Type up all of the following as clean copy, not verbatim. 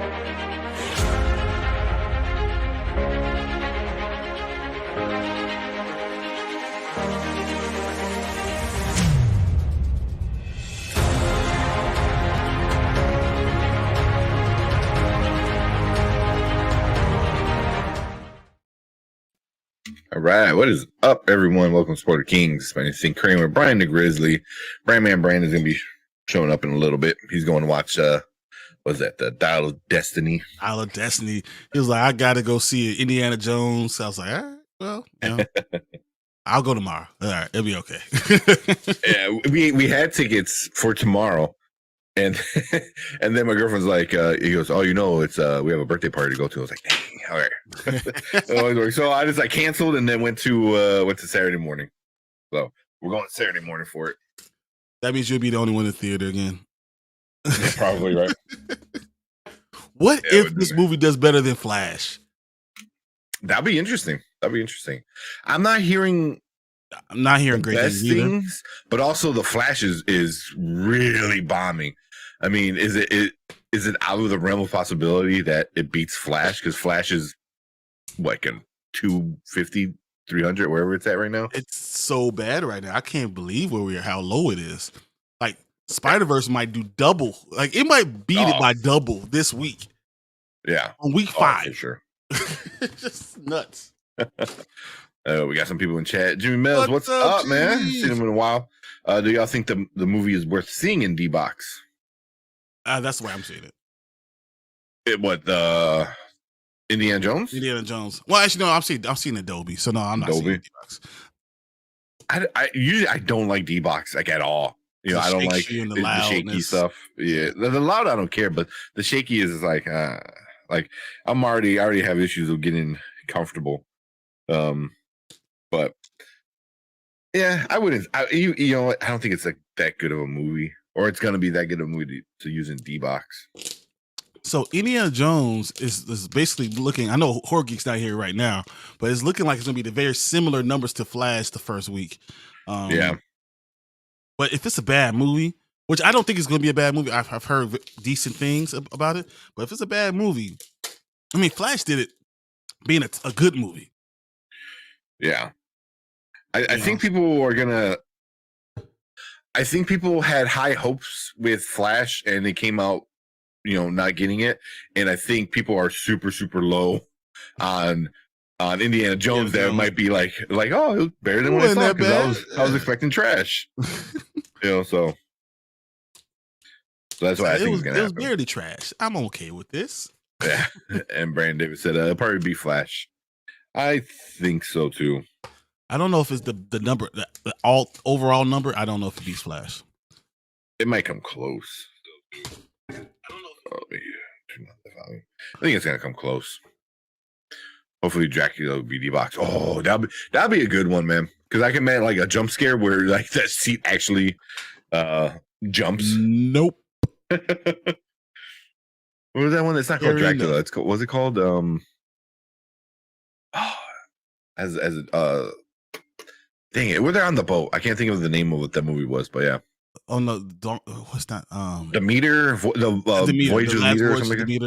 All right, what is up, everyone? Welcome to Sport of Kings. My name is St. Kramer. Brian the Grizzly. Brandman Brandon is going to be showing up in a little bit. He's going to watch, what's that, the Dial of Destiny. Dial of Destiny. He was like, I got to go see Indiana Jones. I was like, all right, well, you know, I'll go tomorrow. All right, it'll be okay. Yeah, we had tickets for tomorrow. And and then my girlfriend's like, he goes, oh, you know, it's we have a birthday party to go to. I was like, dang, all right. So I just canceled and then went to Saturday morning. So we're going Saturday morning for it. That means you'll be the only one in the theater again. Yeah, probably, right? What if this movie does better than Flash? That'd be interesting. I'm not hearing great things, but also the Flash is really bombing. I mean, is it out of the realm of possibility that it beats Flash? Because Flash is like a 250, 300, wherever it's at right now. It's so bad right now. I can't believe how low it is. Like Spider-Verse might do double. Like it might beat it by double this week. Yeah, on week 5 for sure. Just nuts. We got some people in chat. Jimmy Mills, what's up, man? Seen him in a while. Do y'all think the movie is worth seeing in D-Box? That's the way I'm seeing it. Indiana Jones? Indiana Jones. Well, actually, no, I'm seeing Adobe. So no, I'm not seeing D-Box. I usually don't like D-Box like at all. You know, I don't like the shaky stuff. Yeah, the loud I don't care, but the shaky is like I already have issues of getting comfortable. But yeah, I wouldn't. You know what? I don't think it's like that good of a movie, or it's gonna be that good of a movie to use in D-Box. So Indiana Jones is basically looking. I know Horror Geek's not here right now, but it's looking like it's gonna be the very similar numbers to Flash the first week. Yeah. But if it's a bad movie, which I don't think it's gonna be a bad movie, I've heard decent things about it. But if it's a bad movie, I mean, Flash did it being a good movie. Yeah. I think people are gonna. I think people had high hopes with Flash, and they came out, not getting it. And I think people are super, super low on Indiana Jones. That might be like, oh, it was better than what I thought, because I was expecting trash. So that's why I think it's gonna happen. It was barely trash. I'm okay with this. Yeah. And Brandon David said it'll probably be Flash. I think so too. I don't know if it's the number, the overall number. I don't know if it beats Flash. It might come close. I don't know. I think it's gonna come close. Hopefully, Dracula will be D-Box. Oh, that'd be a good one, man. Because I can imagine like a jump scare where like that seat actually jumps. Nope. What was that one? That's not called Dracula. It's called. What's it called? Dang it! We're there on the boat. I can't think of the name of what that movie was, but yeah. Oh no! What's that? Demeter, Voyager Demeter, or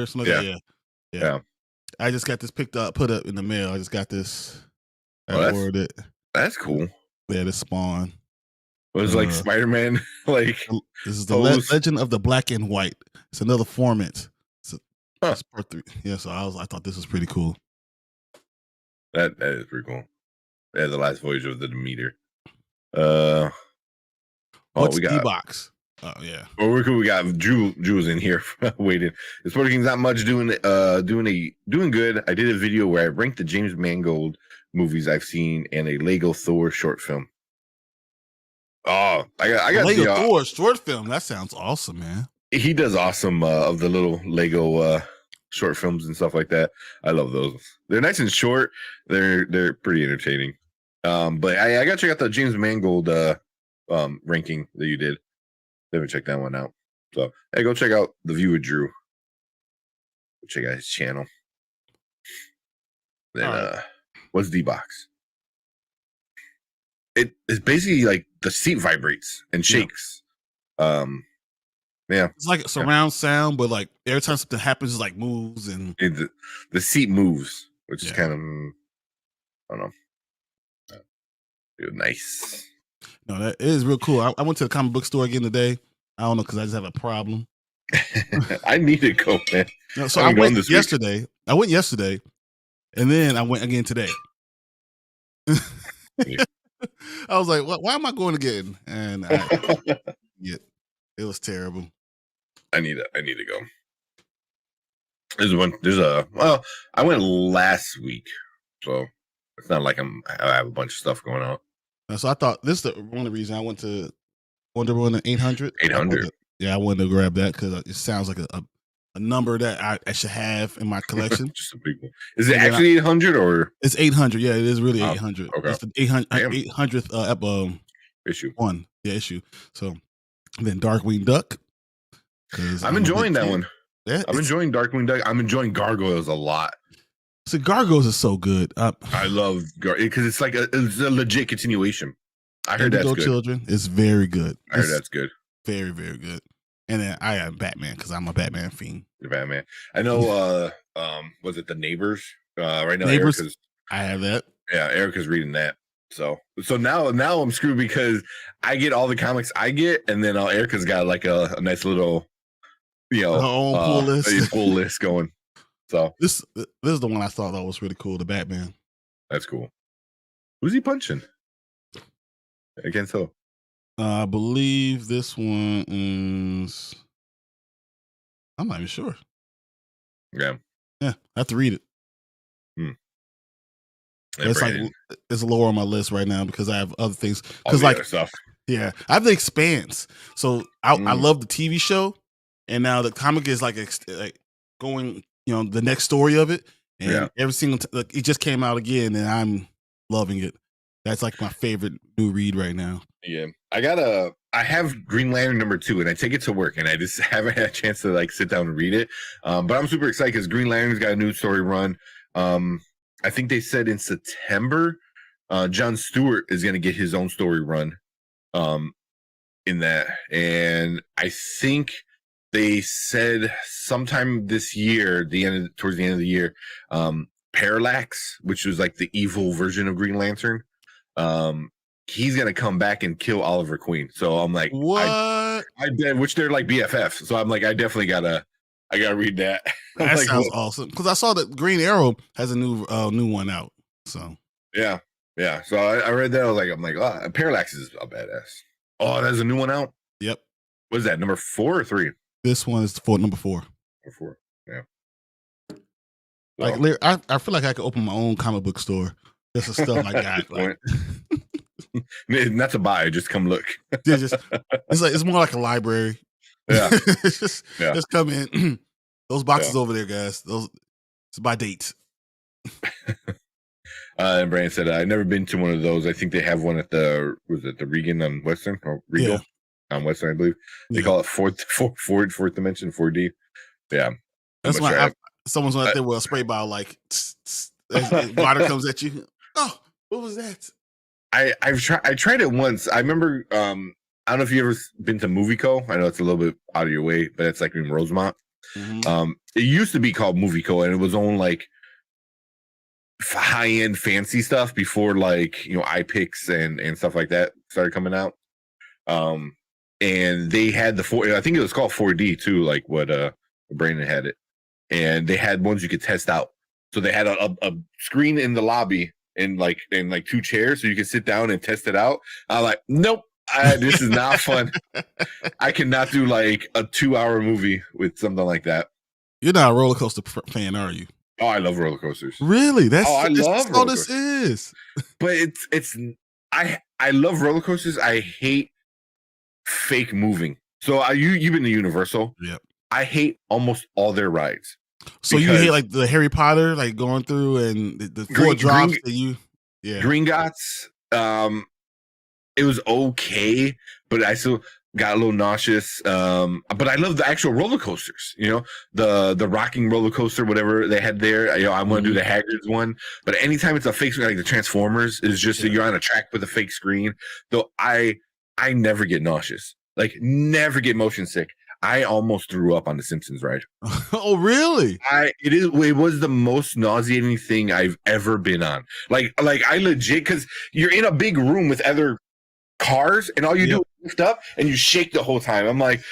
something like that. Yeah. I just got this put up in the mail. I just got this. That's cool. Yeah, this Spawn. It was like Spider-Man. Like this is the Legend of the Black and White. It's another format. It's part 3. Yeah, so I thought this was pretty cool. That is pretty cool. Yeah, the last voyage of the Demeter. What's D-Box? Oh yeah. Well, we're cool. We got Drew's in here waiting. The Sport of Kings not much doing good. I did a video where I ranked the James Mangold movies I've seen and a Lego Thor short film. Oh, I got Lego Thor short film. That sounds awesome, man. He does awesome of the little Lego short films and stuff like that. I love those. They're nice and short. They're pretty entertaining. But I got to check out the James Mangold ranking that you did. Never checked that one out. So hey, go check out the View with Drew. Go check out his channel. Then what's D-Box? It's basically like the seat vibrates and shakes. Yeah. It's like surround sound, but like every time something happens, it like moves and the seat moves, which is kind of I don't know. Nice. No, that is real cool. I went to the comic book store again today. I don't know because I just have a problem. I need to go, man. No, so I went yesterday. I went yesterday, and then I went again today. I was like, why am I going again? And it was terrible. I need to go. I went last week, so it's not like I have a bunch of stuff going on. So I thought this is one of the reasons I went to Wonder Woman 800. 800. I wanted to grab that because it sounds like a number that I should have in my collection. Just a big one. Is it actually 800 or? It's 800. Yeah, it is really 800. Okay. It's the 800th issue. One. Yeah, issue. So then Darkwing Duck. I'm enjoying that one. Yeah, I'm enjoying Darkwing Duck. I'm enjoying Gargoyles a lot. So Gargoyles is so good. I love because it's like it's a legit continuation. I heard that's good. Children is very good. I heard that's good. Very, very good. And then I am Batman because I'm a Batman fiend. You're Batman. I know. Was it The Neighbors? Right now, Neighbors. I have that. Yeah, Erica's reading that. So now I'm screwed because I get all the comics I get, and then Erica's got like a nice little, pull list going. So this is the one I thought that was really cool. The Batman. That's cool. Who's he punching? I can't tell. I believe this one is. I'm not even sure. Yeah. I have to read it. It's lower on my list right now because I have other things. Because stuff. Yeah, I have The Expanse. So I love the TV show, and now the comic is like going, the next story of it, and every single it just came out again, and I'm loving it. That's like my favorite new read right now. Yeah, I have Green Lantern #2, and I take it to work, and I just haven't had a chance to like sit down and read it. But I'm super excited because Green Lantern's got a new story run. I think they said in September, John Stewart is going to get his own story run in that. And I think they said sometime this year, towards the end of the year, Parallax, which was like the evil version of Green Lantern, he's going to come back and kill Oliver Queen. So I'm like, what? Which they're like BFFs. So I'm like, I definitely got to read that. That sounds awesome. Because I saw that Green Arrow has a new one out. So yeah. So I read that. I'm like, oh, Parallax is a badass. Oh, there's a new one out. Yep. What is that? Number 4 or 3? This one is number 4. Number 4. Yeah. Like I feel like I could open my own comic book store. Just the stuff I got. Like, not to buy, just come look. It's more like a library. Yeah. just come in. Those boxes over there, guys. It's by date. And Brandon said, I've never been to one of those. I think they have one at the Regan on Western or Regal on Western, I believe. They call it fourth dimension, 4D. Yeah. That's why someone's out there with a spray bottle, like water comes at you. Oh, what was that? I tried it once. I remember, I don't know if you ever been to MovieCo. I know it's a little bit out of your way, but it's like in Rosemont. Mm-hmm. It used to be called MovieCo, and it was on like high-end fancy stuff before like iPix and stuff like that started coming out. And they had I think it was called 4D too, like what Brandon had it, and they had ones you could test out. So they had a screen in the lobby and like 2 chairs, so you could sit down and test it out. I'm like, nope. This is not fun. I cannot do like a 2-hour movie with something like that. You're not a roller coaster fan, are you? Oh, I love roller coasters. Really? That's I love all this is. But I love roller coasters. I hate fake moving. So you've been to Universal. Yep. I hate almost all their rides. So you hate like the Harry Potter, like going through and the 4 drops that you. Yeah. Gringotts. It was okay, but I still got a little nauseous. But I love the actual roller coasters, the rocking roller coaster, whatever they had there. I want to do the Hagrid's one, but anytime it's a fake screen, like the Transformers is just you're on a track with a fake screen. Though I never get nauseous, like never get motion sick. I almost threw up on the Simpsons ride. Oh, really? It was the most nauseating thing I've ever been on. Like I legit, because you're in a big room with other cars, and all you do is lift up and you shake the whole time. I'm like,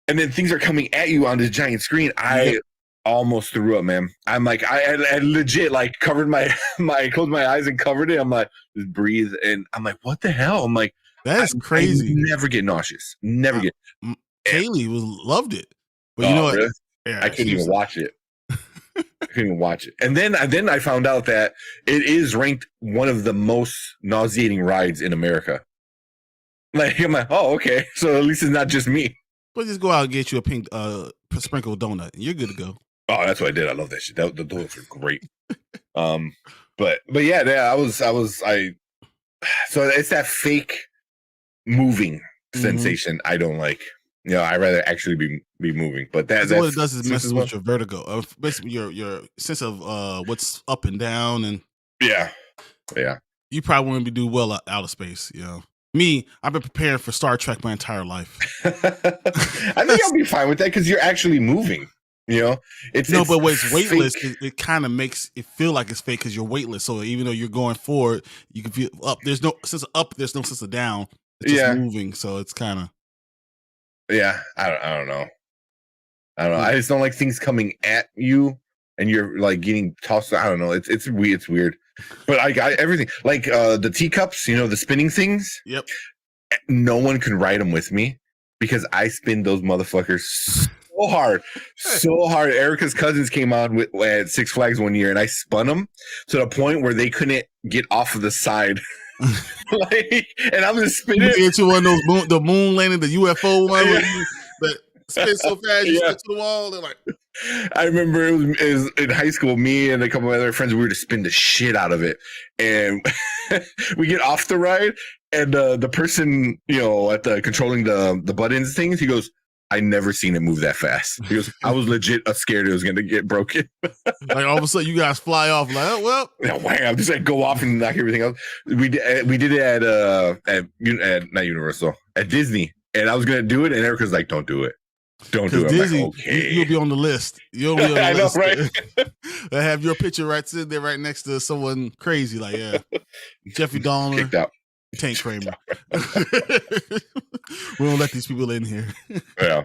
and then things are coming at you on this giant screen. I almost threw up, man. I'm like, I legit like covered my closed my eyes and covered it. I'm like, just breathe, and I'm like, what the hell? I'm like, that's crazy. I never get nauseous. Never get. Kaylee loved it, but you know what? Really? Yeah, I can't even watch it. I couldn't even watch it. And then I found out that it is ranked one of the most nauseating rides in America. Like, I'm like, oh, okay. So at least it's not just me. But just go out and get you a pink sprinkled donut, and you're good to go. Oh, that's what I did. I love that shit. The donuts are great. But yeah, so it's that fake moving sensation I don't like. You know, I'd rather actually be moving. But that's what it does is messes with your vertigo, basically your sense of what's up and down, and yeah. You probably wouldn't do well out of space. You know, me, I've been preparing for Star Trek my entire life. I think I'll be fine with that because you're actually moving. You know, but when it's weightless, it kind of makes it feel like it's fake because you're weightless. So even though you're going forward, you can feel up. There's no sense of up. There's no sense of down. It's just moving. So it's kind of. Yeah, I don't know. I just don't like things coming at you and you're like getting tossed. I don't know. It's weird. It's weird. But I got everything like the teacups. You know, the spinning things. Yep. No one can ride them with me because I spin those motherfuckers so hard. Erica's cousins came on at Six Flags one year, and I spun them to the point where they couldn't get off of the side. Like, and I'm just spinning into one of those the moon landing, the UFO one that spin so fast you stick to the wall. They're like, I remember it was in high school. Me and a couple of other friends, we were to spin the shit out of it, and we get off the ride, and the person, you know, at the controlling the buttons things, he goes, I never seen it move that fast. He goes, I was legit scared it was gonna get broken. Like all of a sudden you guys fly off like, oh well. Yeah, wham, just like go off and knock everything else. We did it at not Universal, at Disney, and I was gonna do it, and Erica's like, don't do it. Don't do it. Disney, like, okay. You'll be on the list. You'll be on the I list. know, right? They have your picture right sitting there right next to someone crazy, like Jeffrey Dahmer. Kicked out. Tank Kramer. We don't let these people in here. Yeah,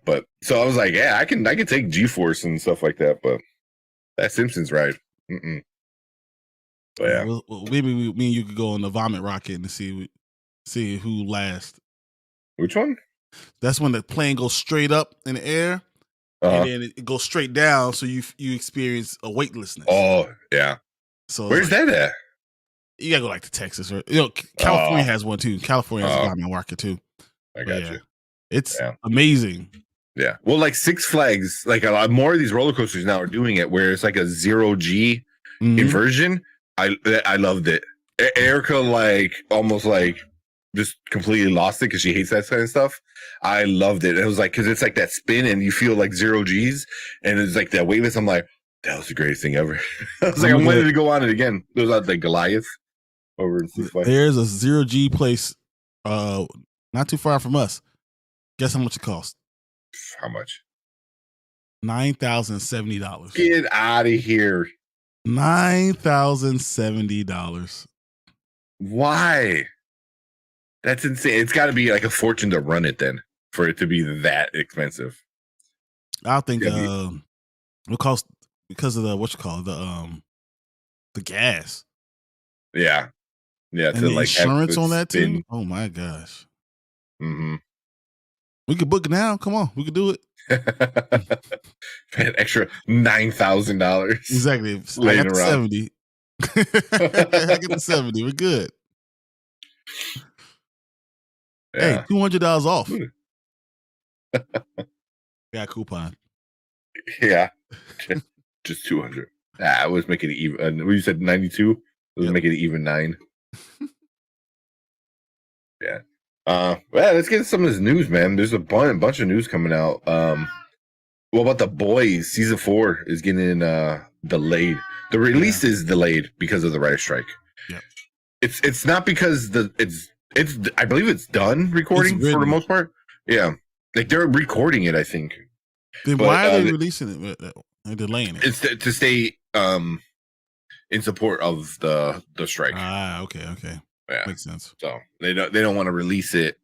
but so I was like, yeah, I can take G-Force and stuff like that, but that Simpsons ride, But yeah, well, maybe me and you could go on the vomit rocket and see who lasts. Which one? That's when the plane goes straight up in the air, and then it goes straight down, so you experience a weightlessness. Oh yeah. So where's that at? You gotta go like to Texas, or California has one too. California has a vomit rocket too. I got you. It's amazing. Yeah. Well, like Six Flags, like a lot more of these roller coasters now are doing it where it's like a 0G inversion. I loved it. Erica like almost like just completely lost it because she hates that kind of stuff. I loved it. It was like, because it's like that spin and you feel like 0 Gs and it's like that weightless. I'm like, that was the greatest thing ever. I was like, I wanted to go on it again. There was like Goliath over in Six Flags. There's a 0G place not too far from us. Guess how much it cost? How much? $9,070. Get out of here. $9,070. Why? That's insane. It's got to be like a fortune to run it then for it to be that expensive. I think it cost because of the gas. Yeah. And the insurance on that too. Oh my gosh. Mm-hmm. We could book it now. Come on, we could do it. An extra $9,000. Exactly. I got the 70. I get the 70. We're good. Yeah. Hey, $200 off. Got a coupon. Yeah. Just 200. I was making it even. You said 92. Let's make it even 9. Yeah. Well, let's get some of this news, man. There's a bunch of news coming out. What about The Boys? Season 4 is getting delayed. The release is delayed because of the writer's strike. Yeah. It's not because it's I believe it's done recording for the most part. Yeah. Like they're recording it, I think. Then why are they releasing it? They're delaying it. It's to stay in support of the strike. Okay. Yeah, makes sense. So they don't want to release it,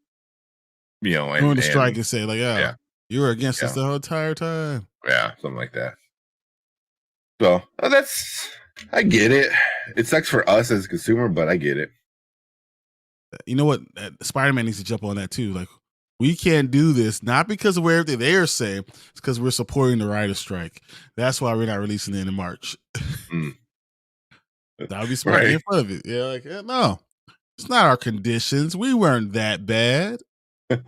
and during the strike and say like, you were against us the whole entire time. Yeah, something like that. So I get it. It sucks for us as a consumer, but I get it. You know what? Spider-Man needs to jump on that too. Like, we can't do this, not because of everything they're saying, it's because we're supporting the writer's strike. That's why we're not releasing it in March. That would be smart in front of it. Yeah, like, no, it's not our conditions. We weren't that bad. Matter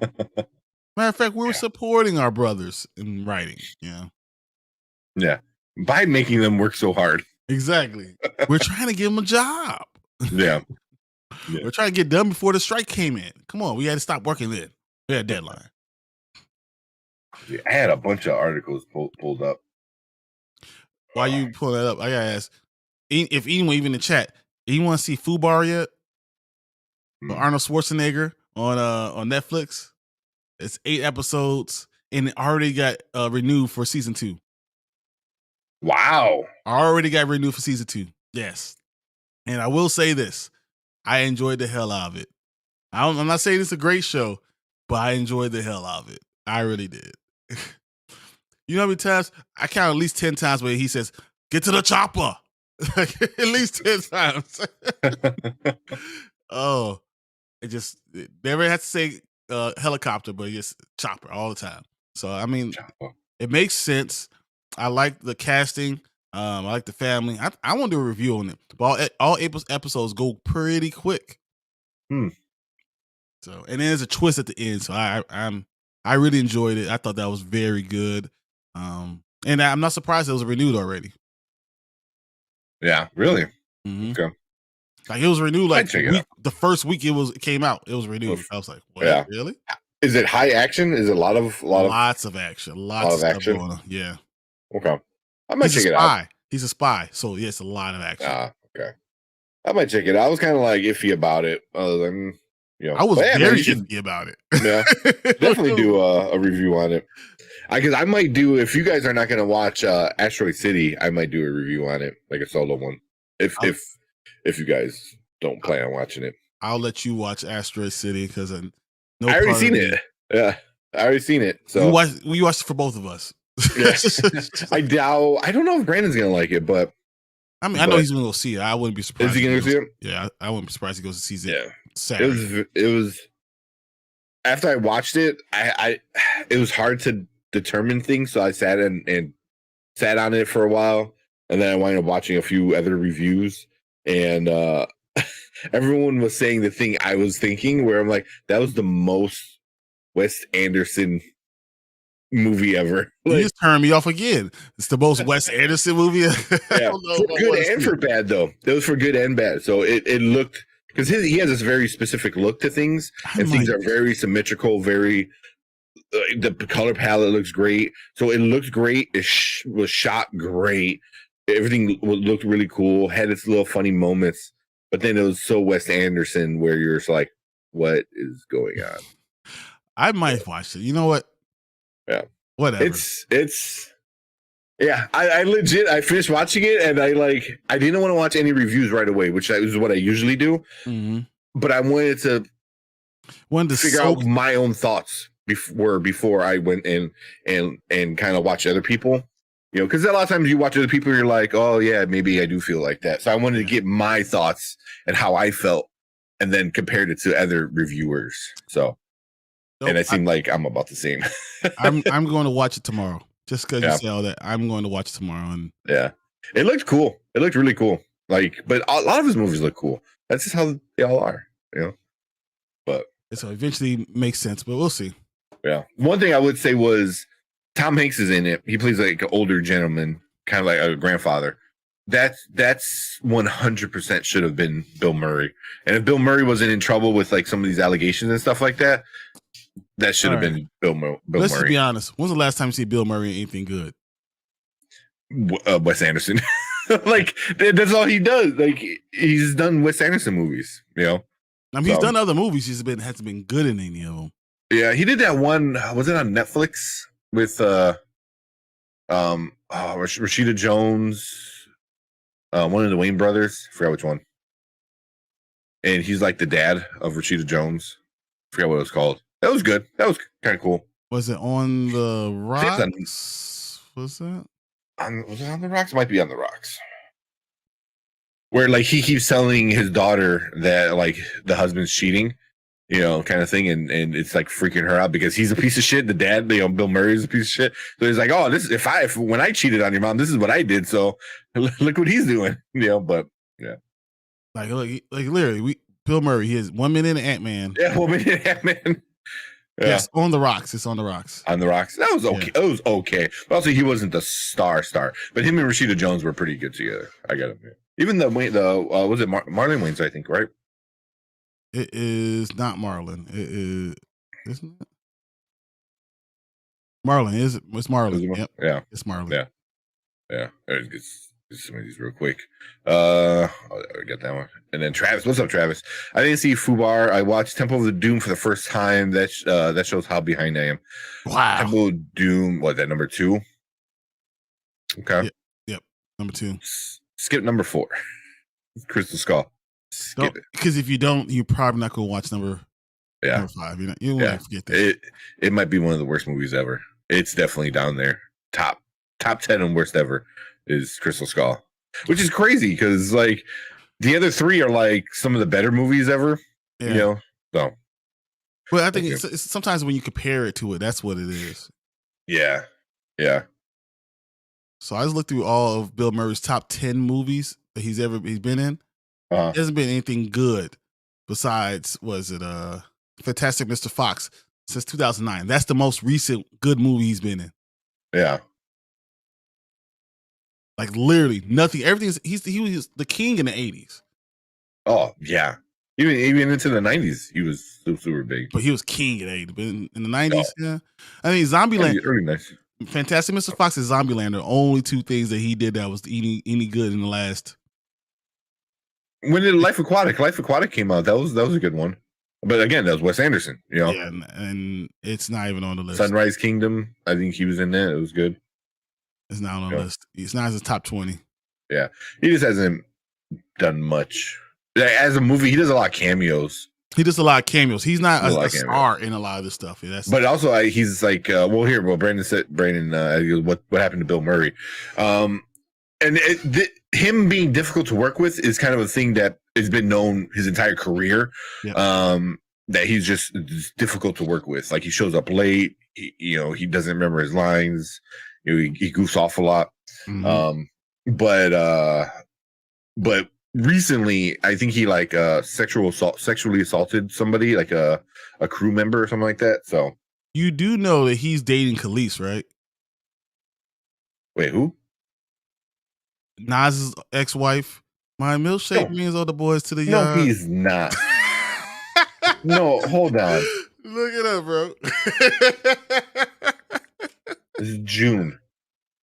of fact, we were supporting our brothers in writing. Yeah, by making them work so hard. Exactly. We're trying to give them a job. Yeah. We're trying to get done before the strike came in. Come on, we had to stop working then. We had a deadline. I had a bunch of articles pulled up. While you pull that up, I gotta ask if anyone, even in the chat, you want to see Fubar yet? Arnold Schwarzenegger on Netflix. It's 8 episodes and it already got renewed for season 2. Wow! Already got renewed for season 2. Yes, and I will say this: I enjoyed the hell out of it. I'm not saying it's a great show, but I enjoyed the hell out of it. I really did. You know how many times I count at least 10 times where he says, "Get to the chopper." At least 10 times. Oh, it never had to say helicopter, but just chopper all the time. So I mean, it makes sense. I like the casting. I like the family. I want to do a review on it. But all episodes go pretty quick. So, and then there's a twist at the end. So I really enjoyed it. I thought that was very good. And I'm not surprised it was renewed already. Yeah, really? Mm-hmm. Okay. Like it was renewed like the first week it came out. It was renewed. I was like, what? Yeah. Really? Is it high action? Is it lots of action? Lots of action. Going on. Yeah. Okay. I might check it out. He's a spy. So yeah, it's a lot of action. Okay. I might check it out. I was kind of like iffy about it. I was very iffy about it. Yeah. Definitely do a review on it. Because I might do, if you guys are not going to watch Asteroid City, I might do a review on it, like a solo one. If you guys don't plan on watching it, I'll let you watch Asteroid City because I already seen it. Yeah, I already seen it. So we watched it for both of us. Yeah. I don't know if Brandon's gonna like it, but I mean, I know he's gonna go see it. I wouldn't be surprised. Is he gonna see it? Yeah, I wouldn't be surprised he goes to see it. Yeah, Saturday. It was. After I watched it, it was hard to determine things, so I sat and sat on it for a while, and then I wound up watching a few other reviews, and everyone was saying the thing I was thinking, where I'm like, that was the most Wes Anderson movie ever. You just turned me off again. It's the most Wes Anderson movie. Yeah, for good and for bad though. It was for good and bad. So it looked, because he has this very specific look to things, and things are very symmetrical, very. The color palette looks great. So it looked great. It was shot great. Everything looked really cool. Had its little funny moments, but then it was so Wes Anderson where you're just like, what is going on? I might watch it. You know what? Yeah. Whatever. It's yeah. I legit I finished watching it and I didn't want to watch any reviews right away, which is what I usually do. Mm-hmm. But I wanted to figure out my own thoughts before I went in and kind of watch other people. Because a lot of times you watch other people, you're like, oh yeah, maybe I do feel like that. So I wanted to get my thoughts and how I felt, and then compared it to other reviewers. So, and it seemed like I'm about the same. I'm going to watch it tomorrow, just because you say all that. I'm going to watch it tomorrow, and yeah, it looked cool. It looked really cool. But a lot of his movies look cool. That's just how they all are, But so eventually makes sense, but we'll see. Yeah, one thing I would say was Tom Hanks is in it. He plays like an older gentleman, kind of like a grandfather. That's 100% should have been Bill Murray. And if Bill Murray wasn't in trouble with like some of these allegations and stuff like that, that should have been Bill Murray. Let's be honest. When's the last time you see Bill Murray in anything good? Wes Anderson. Like that's all he does. Like he's done Wes Anderson movies. I mean, he's done other movies. He hasn't been good in any of them. Yeah, he did that one. Was it on Netflix with Rashida Jones, one of the Wayne brothers? I forgot which one. And he's like the dad of Rashida Jones. I forgot what it was called. That was good. That was kind of cool. Was it on the Rocks? Was that? Was it on the Rocks? It might be on the Rocks. Where like he keeps telling his daughter that like the husband's cheating, kind of thing, and it's like freaking her out because he's a piece of shit. The dad, Bill Murray is a piece of shit. So he's like, oh, this when I cheated on your mom, this is what I did. So look what he's doing, But yeah, like literally, Bill Murray, he has 1 minute in Ant-Man. Yeah, 1 minute in Ant-Man. Yeah. Yes, on the Rocks. It's on the Rocks. On the Rocks. That was okay. Yeah. It was okay. But also, he wasn't the star, but him and Rashida Jones were pretty good together. I got him. Even was it Marlon Wayans? I think, right? It is not Marlon. It is, isn't it? Marlon is it? It's Marlon. Yep. Yeah, it's Marlon. Yeah. Get some of these real quick. I got that one. And then Travis, what's up, Travis? I didn't see Fubar. I watched Temple of the Doom for the first time. That shows how behind I am. Wow. Temple of Doom. What, that number 2? Okay. Yep. Number 2. Skip number 4. Crystal Skull. Skip it. Because if you don't, you're probably not going to watch number 5. You won't forget that. It might be one of the worst movies ever. It's definitely down there. Top 10 and worst ever is Crystal Skull, which is crazy because like the other 3 are like some of the better movies ever. So. Well, I think it's sometimes when you compare it to it, that's what it is. Yeah. So I just looked through all of Bill Murray's top 10 movies that he's been in. There hasn't been anything good besides, was it Fantastic Mr. Fox since 2009. That's the most recent good movie he's been in. Yeah. Like literally nothing. Everything's he was the king in the 80s. Oh yeah. Even into the 90s, he was super big. But he was king in the 80s. But in the 90s, yeah. I mean, Zombieland. Really nice. Fantastic Mr. Fox and Zombieland are the only 2 things that he did that was any good in the last. When did Life Aquatic came out? That was a good one. But again, that was Wes Anderson. Yeah, and it's not even on the list. Sunrise Kingdom, I think he was in that. It was good. It's not on the list. It's not in the top 20. Yeah, he just hasn't done much as a movie. He does a lot of cameos. He's not a star in a lot of this stuff. Yeah, but also he's like, Brandon said, what happened to Bill Murray? And him being difficult to work with is kind of a thing that has been known his entire career. Yep. That he's just difficult to work with. Like he shows up late. He doesn't remember his lines. He goofs off a lot. Mm-hmm. But recently, I think he like sexually assaulted somebody, like a crew member or something like that. So you do know that he's dating Khalees, right? Wait, who? Nas's ex-wife. My milkshake means all the boys to the yard. No, he's not. No, hold on. Look it up, bro. This is June.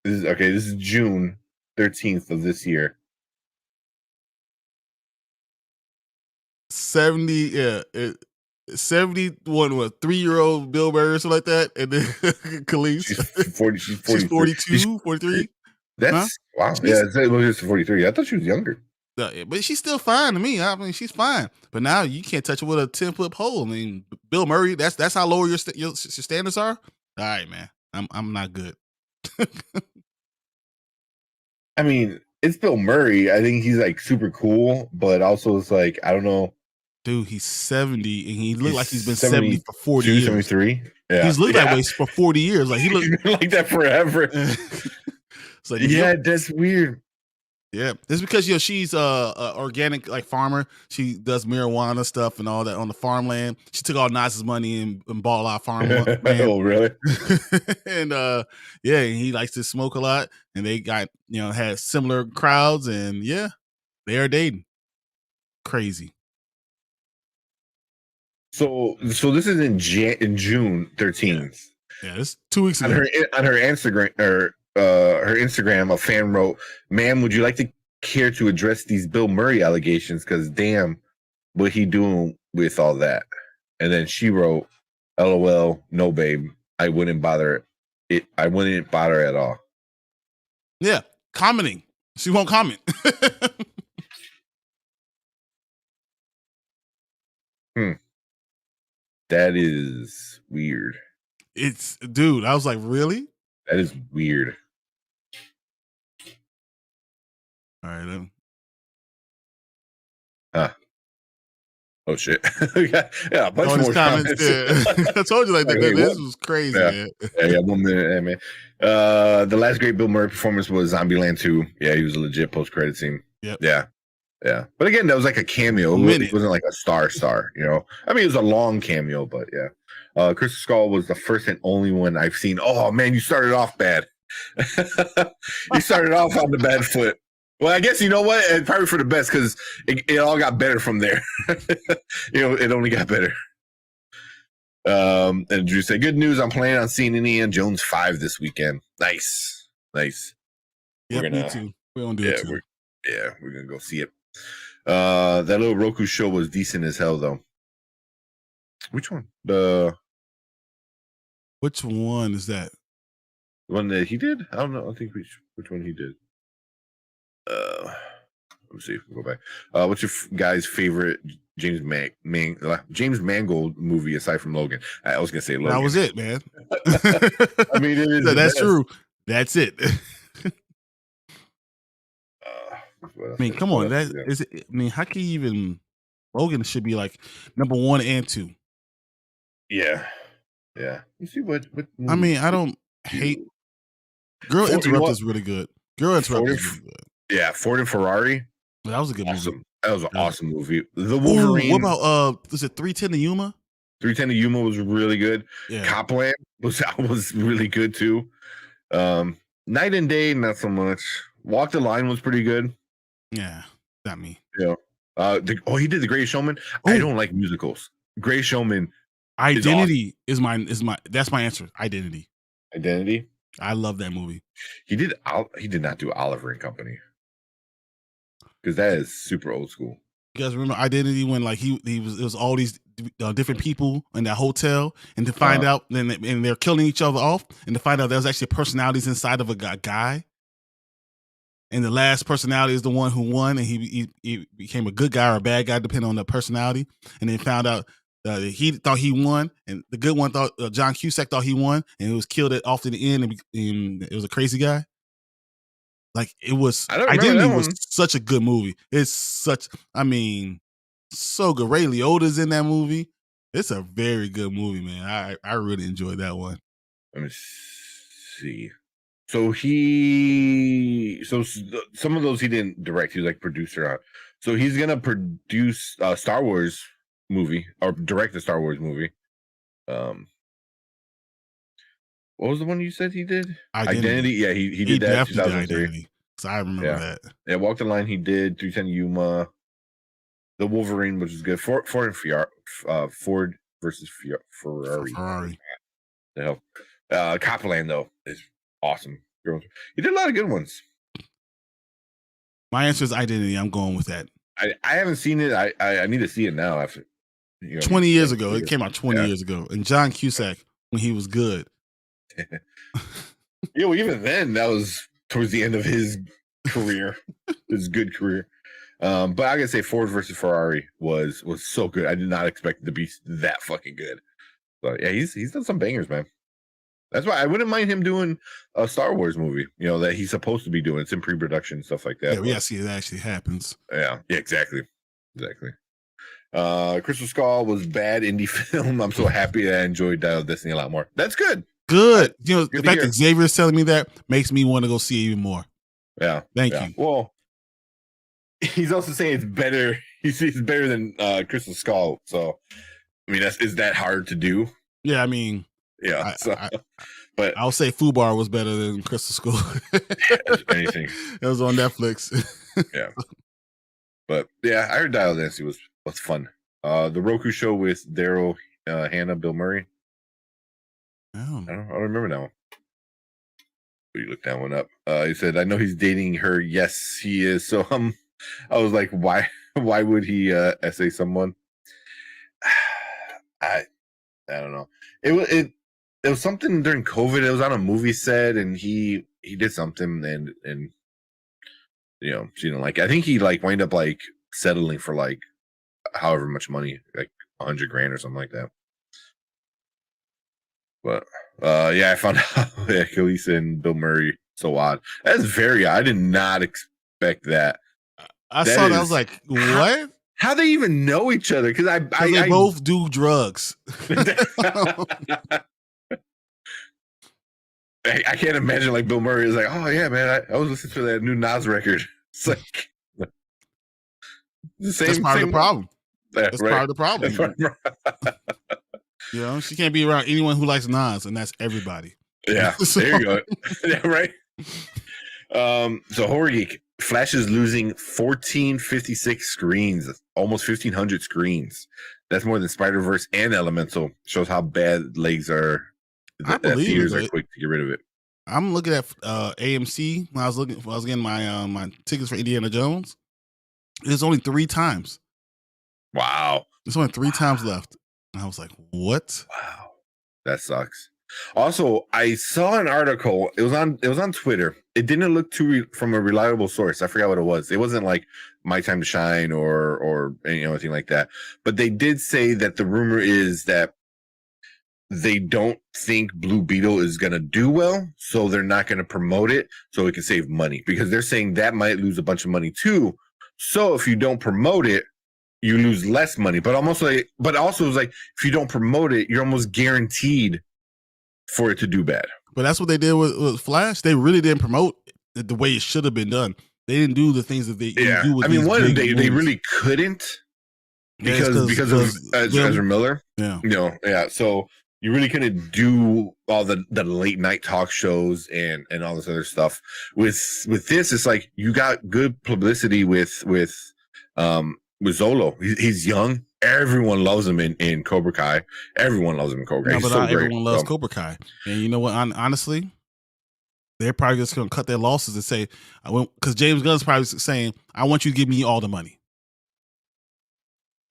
This is June 13th of this year. 71, 3-year-old Bill Murray or something like that, and then Khalees. She's 40. She's 42, 43. That's wow. She's 43. I thought she was younger. But she's still fine to me. I mean, she's fine. But now you can't touch her with a 10-foot pole. I mean, Bill Murray. That's how low your standards are. All right, man. I'm not good. I mean, it's Bill Murray. I think he's like super cool, but also it's like I don't know. Dude, he's 70 and he looked like he's been 70 for 40 years. 73. Yeah, he's looked that way for 40 years. Like he looked like that forever. It's like, that's weird. Yeah, it's because she's a organic like farmer. She does marijuana stuff and all that on the farmland. She took all Nas's money and bought a lot of farmland. Oh, really? And he likes to smoke a lot. And they got had similar crowds, and they are dating. Crazy. So this is in June 13th. Yeah, it's 2 weeks ago. On her Instagram her Instagram, a fan wrote, "Ma'am, would you like to care to address these Bill Murray allegations? Because damn, what he doing with all that?" And then she wrote, LOL, no babe. I wouldn't bother I wouldn't bother at all. Yeah, commenting. She won't comment. That is weird. It's dude. I was like, really? That is weird. All right. Then. Oh shit! yeah, a bunch more comments. Yeah. I told you like that. This was crazy, man. Yeah, 1 minute, man. The last great Bill Murray performance was Zombieland 2. Yeah, he was a legit post-credit scene. Yep. Yeah. But again, that was like a cameo. It wasn't like a star, you know. I mean, it was a long cameo, but yeah. Crystal Skull was the first and only one I've seen. Oh man, you started off bad. You started off on the bad foot. Well, I guess you know what? And probably for the best because it all got better from there. You know, it only got better. And Drew said, "Good news! I'm planning on seeing Indiana Jones 5 this weekend. Nice. Yeah, me too. We're gonna do it too. We're gonna go see it. That little Roku show was decent as hell, though. Which one? Which one is that? The one that he did? I don't know. I think which one he did. Let me see. We'll go back. What's your guys' favorite James Mangold movie aside from Logan? I was gonna say Logan. That was it, man. I mean, it is. That's true. That's it. I mean, come on. Is it. I mean, how can you even? Logan should be like number 1 and 2. Yeah. You see what? I mean, I don't hate. Girl Interrupt is really good. Girl Interrupt is really good. Yeah, Ford and Ferrari. That was a good movie. That was an awesome movie. The Wolverine. What about was it 3:10 to Yuma? 3:10 to Yuma was really good. Yeah. Copland was really good too. Night and Day, not so much. Walk the Line was pretty good. Yeah, not me. Yeah. He did The Greatest Showman. Ooh. I don't like musicals. Greatest Showman. Identity is my that's my answer. Identity. I love that movie. He did not do Oliver and Company. Because that is super old school. You guys remember Identity when like it was all these different people in that hotel, and to find out and they're killing each other off, and to find out there was actually personalities inside of a guy, and the last personality is the one who won, and he became a good guy or a bad guy depending on the personality, and they found out he thought he won, and the good one thought John Cusack thought he won, and it was killed off to the end, and it was a crazy guy. Like it was, Identity was such a good movie. It's such, I mean, so good. Ray Liotta's in that movie. It's a very good movie, man. I really enjoyed that one. Let me see. So some of those he didn't direct. He was like producer on. So he's gonna produce a Star Wars movie or direct a Star Wars movie. What was the one you said he did? Identity. Yeah, he did that. 2003. So I remember that. Yeah, Walk the Line. He did 3:10 Yuma. The Wolverine, which is good. Ford versus Ferrari. The hell. Copland though is awesome. He did a lot of good ones. My answer is Identity. I'm going with that. I haven't seen it. I need to see it now. After 20 years ago, it came out 20 years ago, and John Cusack when he was good. Yeah, well, even then, that was towards the end of his career, his good career. But I gotta say, Ford versus Ferrari was so good. I did not expect it to be that fucking good. But yeah, he's done some bangers, man. That's why I wouldn't mind him doing a Star Wars movie. You know that he's supposed to be doing. It's in pre-production stuff like that. Yeah, we gotta see if it actually happens. Yeah, exactly. Crystal Skull was bad indie film. I'm so happy that I enjoyed Dial of Destiny a lot more. That's good. Good. You know, the fact that Xavier's telling me that makes me want to go see it even more. Yeah. Thank you. Well, he's also saying it's better. He's better than Crystal Skull. So, I mean, is that hard to do? Yeah, I mean, yeah. But I'll say Fubar was better than Crystal Skull. Anything. It was on Netflix. Yeah. But yeah, I heard Dial of Destiny was fun. The Roku show with Daryl Hannah, Bill Murray. I don't remember that one. But you look that one up. He said, I know he's dating her. Yes, he is. So I was like, why would he essay someone? I don't know. It was something during COVID. It was on a movie set, and he did something, and she didn't like it. I think he like wind up like settling for like however much money, like $100,000 or something like that. But I found out that Khaleesi and Bill Murray so odd. That's very odd. I did not expect that. I saw that. I was like, what? How they even know each other? Because they both do drugs. I can't imagine like Bill Murray is like, oh yeah, man, I was listening to that new Nas record. It's like the same. That's part of the problem. That's part of the problem. She can't be around anyone who likes Nas, and that's everybody. Yeah, there you go. Yeah, right. So Horror Geek, Flash is losing 1,456 screens, almost 1,500 screens. That's more than Spider-Verse and Elemental. Shows how bad legs are. I believe theaters are quick to get rid of it. I'm looking at AMC when I was getting my tickets for Indiana Jones. There's only 3 times. Wow. There's only 3 times left. And I was like, what? Wow. That sucks. Also, I saw an article. It was on Twitter. It didn't look from a reliable source. I forgot what it was. It wasn't like My Time to Shine or anything like that. But they did say that the rumor is that they don't think Blue Beetle is going to do well, so they're not going to promote it so it can save money, because they're saying that might lose a bunch of money too. So if you don't promote it, you lose less money. But also it's like if you don't promote it, you're almost guaranteed for it to do bad. But that's what they did with Flash. They really didn't promote it the way it should have been done. They didn't do the things that they do with they really couldn't because of Ezra Miller. Yeah. So you really couldn't do all the late night talk shows and all this other stuff. With this, it's like you got good publicity with Zolo. He's young. Everyone loves him in Cobra Kai. Everyone loves him in Cobra Kai. No, but everyone loves Cobra Kai. And you know what? Honestly, they're probably just going to cut their losses and say, because James Gunn's probably saying, I want you to give me all the money.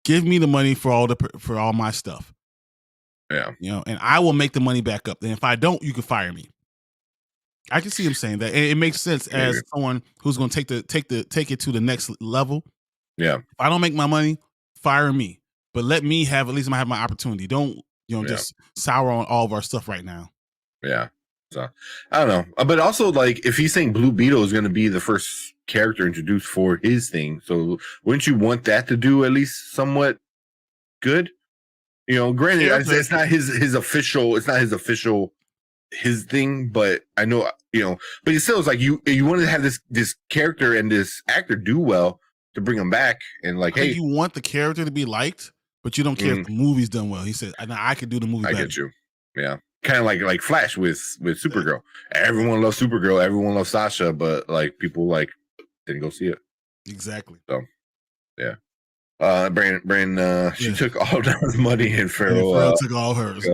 Give me the money for all my stuff. Yeah. And I will make the money back up. And if I don't, you can fire me. I can see him saying that. And it makes sense as someone who's going to take it to the next level. Yeah. If I don't make my money, fire me. But let me have my opportunity. Don't, just sour on all of our stuff right now. Yeah. So I don't know. But also, like, if he's saying Blue Beetle is going to be the first character introduced for his thing, so wouldn't you want that to do at least somewhat good? Granted, it's not his official. It's not his thing. But I know, But it still is like you want to have this character and this actor do well to bring him back, and like, hey, you want the character to be liked, but you don't care if the movie's done well. He said, I could do the movie better. I get you. Yeah. Kind of like Flash with Supergirl. Everyone loves Supergirl. Everyone loves Sasha, but like people didn't go see it. Exactly. So, yeah. Brandon, she took all Don's money, and Farrell took all hers.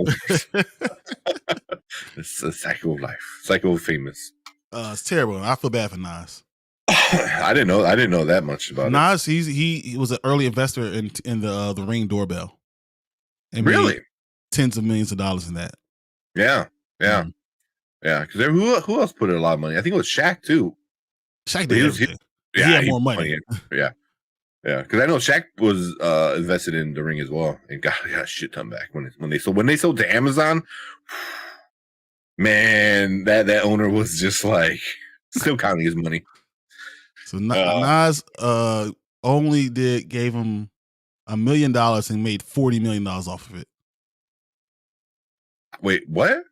It's a cycle of life. Cycle of famous. It's terrible. I feel bad for Nas. I didn't know that much about Nas. He was an early investor in the Ring doorbell. And really? Tens of millions of dollars in that. Yeah. Because who else put in a lot of money? I think it was Shaq too. Shaq did. He had more money. Yeah. Because I know Shaq was invested in the Ring as well, and got a shit ton back when they sold to Amazon. Man, that owner was just like still counting his money. So Nas only gave him $1 million and made $40 million off of it. Wait, what?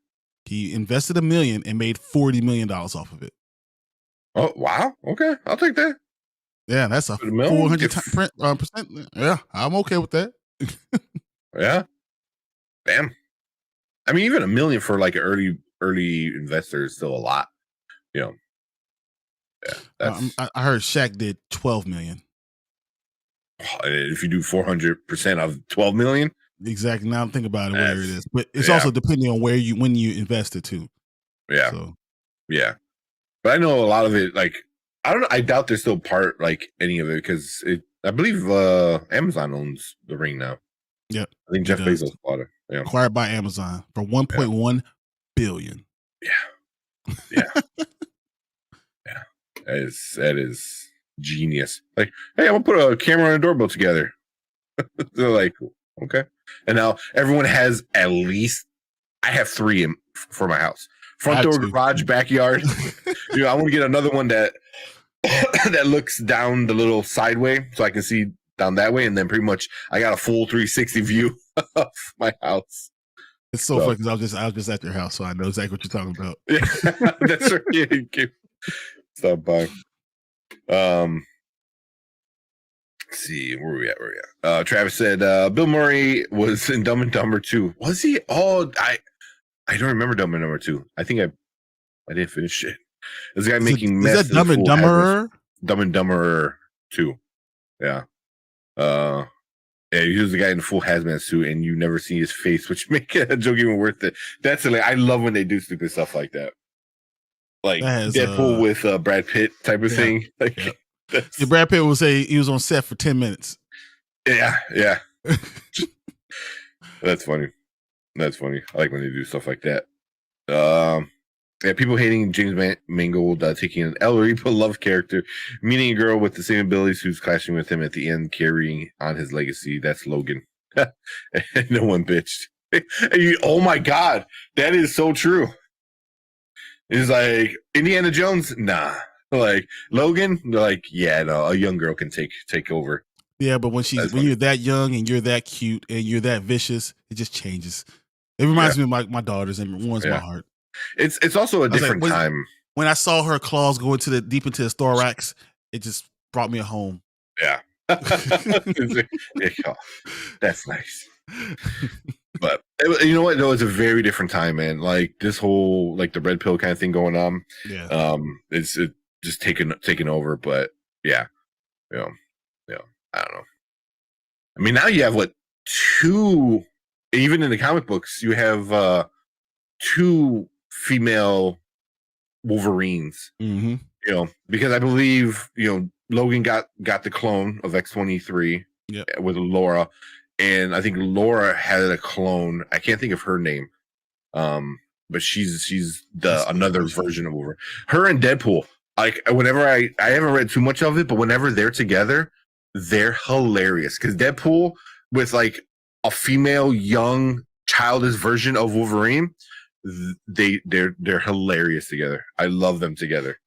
He invested $1 million and made $40 million off of it. Oh wow! Okay, I'll take that. Yeah, that's a 400%. Yeah, I'm okay with that. Yeah, damn. I mean, even $1 million for like an early investor is still a lot. Yeah, I heard Shaq did $12 million. If you do 400% of 12 million. Exactly. Now think about it, where it is, but it's also depending on when you invest it too. Yeah. So. Yeah, but I know a lot of it. Like, I don't know. I doubt there's still part like any of it because I believe Amazon owns the Ring now. Yeah, I think Jeff Bezos bought it. Yeah. Acquired by Amazon for 1.1 billion. Yeah. Yeah. Yeah. That is genius. Like, hey, I'm gonna put a camera and a doorbell together. They're like, okay. And now everyone has at least, I have 3 for my house. Front door, garage, backyard. I want to get another one that that looks down the little sideway so I can see down that way. And then pretty much I got a full 360 view of my house. It's so funny because I was just at your house, so I know exactly what you're talking about. Yeah, that's right. Yeah, stop by. Let's see, where are we at? Travis said Bill Murray was in Dumb and Dumber 2. Was he? Oh, I don't remember Dumb and Dumber 2. I think I didn't finish it. This guy making mess. Is that Dumb and Dumber? Dumb and Dumber 2. Yeah. Yeah, he was the guy in the full hazmat suit, and you never see his face, which make a joke even worth it. That's like, I love when they do stupid stuff like that, like Deadpool with Brad Pitt type of thing. Like, Brad Pitt will say he was on set for 10 minutes. Yeah. That's funny. That's funny. I like when they do stuff like that. Yeah, people hating James Mangold taking an El Repo love character, meeting a girl with the same abilities who's clashing with him at the end, carrying on his legacy. That's Logan. And no one bitched. Oh my God, that is so true. It's like Indiana Jones, nah. Like Logan, they're like, yeah, no, a young girl can take over. Yeah, but when you're that young and you're that cute and you're that vicious, it just changes. It reminds me of my daughters and warms my heart. It's also a different time. When I saw her claws go deep into his thorax, it just brought me home. Yeah. That's nice. But you know what? No, it's a very different time, man. Like this whole like the red pill kind of thing going on. Yeah. It's just taken over. But yeah, I don't know. I mean, now you have what 2? Even in the comic books, you have 2 female Wolverines. Mm-hmm. Because I believe Logan got the clone of X-23 with Laura, and I think Laura had a clone. I can't think of her name, but she's another version of Wolverine. Her and Deadpool. Like whenever I haven't read too much of it, but whenever they're together, they're hilarious. Because Deadpool with like a female, young, childish version of Wolverine, they're hilarious together. I love them together.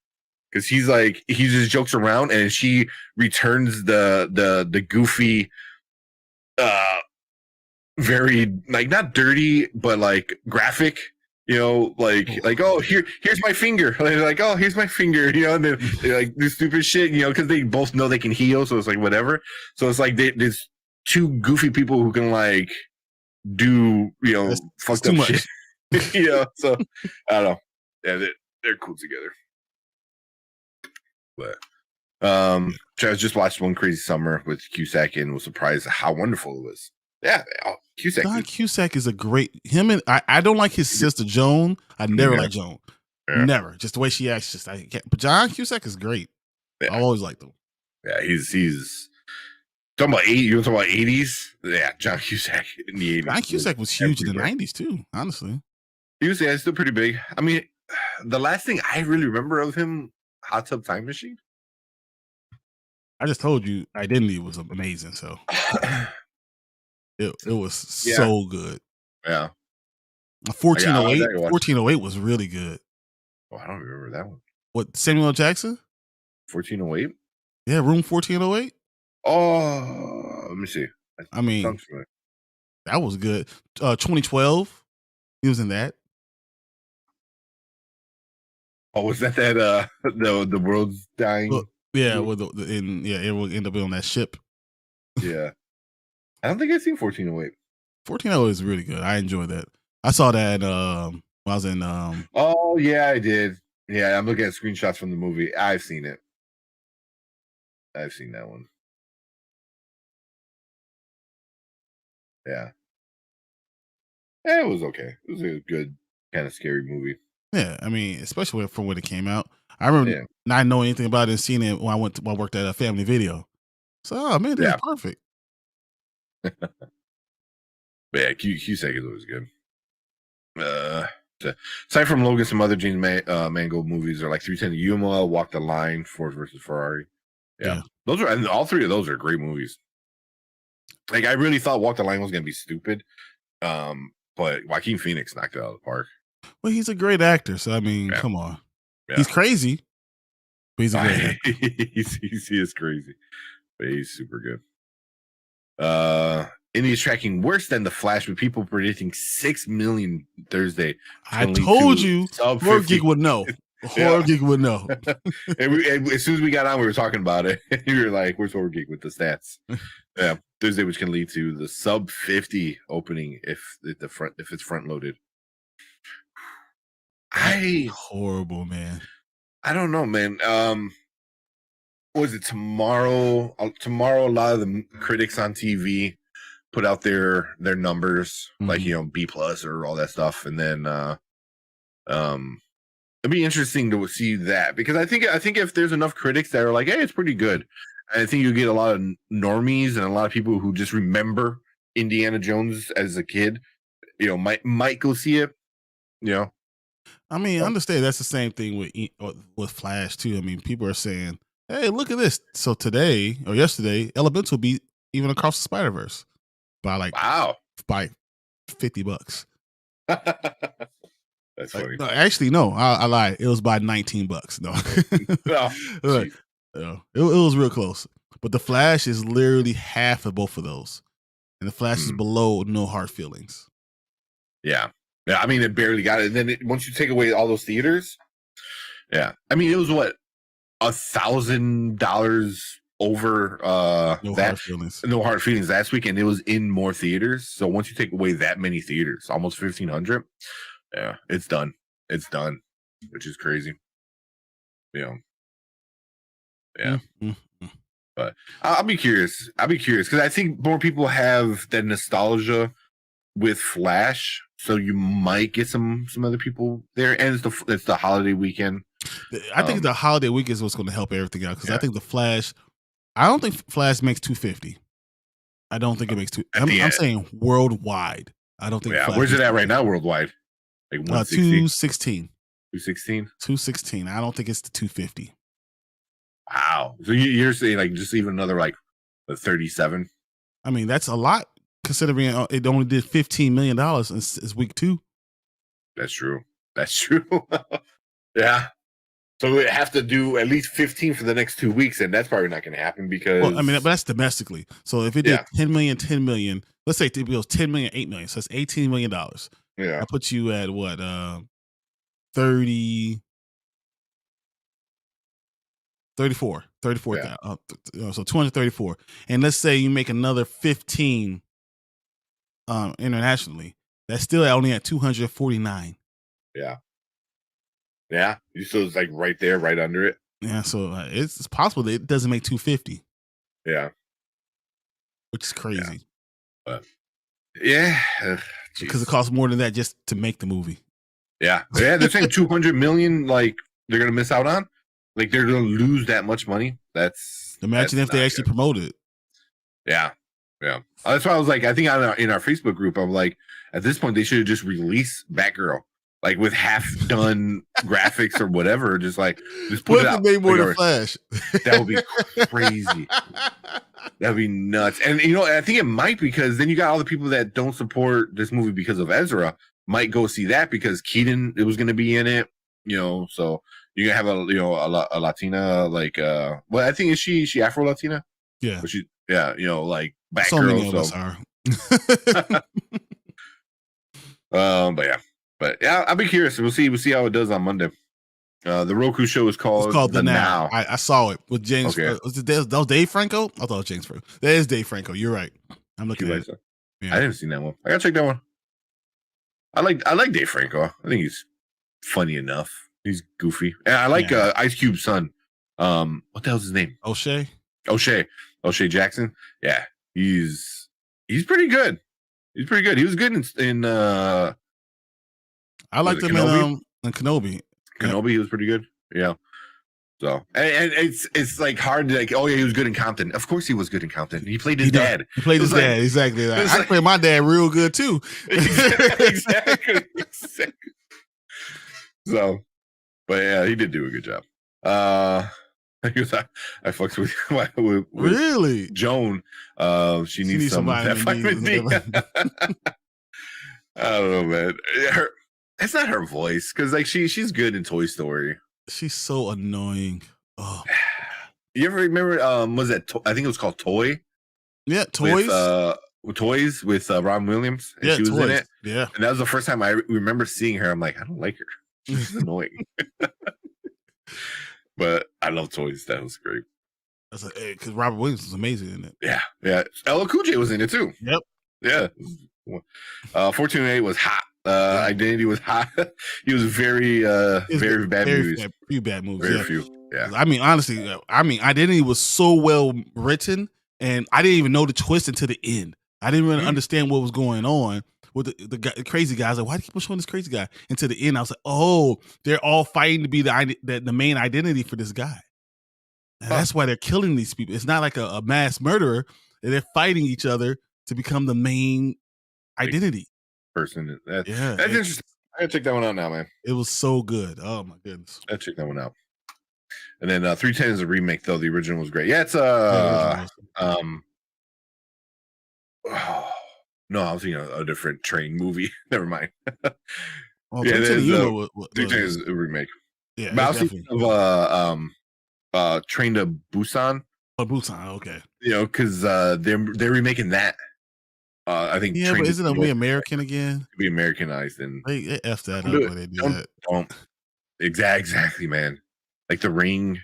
Because he just jokes around, and she returns the goofy, very like not dirty but like graphic, like oh here's my finger, like oh here's my finger, and then they like do stupid shit, because they both know they can heal, so it's like whatever. So it's like there's 2 goofy people who can like do fucked up shit. So I don't know. Yeah, they're cool together. But I just watched One Crazy Summer with Cusack and was surprised at how wonderful it was. Yeah, Cusack. John Cusack is a great I don't like his sister Joan. I never liked Joan. Yeah. Never. Just the way she acts, just I can't. But John Cusack is great. I always liked him. Yeah, he's talking about you talking about 80s. Yeah, John Cusack in the 80s. John Cusack was huge in the 90s too. Honestly, he was still pretty big. I mean, the last thing I really remember of him, Hot Tub Time Machine. I just told you Identity was amazing. So it was so good. Yeah. 1408 was really good. Oh, I don't remember that one. What, Samuel L. Jackson? 1408? Yeah, Room 1408. Oh, let me see. I mean, that was good. 2012, he was in that. Oh, was that the world's dying? Well, yeah, it will end up on that ship. Yeah, I don't think I've seen 1408. 1408 is really good. I enjoyed that. I saw that when I was in. Oh yeah, I did. Yeah, I'm looking at screenshots from the movie. I've seen it. I've seen that one. Yeah. It was okay. It was a good kind of scary movie. Yeah, I mean, especially from when it came out. I remember not knowing anything about it and seeing it when I worked at a Family Video. So, oh man, that's perfect. But yeah, Cusack is always good. Aside from Logan, some other James Mangold movies are like 310 to Yuma, Walk the Line, Ford versus Ferrari. Yeah. Those are, and all three of those are great movies. Like, I really thought Walk the Line was going to be stupid. But Joaquin Phoenix knocked it out of the park. Well, he's a great actor. So, I mean, come on. Yeah. He's crazy. But he's a great actor. He is crazy. But he's super good. Indy is tracking worse than The Flash, with people predicting 6 million Thursday. I told you, Horror Geek would know. Horror Geek would know. and as soon as we got on, we were talking about it. We were like, "Where's Horror Geek with the stats?" Yeah, Thursday, which can lead to the sub 50 opening if it's front loaded. Horrible, man. I don't know, man. What was it tomorrow? Tomorrow, a lot of the critics on TV put out their numbers, like, you know, B+ or all that stuff, and then it'd be interesting to see that, because I think if there's enough critics that are like, hey, it's pretty good, I think you get a lot of normies and a lot of people who just remember Indiana Jones as a kid, you know, might go see it. You know, I mean, I understand that's the same thing with Flash too. I mean, people are saying, hey, look at this. So today or yesterday, Elemental beat even Across the Spider-Verse by by $50. That's funny. No, actually, no, I lied. It was by $19. No, it was real close. But the Flash is literally half of both of those, and the Flash is below No Hard Feelings. Yeah. I mean, it barely got it. And then once you take away all those theaters, I mean, it was what, $1,000 over No Hard Feelings. No Hard Feelings last weekend. It was in more theaters. So once you take away that many theaters, almost 1,500. Yeah, it's done. It's done, which is crazy. You know. Yeah. But I'll be curious. Because I think more people have that nostalgia with Flash, so you might get some other people there. And it's the holiday weekend. I think the holiday weekend is what's going to help everything out, because I think the Flash. I don't think Flash makes 250. I don't think it makes two. I'm saying worldwide. I don't think. Yeah, where's it at right now worldwide? Like 216. 216. 216. I don't think it's the 250. Wow. So you're saying like just even another like 37? I mean, that's a lot considering it only did $15 million in week 2. That's true. Yeah. So we have to do at least 15 for the next 2 weeks, and that's probably not going to happen because. Well, I mean, but that's domestically. So if it did 10 million, let's say it goes 10 million, 8 million, so that's $18 million. Yeah. That puts you at what? 34. Yeah. So 234. And let's say you make another 15 internationally. That's still only at 249. Yeah. Yeah. So it's like right there, right under it. Yeah. So it's possible that it doesn't make 250. Yeah. Which is crazy. Yeah. Because it costs more than that just to make the movie. Yeah. They're saying 200 million, like they're going to miss out on. Like they're going to lose that much money. Imagine if they actually promoted it. Yeah. Yeah. That's why I was like, I think in our Facebook group, I'm like, at this point, they should have just released Batgirl, like with half done graphics or whatever. Just put it out. Made more than Flash. That would be crazy. That'd be nuts. And, you know, I think it might, because then you got all the people that don't support this movie because of Ezra might go see that because Keaton, it was going to be in it, you know, so you're going to have a Latina, like, well, I think, is she Afro-Latina? Yeah. You know, like Batgirl. So many of us are. But yeah, I'll be curious. We'll see how it does on Monday. The Roku show is called The Now. I saw it with James. Okay. That was Dave Franco? I thought it was James Franco. That is Dave Franco. You're right. I'm looking at it. Yeah. I haven't seen that one. I gotta check that one. I like Dave Franco. I think he's funny enough. He's goofy. And I like Ice Cube's son. What the hell's his name? O'Shea Jackson. Yeah, he's pretty good. He was good in I liked him in Kenobi. Kenobi, he was pretty good. Yeah. So and it's like hard to like, oh yeah, he was good in Compton. Of course he was good in Compton. He played his dad. He played his dad, exactly. I like, played my dad real good too. exactly. So, but yeah, he did do a good job. I fucks with really Joan. She needs some of that vitamin D. I don't know, man. It's not her voice because like she's good in Toy Story. She's so annoying. Oh, you ever remember? Was that I think it was called Toy? Yeah, Toys. Toys with Robin Williams. And yeah, she was Toys. in it. Yeah, and that was the first time I remember seeing her. I'm like, I don't like her. She's annoying. But I love Toys. That was great. That's because Robert Williams was amazing in it. Yeah. Ella Cool J was in it too. Yep. Yeah. 1408 was hot. Identity was hot. He was very bad movies. Few bad movies. Very few. Yeah. I mean, honestly, Identity was so well written, and I didn't even know the twist until the end. I didn't really understand what was going on with the crazy guy. I was like, why do you keep showing this crazy guy? Until the end, I was like, oh, they're all fighting to be the main identity for this guy. And that's why they're killing these people. It's not like a mass murderer. They're fighting each other to become the main identity person. That's interesting. I gotta check that one out now, man. It was so good. Oh my goodness. I check that one out. And then 310 is a remake, though. The original was great. Yeah, it's no, I was thinking a different train movie. Never mind. Well, yeah, 310 is a remake. Yeah, but I was thinking of Train to Busan. Oh, Busan, okay. You know, because they're remaking that. I think. Yeah, but isn't it be American again? Be Americanized and they f that up when they do that. Don't. Exactly, man. Like The Ring.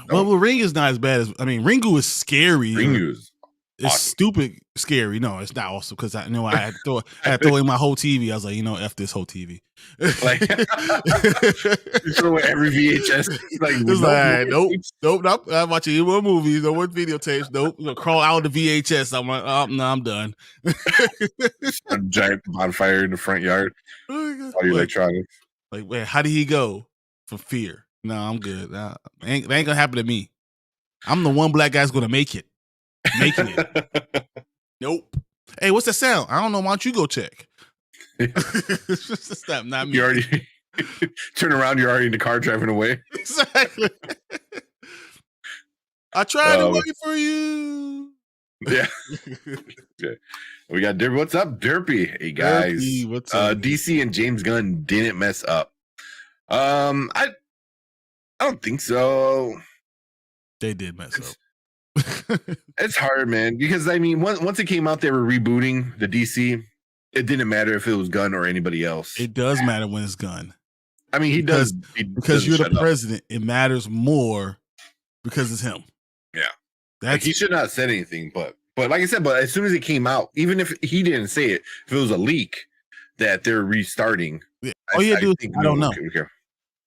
Well, The Ring is not as bad as Ringu is scary. Ringu's it's awesome. Stupid scary. No, it's not awesome because I know I had to throw in my whole TV. I was like, F this whole TV. Like you throw in every VHS. Like, it's like nope. I'm watching any more movies, no more videotapes. Nope. I'm gonna crawl out of the VHS. I'm like, oh no, I'm done. A giant bonfire in the front yard. All your electronics. Like, wait, how did he go from fear? No, I'm good. That ain't gonna happen to me. I'm the one black guy's gonna make it. Making it. Nope. Hey, what's that sound? I don't know. Why don't you go check? Not me. You already turn around. You're already in the car driving away. Exactly. I tried to wait for you. Yeah. Okay. We got Derpy. What's up, Derpy? Hey guys. Derpy, what's up? DC and James Gunn didn't mess up. I don't think so. They did mess up. It's hard, man, because once it came out, they were rebooting the DC. It didn't matter if it was Gunn or anybody else. It does matter when it's Gunn. He does because you're the president. It matters more because it's him. Yeah, he should not have said anything, but like I said, but as soon as it came out, even if he didn't say it, if it was a leak that they're restarting, all you do is I don't know. Okay.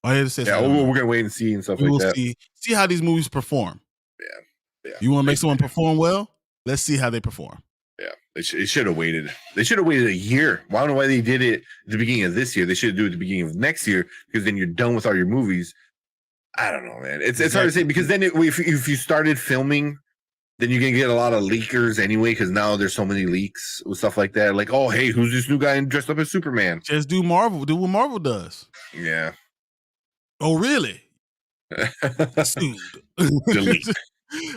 All you have to say, we're gonna wait and see and stuff like that. See how these movies perform. Yeah. You want to make someone perform well? Let's see how they perform. Yeah, they should have waited. They should have waited a year. Well, I don't know why they did it at the beginning of this year. They should do it at the beginning of next year because then you're done with all your movies. I don't know, man. It's hard to say because then if you started filming, then you're gonna get a lot of leakers anyway because now there's so many leaks with stuff like that. Like, oh, hey, who's this new guy dressed up as Superman? Just do Marvel. Do what Marvel does. Yeah. Oh, really? Sued. Delete.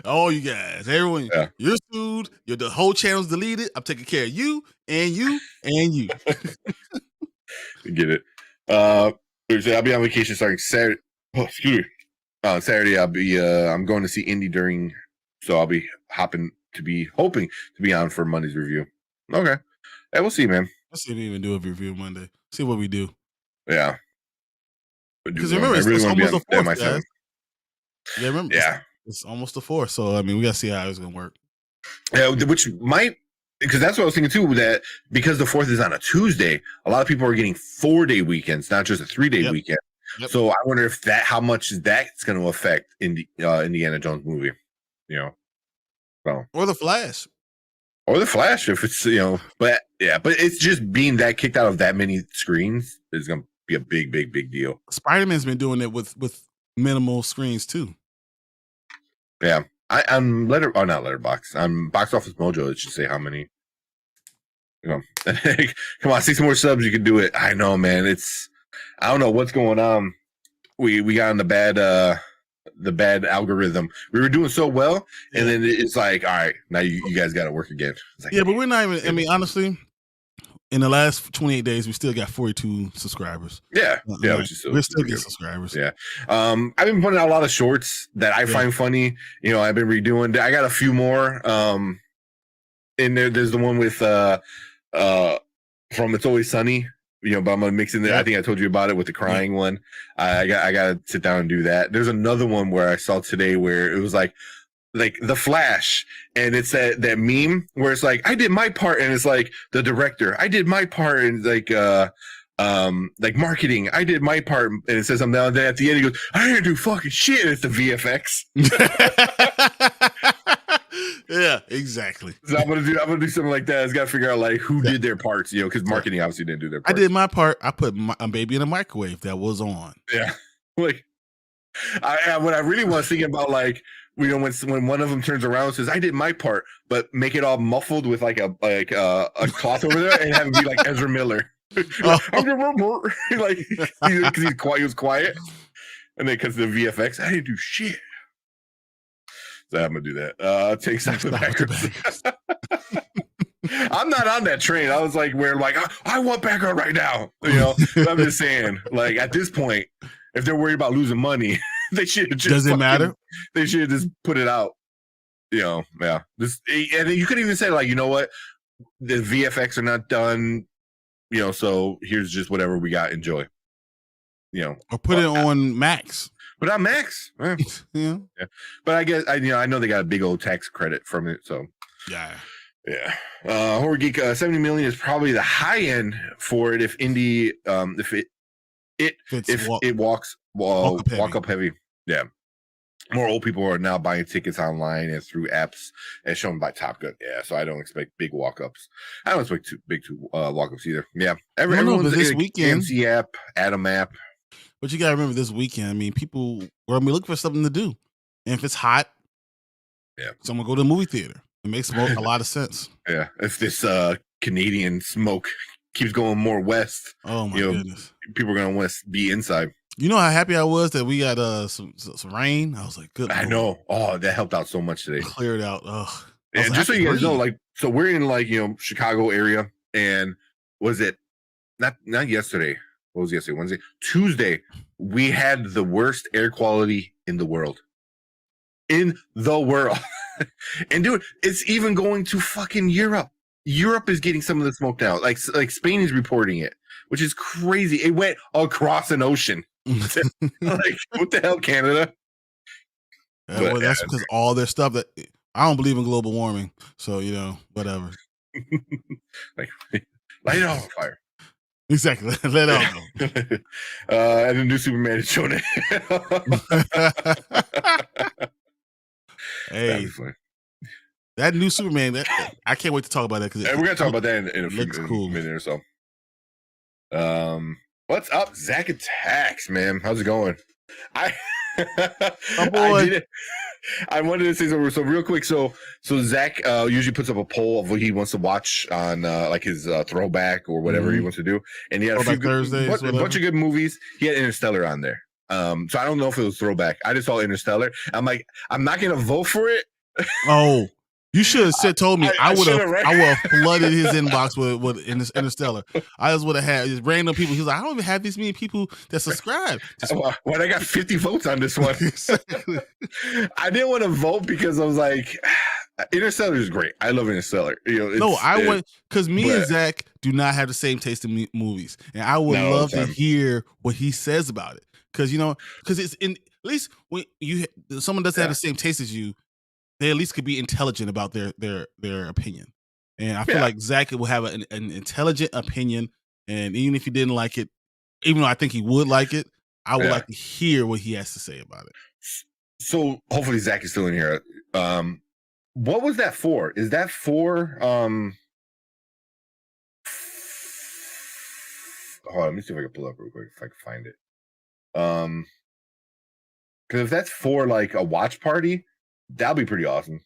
All you guys, everyone, you're sued. The whole channel's deleted. I'm taking care of you and you and you. Get it. I'll be on vacation starting Saturday. Oh, excuse me. Saturday, I'm going to see Indy so I'll be hoping to be on for Monday's review. Okay. Yeah, we'll see, man. Let's see if we even do a review Monday. See what we do. Yeah. Because remember, it's almost the 4th, guys. Yeah, remember. Yeah. It's almost the 4th, so we gotta see how it's gonna work. Yeah, which might, because that's what I was thinking too. That because the 4th is on a Tuesday, a lot of people are getting 4-day weekends, not just a 3-day weekend. Yep. So I wonder if how much that's going to affect Indiana Jones movie, So or the Flash, if it's but it's just being that kicked out of that many screens is going to be a big deal. Spider-Man's been doing it with minimal screens too. Yeah, I'm not Letterboxd. I'm Box Office Mojo. It should say how many. You know, come on, 6 more subs, you can do it. I know, man. I don't know what's going on. We got on the bad algorithm. We were doing so well, and then it's like, all right, now you guys got to work again. Like, yeah, but we're not even. I mean, honestly, in the last 28 days, we still got 42 subscribers. Yeah, which is we're still getting subscribers. Yeah, I've been putting out a lot of shorts that I find funny. You know, I've been redoing. I got a few more. In there's the one with from It's Always Sunny. You know, but I'm gonna mix in there. I think I told you about it with the crying one. I gotta sit down and do that. There's another one where I saw today where it was like The Flash, and it's that meme where it's like, I did my part, and it's like the director, I did my part, and like marketing, I did my part, and it says something. Then at the end he goes, I didn't do fucking shit. And it's the VFX. Yeah, exactly. So I'm gonna do something like that. I just gotta figure out like who did their parts, you know, because marketing obviously didn't do their part. I did my part. I put a baby in a microwave that was on. Yeah, like what I really was thinking about, like, you know, when one of them turns around and says, I did my part, but make it all muffled with like a cloth over there and have it be like Ezra Miller. Like, because he's quiet, he was quiet, and then because of the VFX, I didn't do shit. So I'm gonna do that. Take some background. I'm not on that train. I was like, where like I want background right now. You know, I'm just saying, like, at this point, if they're worried about losing money, they should just. Does it matter? They should just put it out. You know, yeah. And you could even say, like, you know what, the VFX are not done. You know, so here's just whatever we got. Enjoy. You know, or put it on Max. But on Max, yeah. But I guess I know they got a big old tax credit from it, so yeah. Horror Geek, 70 million is probably the high end for it if indie, it walk up heavy. Yeah, more old people are now buying tickets online and through apps as shown by Top Gun. Yeah, so I don't expect big walk ups. I don't expect too big walk ups either. Yeah, everyone's this weekend, AMC app, Atom app. But you gotta remember this weekend. I mean, people are gonna be looking for something to do, and if it's hot, someone go to the movie theater. It makes a lot of sense. Yeah, if this Canadian smoke keeps going more west, oh my goodness, people are gonna want to be inside. You know how happy I was that we got some rain. I was like, good. I know. Oh, that helped out so much today. Cleared out. Ugh. And just so you guys know, like, so we're in like, you know, Chicago area, and was it not yesterday? What was yesterday? Wednesday, Tuesday. We had the worst air quality in the world. In the world. And dude, it's even going to fucking Europe. Europe is getting some of the smoke now. Like Spain is reporting it, which is crazy. It went across an ocean. Like, what the hell, Canada? Well, that's because all their stuff that I don't believe in global warming. So, you know, whatever. Like, light it on fire. Exactly. Let it all go. And the new Superman is showing it. Hey, that new Superman, I can't wait to talk about that because we're gonna talk about that in a few minute or so. What's up, Zach Attacks, man? How's it going? I wanted to say something. So real quick, so Zach usually puts up a poll of what he wants to watch on like his throwback or whatever he wants to do, and he had a bunch of good movies. He had Interstellar on there. So I don't know if it was throwback. I just saw Interstellar. I'm like, I'm not gonna vote for it. Oh, you should have told me. I would have flooded his inbox with Interstellar. I just would have had random people. He's like, I don't even have these many people that subscribe. Well, I got 50 votes on this one. I didn't want to vote because I was like, Interstellar is great. I love Interstellar. You know, I went because me and Zach do not have the same taste in movies, and I would love to hear what he says about it. Because it's in at least when someone doesn't have the same taste as you, they at least could be intelligent about their opinion. And I feel like Zach will have an intelligent opinion, and even if he didn't like it, even though I think he would like it, I would like to hear what he has to say about it. So hopefully Zach is still in here. What was that for? Is that for hold on, let me see if I can pull it up real quick if I can find it. Because if that's for like a watch party, that'll be pretty awesome.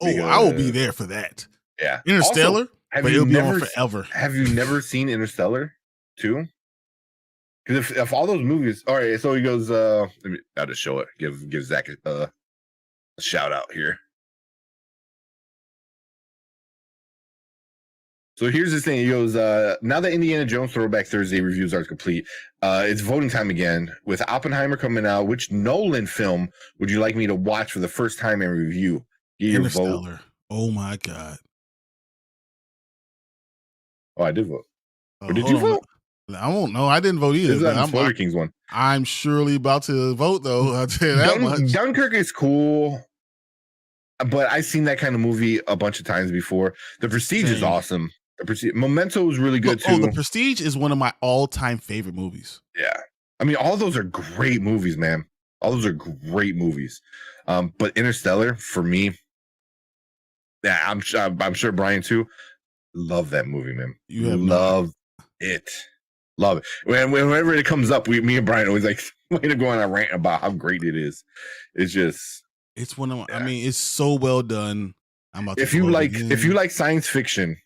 Oh, I will be there for that. Yeah. Interstellar, also, but it'll be on forever. Have you never seen Interstellar too? Because if all those movies, all right, so he goes, I'll just show it. Give Zach a shout out here. So here's the thing. He goes, now that Indiana Jones Throwback Thursday reviews are complete, it's voting time again. With Oppenheimer coming out, which Nolan film would you like me to watch for the first time and review? Get your vote. Oh my God. Oh, I did vote. Or did you vote? I won't know. I didn't vote either. This is the Spoiler Kings one. I'm surely about to vote though. I'll tell you that much. Dunkirk is cool, but I've seen that kind of movie a bunch of times before. The Prestige is awesome. Memento is really good too. Oh, The Prestige is one of my all-time favorite movies. Yeah, I mean, all those are great movies, man. All those are great movies. But Interstellar, for me, yeah, I'm sure Brian too. Love that movie, man. You have love it. Love it. Whenever it comes up, me and Brian always like to go on a rant about how great it is. It's just, it's one of my, I mean, it's so well done. If you like science fiction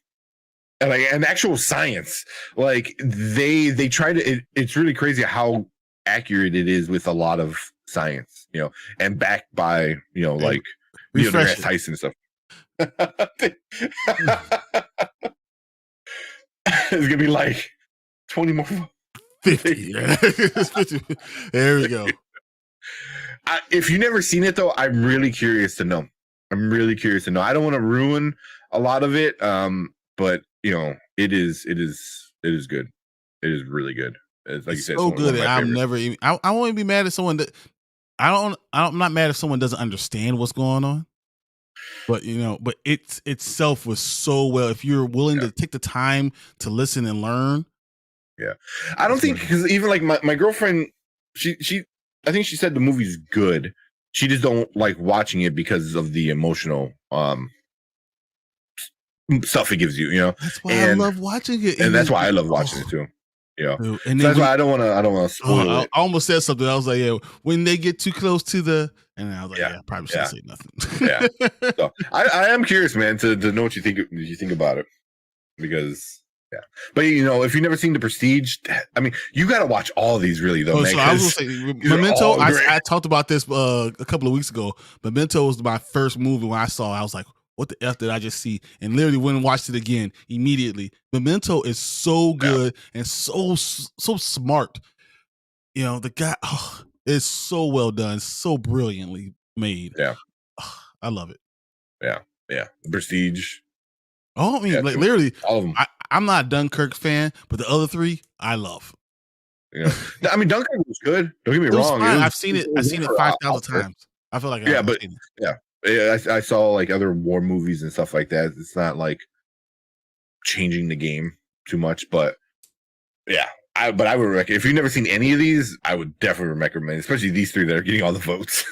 and like an actual science, like they try to, it's really crazy how accurate it is with a lot of science, and backed by, like Neil deGrasse Tyson and stuff. It's gonna be like 20 more 50. There we go. If you've never seen it though, I'm really curious to know. I don't want to ruin a lot of it, but it is good. It is really good. It's like you said, so good. I'm never even. I won't even be mad at someone that I'm not mad if someone doesn't understand what's going on. But but it itself was so well. If you're willing to take the time to listen and learn. Yeah, I don't think, because even like my girlfriend, she I think she said the movie's good. She just don't like watching it because of the emotional stuff it gives you. That's why I love watching it, and that's why I love watching it too. Yeah, and so that's why I don't want to spoil it. I almost said something. I was like, yeah, when they get too close to the, and I was like, I probably shouldn't say nothing. Yeah, so I am curious, man, to know what you think about it, because. Yeah, but if you've never seen The Prestige, I mean, you got to watch all of these, really, though. Man, so I was gonna say, Memento. I talked about this a couple of weeks ago. Memento was my first movie when I saw. I was like, "What the f did I just see?" And literally went and watched it again immediately. Memento is so good and so smart. The guy is so well done, so brilliantly made. Yeah, I love it. Yeah. The Prestige. Oh, I mean, like literally, all of them. I'm not a Dunkirk fan, but the other three I love. I mean, Dunkirk was good. Don't get me wrong. I've seen it 5,000 times. I feel like I saw like other war movies and stuff like that. It's not like changing the game too much, but I would recommend, if you've never seen any of these, I would definitely recommend, especially these three that are getting all the votes.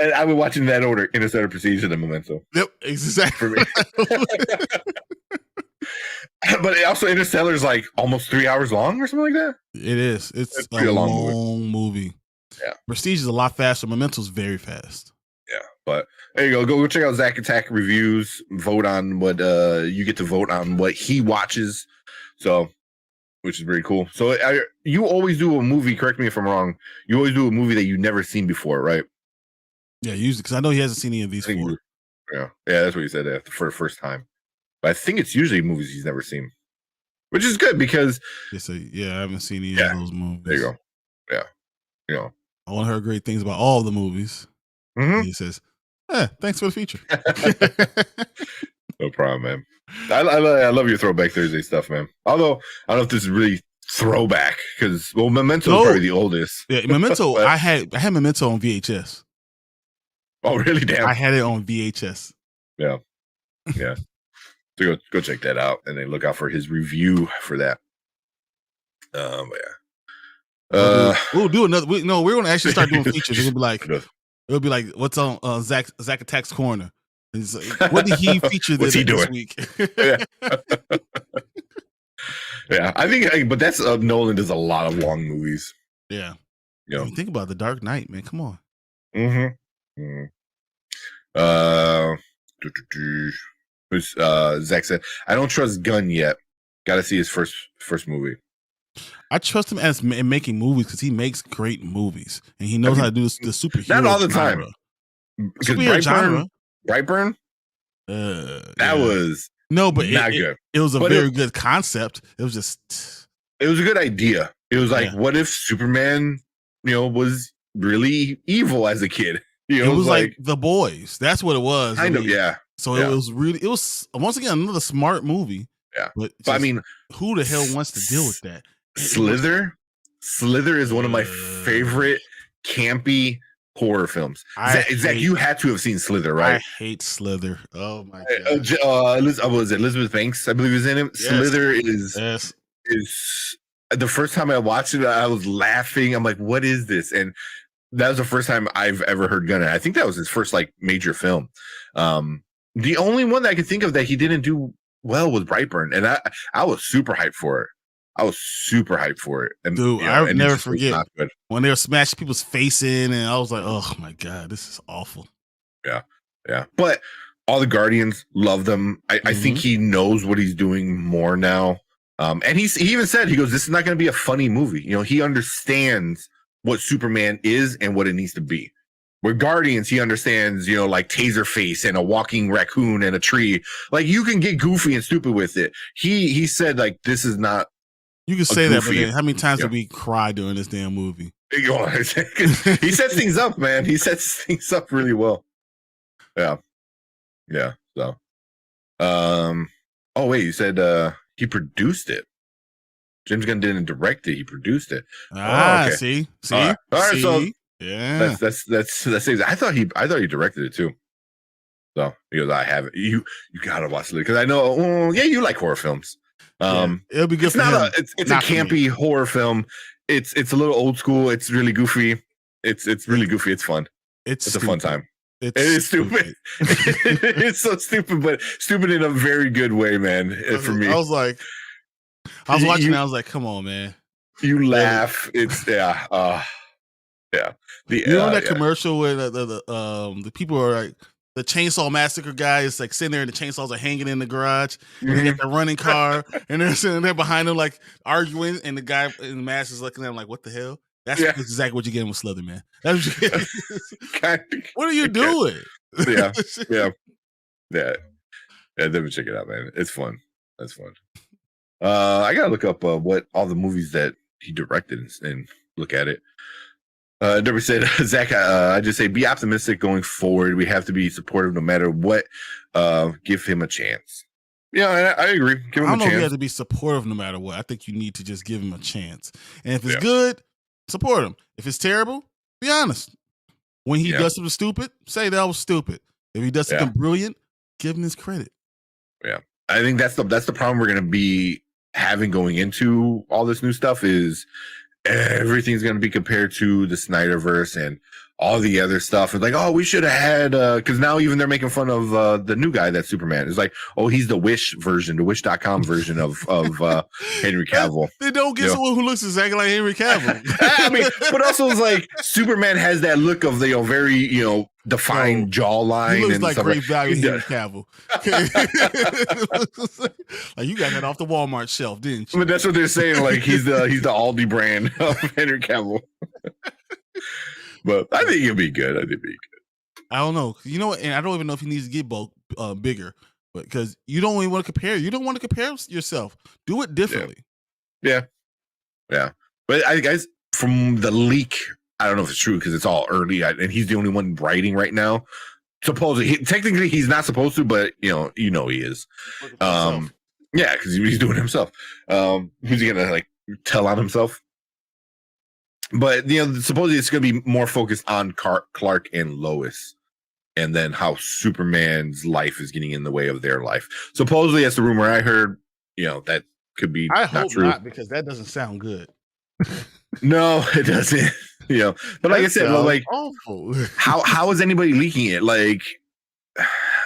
And I would watch in that order: Interstellar, Prestige, and Memento. Yep, exactly. For me. But also, Interstellar is like almost 3 hours long or something like that. It is. It's a long movie. Yeah. Prestige is a lot faster. Memento's very fast. Yeah, but there you go. Go check out Zach Attack reviews. Vote on what you get to vote on what he watches. So, which is very cool. So you always do a movie. Correct me if I'm wrong. You always do a movie that you've never seen before, right? Yeah, usually, because I know he hasn't seen any of these before. Yeah, that's what you said for the first time. But I think it's usually movies he's never seen, which is good because I haven't seen any of those movies. There you go. Yeah, I want to hear great things about all the movies. Mm-hmm. He says, "Thanks for the feature." No problem, man. I love your Throwback Thursday stuff, man. Although I don't know if this is really throwback, because Memento is probably the oldest. Yeah, Memento. I had Memento on VHS. Oh, really? Damn. I had it on VHS. Yeah. So go check that out, and then look out for his review for that. We'll do another. We're going to actually start doing features. It'll be like what's on Zach Attack's corner. Like, what did he feature this week? Yeah, I think, but that's Nolan does a lot of long movies. Yeah. You know, think about The Dark Knight, man. Come on. Zach said, I don't trust Gunn yet. Got to see his first movie. I trust him as in making movies because he makes great movies and he knows how to do the superhero. Not all the time. Because Brightburn. That was no, but not good. It was a very good concept. It was just. It was a good idea. It was like, what if Superman, was really evil as a kid? It was like The Boys. That's what it was. Kind of, yeah. So it was once again another smart movie. Yeah, but I mean, who the hell wants to deal with that? Slither is one of my favorite campy horror films. Zach, you had to have seen Slither, right? I hate Slither. Oh my god! Was it Elizabeth Banks? I believe was in it. Yes. Slither is the first time I watched it, I was laughing. I'm like, what is this? And that was the first time I've ever heard Gunn. I think that was his first major film. The only one that I could think of that he didn't do well was Brightburn, and I was super hyped for it. And, dude, I'll never forget when they were smashing people's face in, and I was like, oh my god, this is awful. Yeah. But all the Guardians love them. I think he knows what he's doing more now. And he even said, he goes, this is not going to be a funny movie. He understands what Superman is and what it needs to be. With Guardians, he understands, like Taserface and a walking raccoon and a tree. Like, you can get goofy and stupid with it. He said, this is not. You can say that, but then how many times did we cry during this damn movie? He sets things up, man. He sets things up really well. Yeah. So, oh wait, you said he produced it. James Gunn didn't direct it; he produced it. Okay. See. All right. So yeah, that's. I thought he directed it too. So he goes, I haven't. You gotta watch it because I know. You like horror films. It'll be good. It's a campy horror film. It's a little old school. It's really goofy. It's really goofy. It's fun. It's a fun time. It is stupid. It's so stupid, but stupid in a very good way, man. For me, I was watching. I was like, "Come on, man!" You laugh. It's yeah. That commercial where the people are like the Chainsaw Massacre guy is sitting there and the chainsaws are hanging in the garage and they get the running car and they're sitting there behind him arguing and the guy in the mask is looking at him like, what the hell? That's exactly what you're getting with Slither, man. That's what you're getting. What are you doing? Yeah. Definitely check it out, man. It's fun. That's fun. I gotta look up what all the movies that he directed and look at it. Derby said, Zach, I just say be optimistic going forward. We have to be supportive no matter what. Give him a chance. Yeah, I agree. Give him a chance. I don't know if you have to be supportive no matter what. I think you need to just give him a chance. And if it's good, support him. If it's terrible, be honest. When he does something stupid, say that was stupid. If he does something brilliant, give him his credit. Yeah. I think that's the problem we're going to be having going into all this new stuff is everything's going to be compared to the Snyderverse and all the other stuff. It's like, oh, we should have had, because now even they're making fun of the new guy that's Superman. It's like, oh, he's the Wish version, the Wish.com version of Henry Cavill. They don't get someone who looks exactly like Henry Cavill. I mean, but also it's like Superman has that look of the very defined jawline. He looks like great value Henry Cavill. Like, you got that off the Walmart shelf, didn't you? But that's what they're saying. Like, he's the Aldi brand of Henry Cavill. But I think he'll be good. I don't know. You know what? And I don't even know if he needs to get bigger, but because you don't even want to compare. You don't want to compare yourself. Do it differently. Yeah. But I guys, from the leak, I don't know if it's true because it's all early, and he's the only one writing right now. Supposedly, technically, he's not supposed to, but he is. Yeah, because he's doing it himself. Who's he gonna tell on himself? But supposedly it's going to be more focused on Clark and Lois, and then how Superman's life is getting in the way of their life. Supposedly, that's the rumor I heard. That could be. I hope not, because that doesn't sound good. No, it doesn't. But like I said, awful. how is anybody leaking it?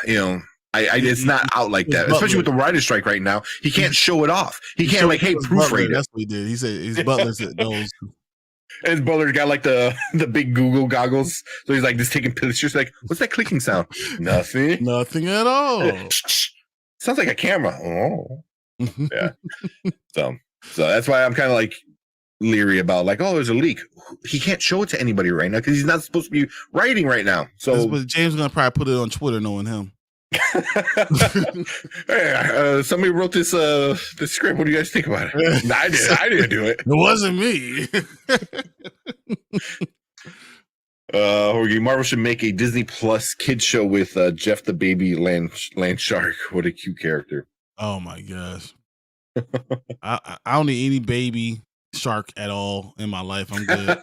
It's not out like that, especially with the writer's strike right now. He can't show it off. He can't hey, proofread it. That's what he did. He said his Butler said those. And his brother got like the big Google goggles, so he's like just taking pictures. Like, what's that clicking sound? Nothing. Nothing at all. Sounds like a camera. Oh, yeah. So that's why I'm kind of like leery about like, oh, there's a leak. He can't show it to anybody right now because he's not supposed to be writing right now. So James is gonna probably put it on Twitter, knowing him. Hey, somebody wrote this script. What do you guys think about it? I didn't do it. It wasn't me. Marvel should make a Disney Plus kids show with Jeff the baby land shark. What a cute character. Oh my gosh. I don't need any baby shark at all in my life. I'm good.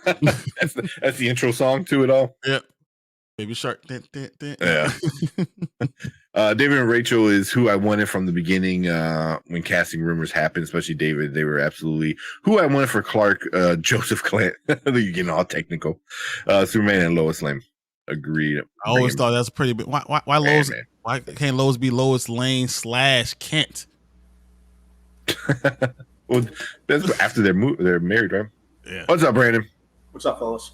that's the intro song to it all. Yep. Baby shark. Yeah. David and Rachel is who I wanted from the beginning when casting rumors happened, especially David. They were absolutely who I wanted for Clark, Joseph Clint. You're getting all technical. Superman and Lois Lane. Agreed. I always thought that's pretty big. Why Lois? Man. Why can't Lois be Lois Lane / Kent? Well, that's after they're married, right? Yeah. What's up, Brandon? What's up, fellas?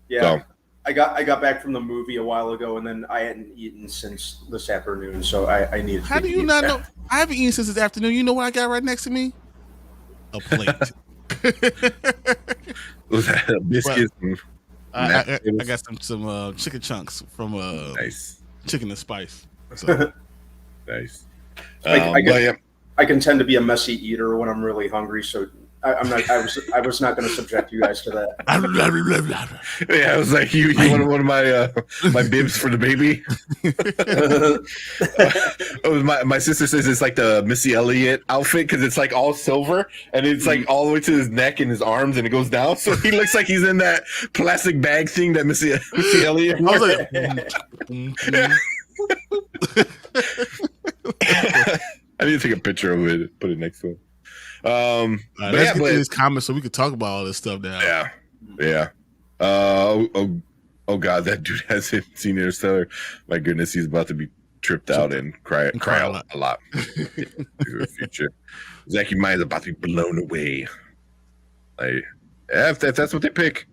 Yeah, so, I got back from the movie a while ago, and then I hadn't eaten since this afternoon, so I needed. How do you not know? I haven't eaten since this afternoon. You know what I got right next to me? A plate. Was that biscuits? I got some chicken chunks from nice Chicken and Spice. So. Nice. I can tend to be a messy eater when I'm really hungry, so I'm not. I was not going to subject you guys to that. Yeah, I was like, you wanted one of my bibs for the baby. My sister says it's like the Missy Elliott outfit because it's like all silver and it's like all the way to his neck and his arms and it goes down, so he looks like he's in that plastic bag thing that Missy Elliott. I was like, I need to take a picture of it, put it next to him. Let's get to this comment so we could talk about all this stuff now. Yeah. Oh God, that dude hasn't seen Interstellar. My goodness, he's about to be tripped out and cry a lot. Future. Zachy Meyer's about to be blown away. Like, if that's what they pick.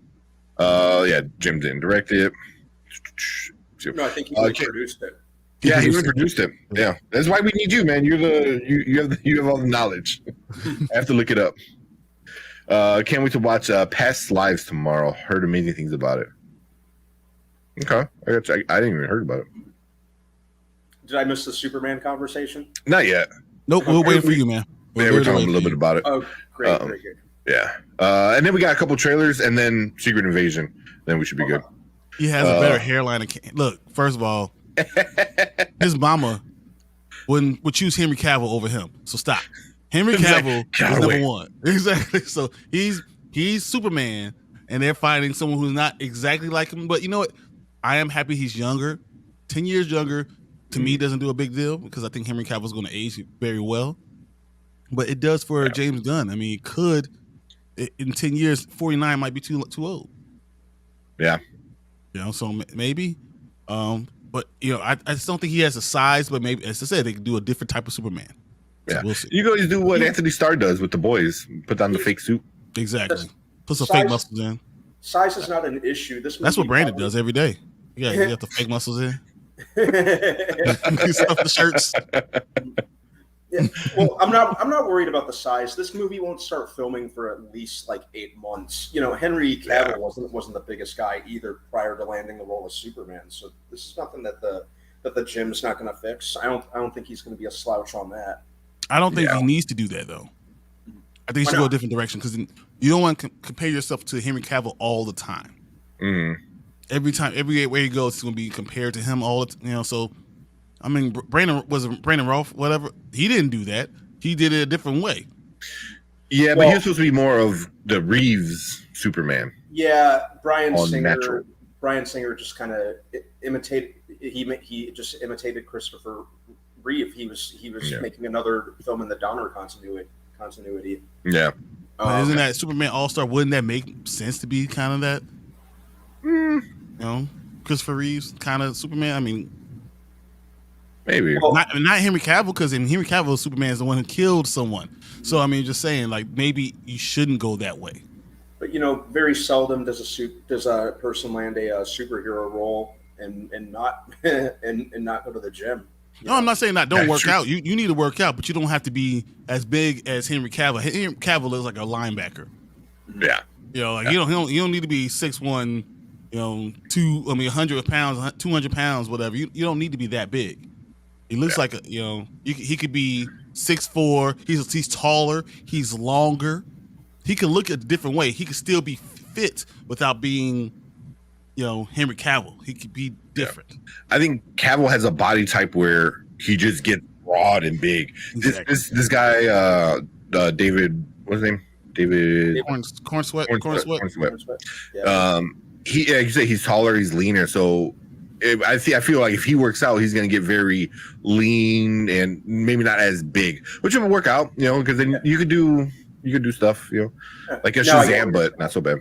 Jim didn't direct it. No, I think he produced it. Yeah, he produced it. Yeah, that's why we need you, man. You have all the knowledge. I have to look it up. Can't wait to watch Past Lives tomorrow. Heard amazing things about it. Okay, I didn't even heard about it. Did I miss the Superman conversation? Not yet. Nope, we're waiting for you, man. We're talking a little bit about it. Oh, great. Yeah, and then we got a couple trailers, and then Secret Invasion. Then we should be good. He has a better hairline. Look, first of all. His mama would choose Henry Cavill over him. So stop. Henry Cavill is number one. Exactly. So he's Superman, and they're finding someone who's not exactly like him. But you know what? I am happy he's younger. 10 years younger, to me, doesn't do a big deal because I think Henry Cavill is going to age very well. But it does for James Gunn. I mean, it could, in 10 years, 49 might be too old. Yeah. So maybe. But I just don't think he has the size. But maybe, as I said, they could do a different type of Superman. So yeah, we'll see. You guys do what Anthony Starr does with the boys. Put on the fake suit. Exactly. Put some fake muscles in. Size is not an issue. That's what Brandon does every day. Yeah, you have the fake muscles in. Stuff the shirts. Yeah. Well, I'm not worried about the size. This movie won't start filming for at least like 8 months. Henry Cavill wasn't the biggest guy either prior to landing the role of Superman. So this is nothing that the gym's not going to fix. I don't think he's going to be a slouch on that. I don't think he needs to do that though. I think he should go a different direction because you don't want to compare yourself to Henry Cavill all the time. Mm-hmm. Everywhere he goes, it's going to be compared to him all the So. I mean, Brandon Routh, whatever. He didn't do that. He did it a different way. Yeah, but he was supposed to be more of the Reeves Superman. Yeah, Bryan Singer just kind of imitated. He just imitated Christopher Reeve. He was making another film in the Donner continuity. Yeah. Isn't that Superman All-Star? Wouldn't that make sense to be kind of that? Christopher Reeve's kind of Superman. I mean. Maybe not Henry Cavill, because in Henry Cavill, Superman is the one who killed someone. So I mean, just saying, like maybe you shouldn't go that way. But very seldom does a person land a superhero role and not and not go to the gym. No, I'm not saying that don't work out. You need to work out, but you don't have to be as big as Henry Cavill. Henry Cavill is like a linebacker. Yeah. You don't need to be 6'1", 100 pounds, 200 pounds, whatever. You don't need to be that big. He looks like he could be 6'4". He's taller. He's longer. He can look a different way. He could still be fit without being, Henry Cavill. He could be different. I think Cavill has a body type where he just gets broad and big. Exactly. This guy, David, what's his name? David Corn Sweat. Yeah. He's taller, he's leaner. So I feel like if he works out, he's going to get very lean and maybe not as big, which will work out, because then you could do stuff, like a Shazam, but not so bad.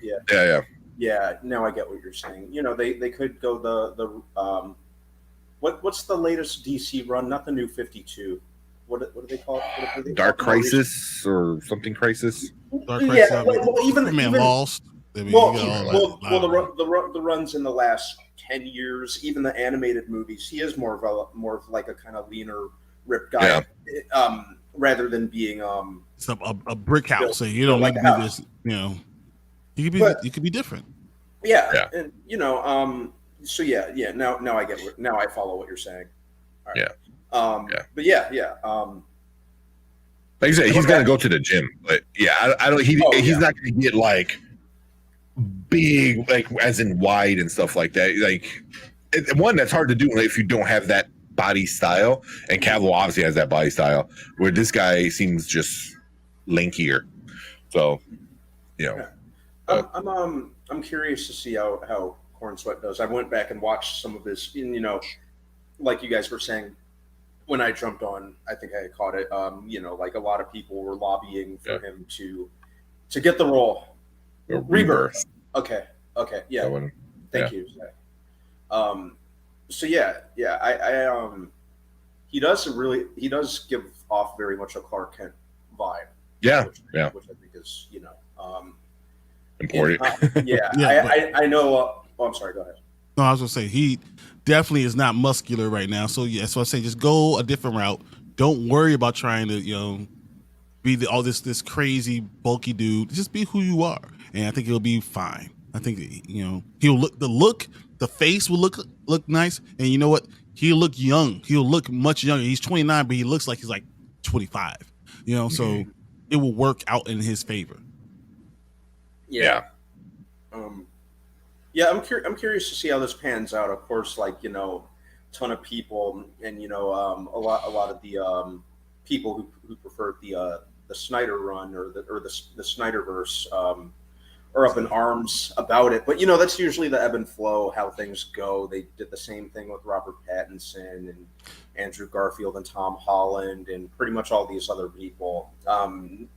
Yeah. Now I get what you're saying. They could go the what's the latest DC run? Not the New 52. What do they call it? Dark Crisis or something Crisis? Dark Crisis. Yeah, even Lost. The runs in the last 10 years, even the animated movies, he is more of like a kind of leaner, ripped guy, rather than being it's a brick house. So you don't need to be this. You could be different. Yeah. And so now I get now I follow what you're saying. All right. But like I said, he's gonna go to the gym, but I don't. He's not gonna get like big, like as in wide and stuff like that. Like one that's hard to do if you don't have that body style. And Cavill obviously has that body style, where this guy seems just lankier. So, I'm curious to see how Corn Sweat does. I went back and watched some of his, like you guys were saying. When I jumped on, I think I caught it. Like a lot of people were lobbying for him to get the role. Rebirth. Okay. Yeah. Thank you, Zach. He does give off very much a Clark Kent vibe. Which I think is important. I know. I'm sorry. Go ahead. No, I was gonna say he definitely is not muscular right now. So so I say just go a different route. Don't worry about trying to be this crazy bulky dude. Just be who you are, and I think he'll be fine. I think he'll the face will look nice, and you know what? He'll look young. He'll look much younger. He's 29, but he looks like he's like 25. So it will work out in his favor. Yeah. I'm curious to see how this pans out. Of course, ton of people, and a lot of the people who prefer the Snyder run or the Snyderverse are up in arms about it. But that's usually the ebb and flow, how things go. They did the same thing with Robert Pattinson and Andrew Garfield and Tom Holland and pretty much all these other people.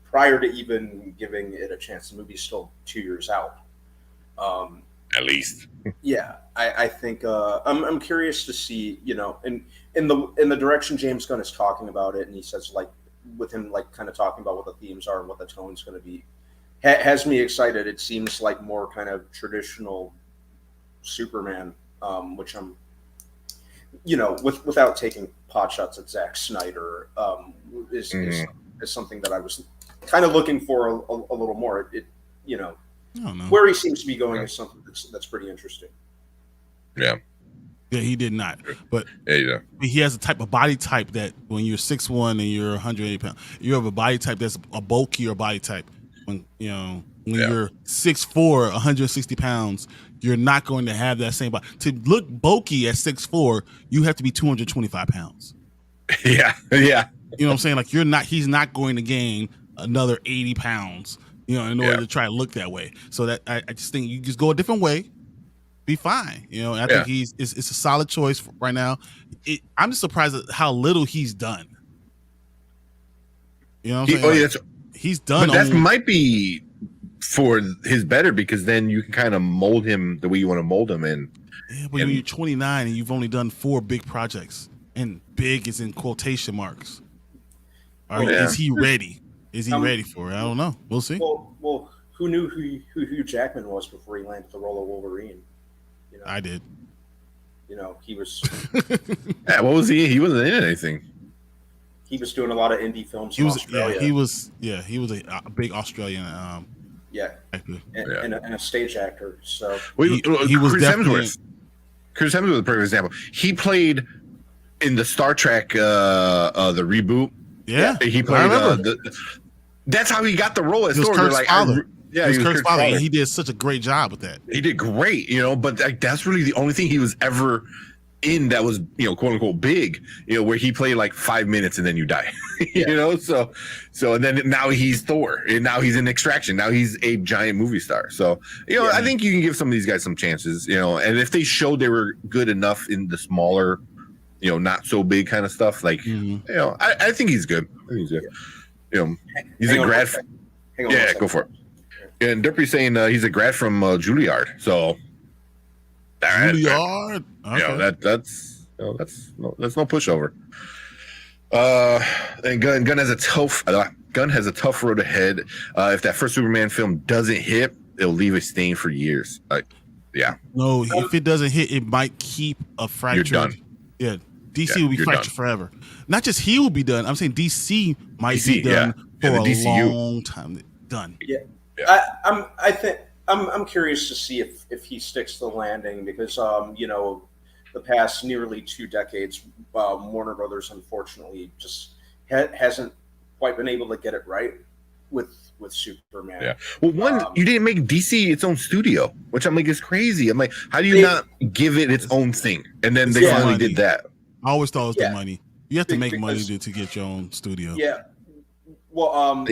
Prior to even giving it a chance, the movie's still 2 years out. At least. I think I'm curious to see, in the direction James Gunn is talking about it, and he says with him kind of talking about what the themes are and what the tone's going to be, has me excited. It seems like more kind of traditional Superman, which I'm, without taking pot shots at Zack Snyder, is something that I was kind of looking for a little more. Where he seems to be going is something that's pretty interesting. Yeah, he did not. But he has a type of body type that when you're 6'1" and you're 180 pounds, you have a body type that's a bulkier body type. When you're 6'4", 160 pounds, you're not going to have that same body. To look bulky at 6'4", you have to be 225 pounds. Yeah. You know what I'm saying? Like he's not going to gain another 80 pounds. In order to try to look that way. So that I just think you just go a different way, be fine. I think it's a solid choice right now. I'm just surprised at how little he's done. You know what I'm saying? He's done. But that might be for his better, because then you can kind of mold him the way you want to mold him. But when you're 29 and you've only done 4 big projects, and big is in quotation marks. Is he ready? Is he ready for it? I don't know. We'll see. Well, who knew who Hugh Jackman was before he landed the role of Wolverine? You know, I did. You know, he was. Yeah, what was he? He wasn't in anything. He was doing a lot of indie films. He was. Australia. Yeah, he was a big Australian. Actor. And a stage actor. So he was Chris definitely. Hemsworth. Chris Hemsworth is a perfect example. He played in the Star Trek the reboot. Yeah, he played. That's how he got the role as Thor. Kirk's father. Yeah, he was Kirk's father, and he did such a great job with that. He did great, but that's really the only thing he was ever in that was, quote unquote big, where he played like 5 minutes and then you die, so and then now he's Thor, and now he's in Extraction. Now he's a giant movie star. So, I think you can give some of these guys some chances, and if they showed they were good enough in the smaller, not so big kind of stuff, like, I think he's good. I think he's good. He's a grad. Yeah, go for it. And Derpy's saying he's a grad from Juilliard. So Juilliard, that's no pushover. And Gunn has a tough road ahead. If that first Superman film doesn't hit, it'll leave a stain for years. No, if it doesn't hit, it might keep a fracture. You're done. Yeah, DC will be fractured forever. Not just he will be done. I'm saying DC might be done for a long time. Done. Yeah. I'm curious to see if he sticks the landing because the past nearly 2 decades, Warner Brothers unfortunately just hasn't quite been able to get it right with Superman. Yeah. Well, you didn't make DC its own studio, which I'm like is crazy. I'm like, how do you not give it its own thing? And then they finally did that. I always thought it was the money. You have to make money to get your own studio. Yeah. Well,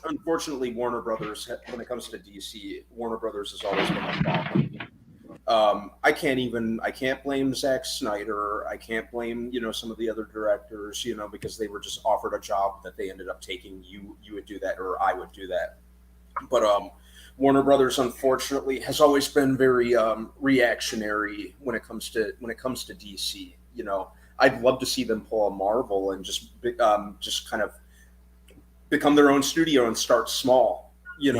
unfortunately, Warner Brothers, when it comes to DC, Warner Brothers has always been a problem. I can't blame Zack Snyder. I can't blame, some of the other directors, because they were just offered a job that they ended up taking. You would do that, or I would do that. But Warner Brothers, unfortunately, has always been very reactionary when it comes to DC. I'd love to see them pull a Marvel and just kind of become their own studio and start small, you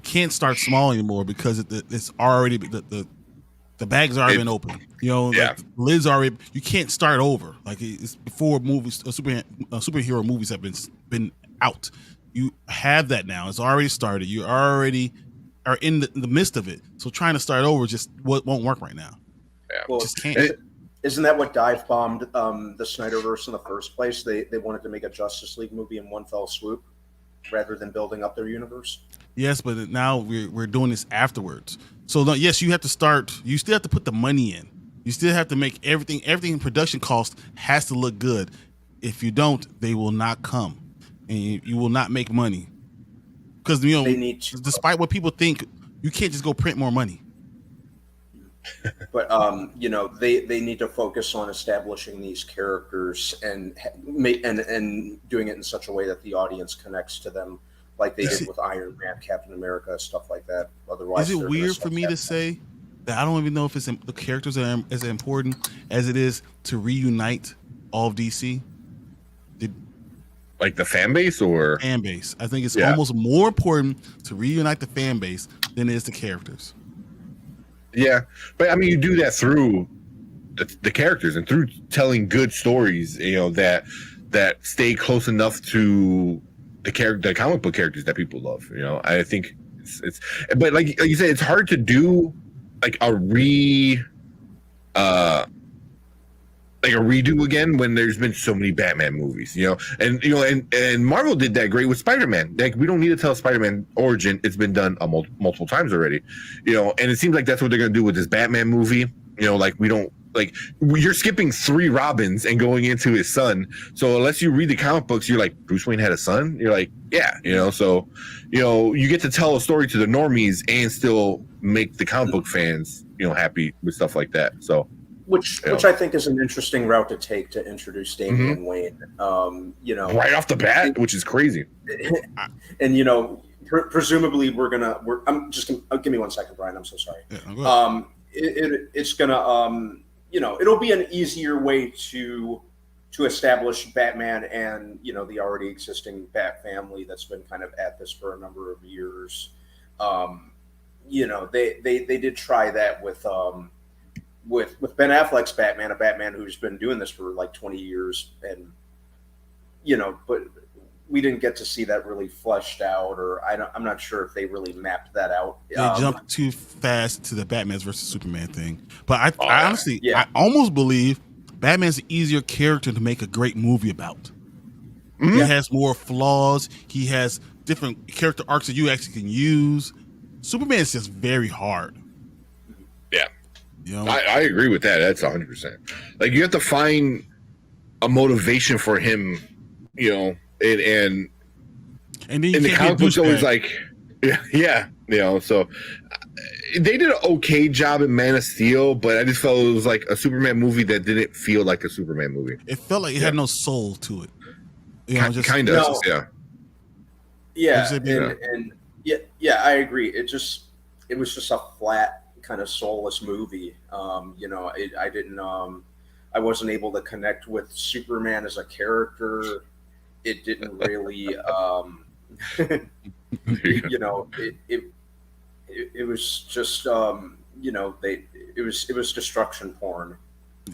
can't start small anymore because it's already the bag's already been open. Like lid's already. You can't start over like it's before movies. Superhero movies have been out. You have that now. It's already started. You already are in the midst of it. So trying to start over just won't work right now. Yeah, well, just can't. Isn't that what dive bombed the Snyderverse in the first place? They wanted to make a Justice League movie in one fell swoop rather than building up their universe. Yes, but now we're doing this afterwards. So yes, you have to start. You still have to put the money in. You still have to make everything in production cost has to look good. If you don't, they will not come, and you will not make money. Because they need to, despite what people think, you can't just go print more money. But they need to focus on establishing these characters and doing it in such a way that the audience connects to them, like they did with Iron Man, Captain America, stuff like that. Otherwise, is it weird for me to say that I don't even know if the characters are as important as it is to reunite all of DC? Like the fan base or fan base? I think it's almost more important to reunite the fan base than it is the characters. Yeah, but I mean, you do that through the characters and through telling good stories, that stay close enough to the comic book characters that people love. I think it's but like you said, it's hard to do like a redo again when there's been so many Batman movies, and Marvel did that great with Spider-Man. Like, we don't need to tell Spider-Man origin. It's been done multiple times already, and it seems like that's what they're going to do with this Batman movie. You're skipping 3 Robins and going into his son. So unless you read the comic books, you're like, Bruce Wayne had a son? You're like, yeah, so, you get to tell a story to the normies and still make the comic book fans, happy with stuff like that. So, Which I think is an interesting route to take to introduce Damian Wayne. Right off the bat, which is crazy. And presumably give me 1 second, Brian. I'm so sorry. It's gonna it'll be an easier way to to establish Batman and, you know, the already existing Bat family that's been kind of at this for a number of years. You know, they did try that with Ben Affleck's Batman, a Batman who's been doing this for like 20 years, and you know, but we didn't get to see that really fleshed out, or I'm not sure if they really mapped that out. They jumped too fast to the Batman versus Superman thing. But I honestly, I almost believe Batman's an easier character to make a great movie about. Mm-hmm. He has more flaws. He has different character arcs that you actually can use. Superman is just very hard. Yeah. You know? I agree with that. That's 100%. Like, you have to find a motivation for him, you know, and then the comic book's always like, yeah, you know, so they did an okay job in Man of Steel, but I just felt it was like a Superman movie that didn't feel like a Superman movie. It felt like it had no soul to it. You know, just kind of, yeah, and yeah, I agree. It was just a flat kind of soulless movie. You know, I wasn't able to connect with Superman as a character. It didn't really, you know, it was just, you know, it was destruction porn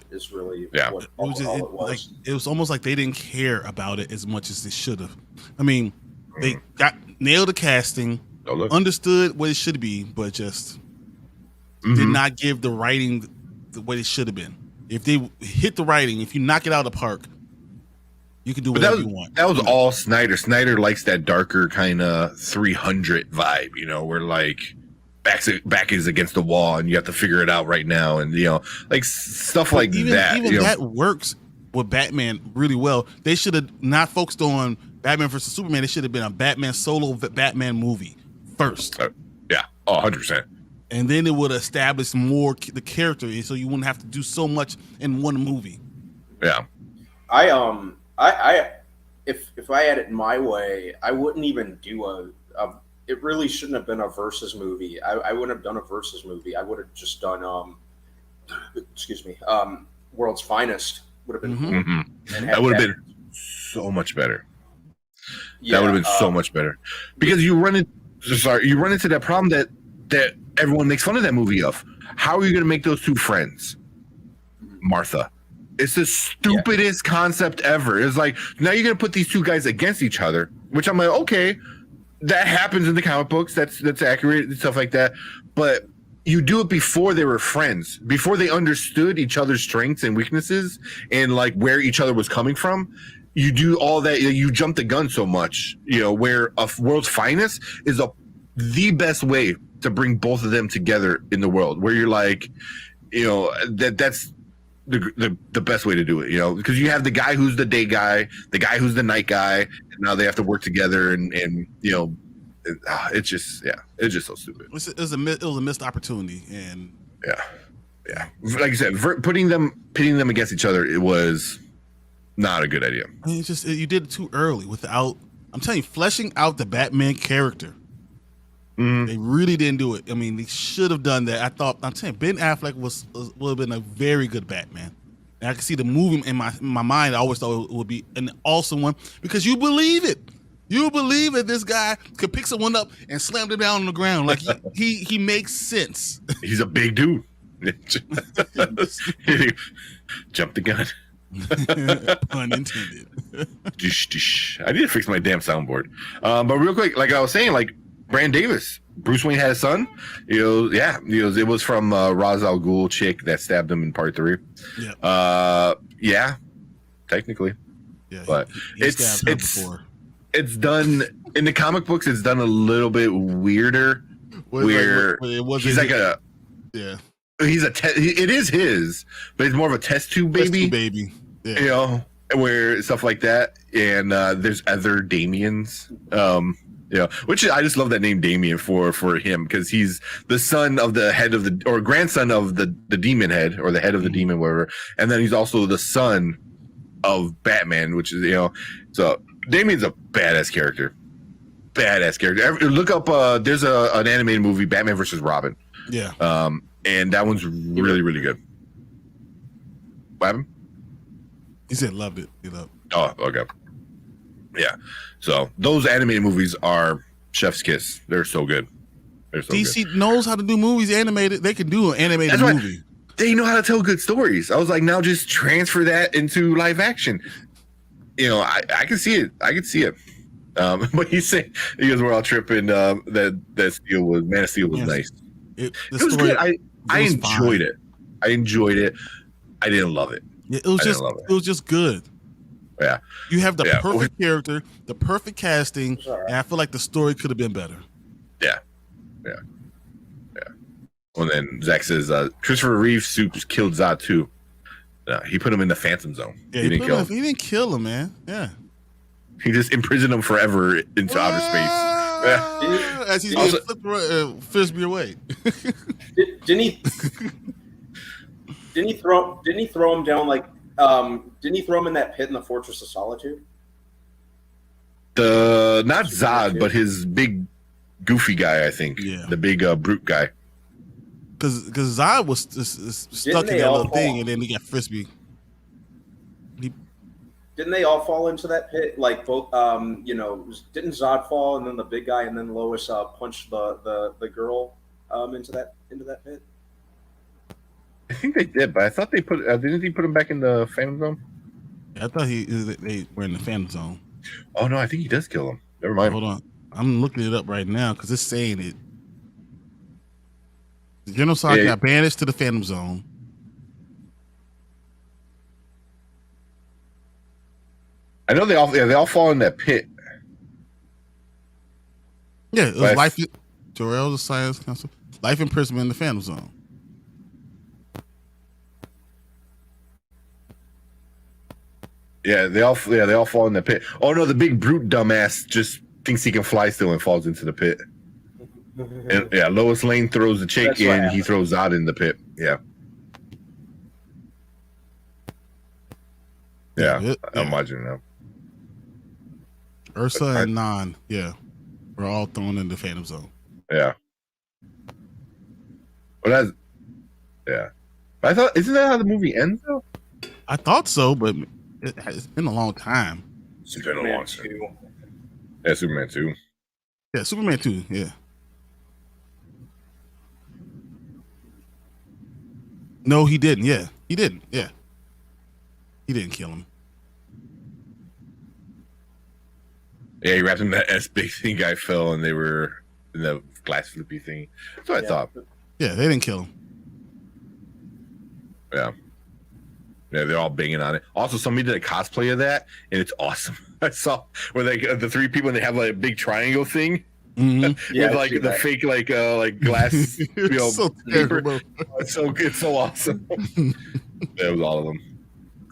is really what all it was. Like, it was almost like they didn't care about it as much as they should have. I mean, they nailed the casting, understood what it should be, but just did not give the writing the way it should have been. If they hit the writing, if you knock it out of the park, you can do whatever you want. That was all Snyder. Snyder likes that darker kind of 300 vibe, you know, where like back is against the wall and you have to figure it out right now, and you know, like stuff like that. Even that works with Batman really well. They should have not focused on Batman versus Superman. It should have been a Batman solo Batman movie first. 100%. And then it would establish more the character, so you wouldn't have to do so much in one movie. Yeah. If I had it my way, I wouldn't even do it really shouldn't have been a versus movie. I wouldn't have done a versus movie. I would have just done World's Finest would have been cool. Mm-hmm. That would have been so much better. Yeah, that would have been so much better. Because you run into that problem that everyone makes fun of that movie of. How are you going to make those two friends? Martha. It's the stupidest concept ever. It's like, now you're going to put these two guys against each other, which I'm like, okay, that happens in the comic books. That's accurate and stuff like that. But you do it before they were friends, before they understood each other's strengths and weaknesses and like where each other was coming from. You do all that. You jump the gun so much, you know, where a World's Finest is the best way to bring both of them together in the world, where you're like, you know, that's the best way to do it, you know, because you have the guy who's the day guy, the guy who's the night guy, and now they have to work together, and you know, it's just so stupid. It was a missed opportunity, and yeah, like I said, pitting them against each other, it was not a good idea. I mean, you did it too early without. I'm telling you, fleshing out the Batman character. They really didn't do it. I mean, they should have done that. I'm saying Ben Affleck would have been a very good Batman. And I can see the movie in my mind. I always thought it would be an awesome one because you believe it. You believe that this guy could pick someone up and slam them down on the ground. Like he makes sense. He's a big dude. Jump the gun. Pun intended. I need to fix my damn soundboard. But real quick, like I was saying, like Brandon Davis, Bruce Wayne had a son. It was from Ra's al Ghul chick that stabbed him in part 3. Technically. Yeah, but it's done in the comic books. It's done a little bit weirder, where he's like it is his, but it's more of a test tube baby. Yeah. You know, where stuff like that, and there's other Damians. Which I just love that name Damian for him, because he's the son of the head of or grandson of the demon head, or the head of the demon, whatever. And then he's also the son of Batman, which is, you know, so Damian's a badass character. Look up, there's an animated movie, Batman versus Robin. Yeah. And that one's really, really good. What happened? He said loved it. You know. Oh, okay. Yeah. So those animated movies are chef's kiss. They're so good. They're so DC good. knows how to do movies animated. They can do an animated movie. They know how to tell good stories. I was like, now just transfer that into live action. You know, I can see it. I can see it. But he goes, we're all tripping. That Steel was Man of Steel was nice. It was good. I enjoyed it. I enjoyed it. I didn't love it. It was just good. Yeah. You have the perfect character, the perfect casting, and I feel like the story could have been better. Yeah. Yeah. Yeah. Well, then Zach says Christopher Reeve Soups killed Zod too. He put him in the Phantom Zone. Yeah, he didn't kill him, man. Yeah. He just imprisoned him forever into outer space. Yeah. As he's being flipped frisbee away. Didn't he throw him down like? Didn't he throw him in that pit in the Fortress of Solitude? Not Zod, but his big goofy guy. I think. Yeah. The big brute guy. Because Zod was stuck in that little thing, and then he got frisbee. Didn't they all fall into that pit? Like both, didn't Zod fall, and then the big guy, and then Lois punched the girl into that pit? I think they did, but I thought they didn't he put him back in the Phantom Zone? Yeah, I thought they were in the Phantom Zone. Oh no, I think he does kill him. Never mind. Hold on, I'm looking it up right now because it's saying it. General Zod got banished to the Phantom Zone. I know they all fall in that pit. Yeah, it was life. Jor-El's Science Council, life imprisonment in the Phantom Zone. Yeah, they all fall in the pit. Oh no, the big brute dumbass just thinks he can fly still and falls into the pit. And yeah, Lois Lane throws the chick in. He throws Zod in the pit. Yeah. Yeah, I'm watching now. Ursa and Nan, we're all thrown in the Phantom Zone. Yeah. Well, I thought, isn't that how the movie ends though? I thought so, but it's been a long time. It's been a long time. Yeah, Superman 2. Yeah, Superman 2, yeah. No, he didn't. Yeah, he didn't. Yeah, he didn't kill him. Yeah, he wrapped him in that S big thing. Guy fell, and they were in the glass flippy thing. That's what I thought. Yeah, they didn't kill him. Yeah, they're all banging on it. Also, somebody did a cosplay of that, and it's awesome. I saw where the three people and they have like a big triangle thing. Mm-hmm. With like the fake like glass so terrible. It's so awesome. That was all of them.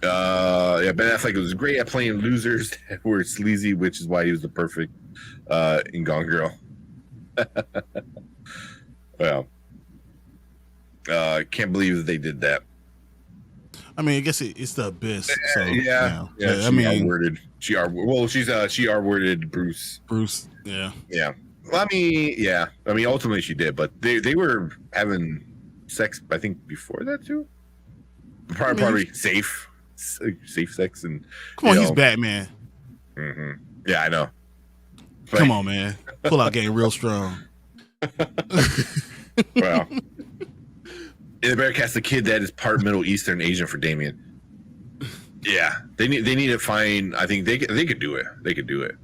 Ben Affleck was great at playing losers who were sleazy, which is why he was the perfect in Gone Girl. Well, can't believe that they did that. I mean, I guess it's the abyss. So, yeah. She R-worded Bruce. Yeah. Well, I mean, ultimately she did, but they were having sex, I think, before that too. Probably safe sex and. Come on, he's Batman. Mm-hmm. Yeah, I know. But, come on, man, pull out game real strong. Well, in the Bearcats, the kid that is part Middle Eastern Asian for Damien. Yeah, they need to find. I think they could do it. They could do it.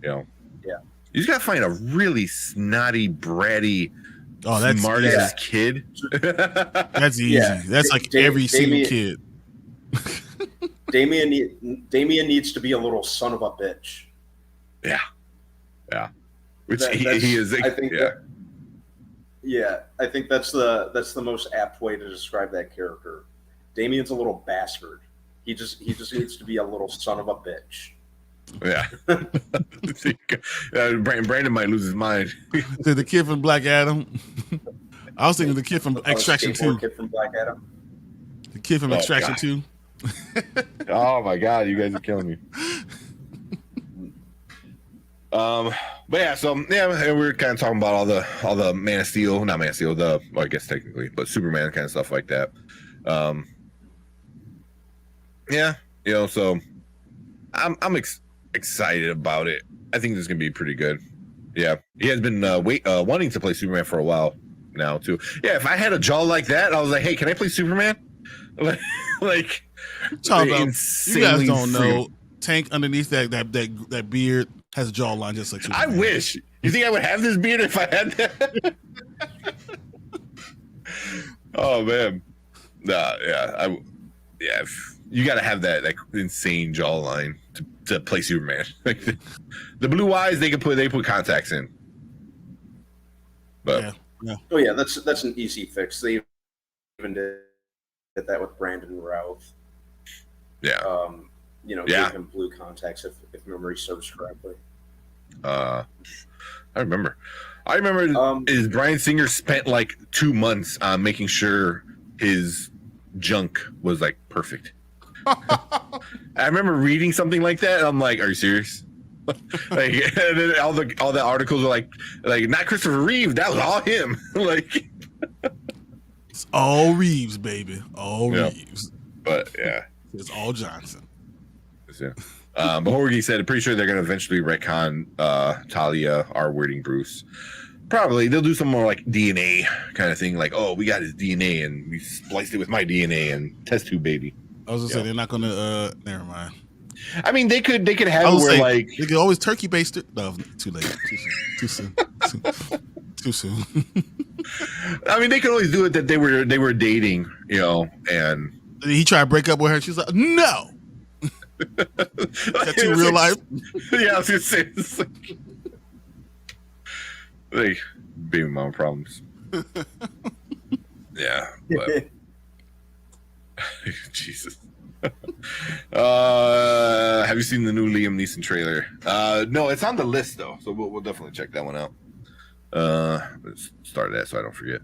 You know. Yeah. You just gotta find a really snotty, bratty, smart ass kid. That's easy. Yeah. That's like every single kid. Damien needs to be a little son of a bitch. Yeah. Which he is. I think. I think that's the most apt way to describe that character. Damien's a little bastard. He just needs to be a little son of a bitch. Yeah. Brandon might lose his mind. The kid from Black Adam. I was thinking the kid from Extraction 2. Kid from Black Adam. The kid from Extraction 2. Oh my God, you guys are killing me. But and we were kind of talking about all the Man of Steel, not Man of Steel, I guess technically, but Superman kind of stuff like that. You know, so I'm excited about it. I think this is gonna be pretty good. Yeah, he has been wanting to play Superman for a while now too. Yeah, if I had a jaw like that, I was like, hey, can I play Superman? Like, Talk about, you guys don't know. Tank underneath that beard has a jawline just like Superman. I wish. You think I would have this beard if I had that? Oh man, you got to have that insane jawline to play Superman. The blue eyes, they put contacts in. But oh yeah, that's an easy fix. They even did that with Brandon Routh. Yeah. Gave him blue contacts if memory serves correctly. I remember is Bryan Singer spent like 2 months making sure his junk was like perfect. I remember reading something like that, and I'm like, are you serious? Like, and then all the articles are like not Christopher Reeve, that was all him. Like, it's all Reeves, baby, all Reeves. But yeah, it's all Johnson. Yeah. But Horgy said, pretty sure they're going to eventually retcon Talia R-wording Bruce. Probably they'll do some more like DNA kind of thing, like, oh, we got his DNA and we spliced it with my DNA and test tube baby. I was gonna say they're not gonna. Never mind. I mean, they could have it where like they could always turkey baste it. No, too late. Too soon. Too soon. I mean, they could always do it that they were dating, and he tried to break up with her. She's like, no. That's in real life. Yeah, I was gonna say, it's like baby mama problems. Yeah, but Jesus. Have you seen the new Liam Neeson trailer? No, it's on the list though, so we'll definitely check that one out. Let's start that so I don't forget.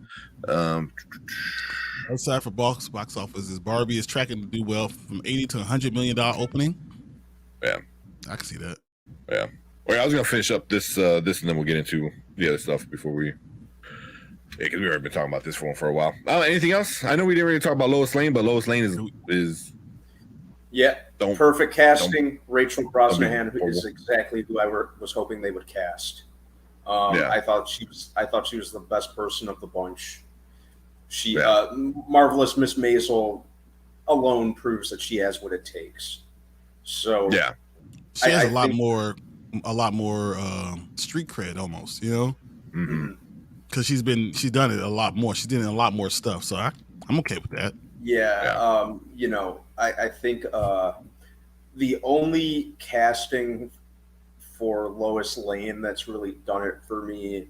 Outside for box office, is Barbie is tracking to do well from $80 to $100 million opening. Yeah, I can see that. Yeah. Well, I was gonna finish up this, and then we'll get into the other stuff before we. Yeah, because we've already been talking about this for a while. Anything else? I know we didn't really talk about Lois Lane, but Lois Lane is perfect casting. Rachel Brosnahan is exactly who I was hoping they would cast. I thought she was the best person of the bunch. She Marvelous Miss Maisel alone proves that she has what it takes. So yeah, she has a lot more street cred almost, Mm-hmm. Because she's done it a lot more. She's doing a lot more stuff, so I'm okay with that. Yeah. I think the only casting for Lois Lane that's really done it for me,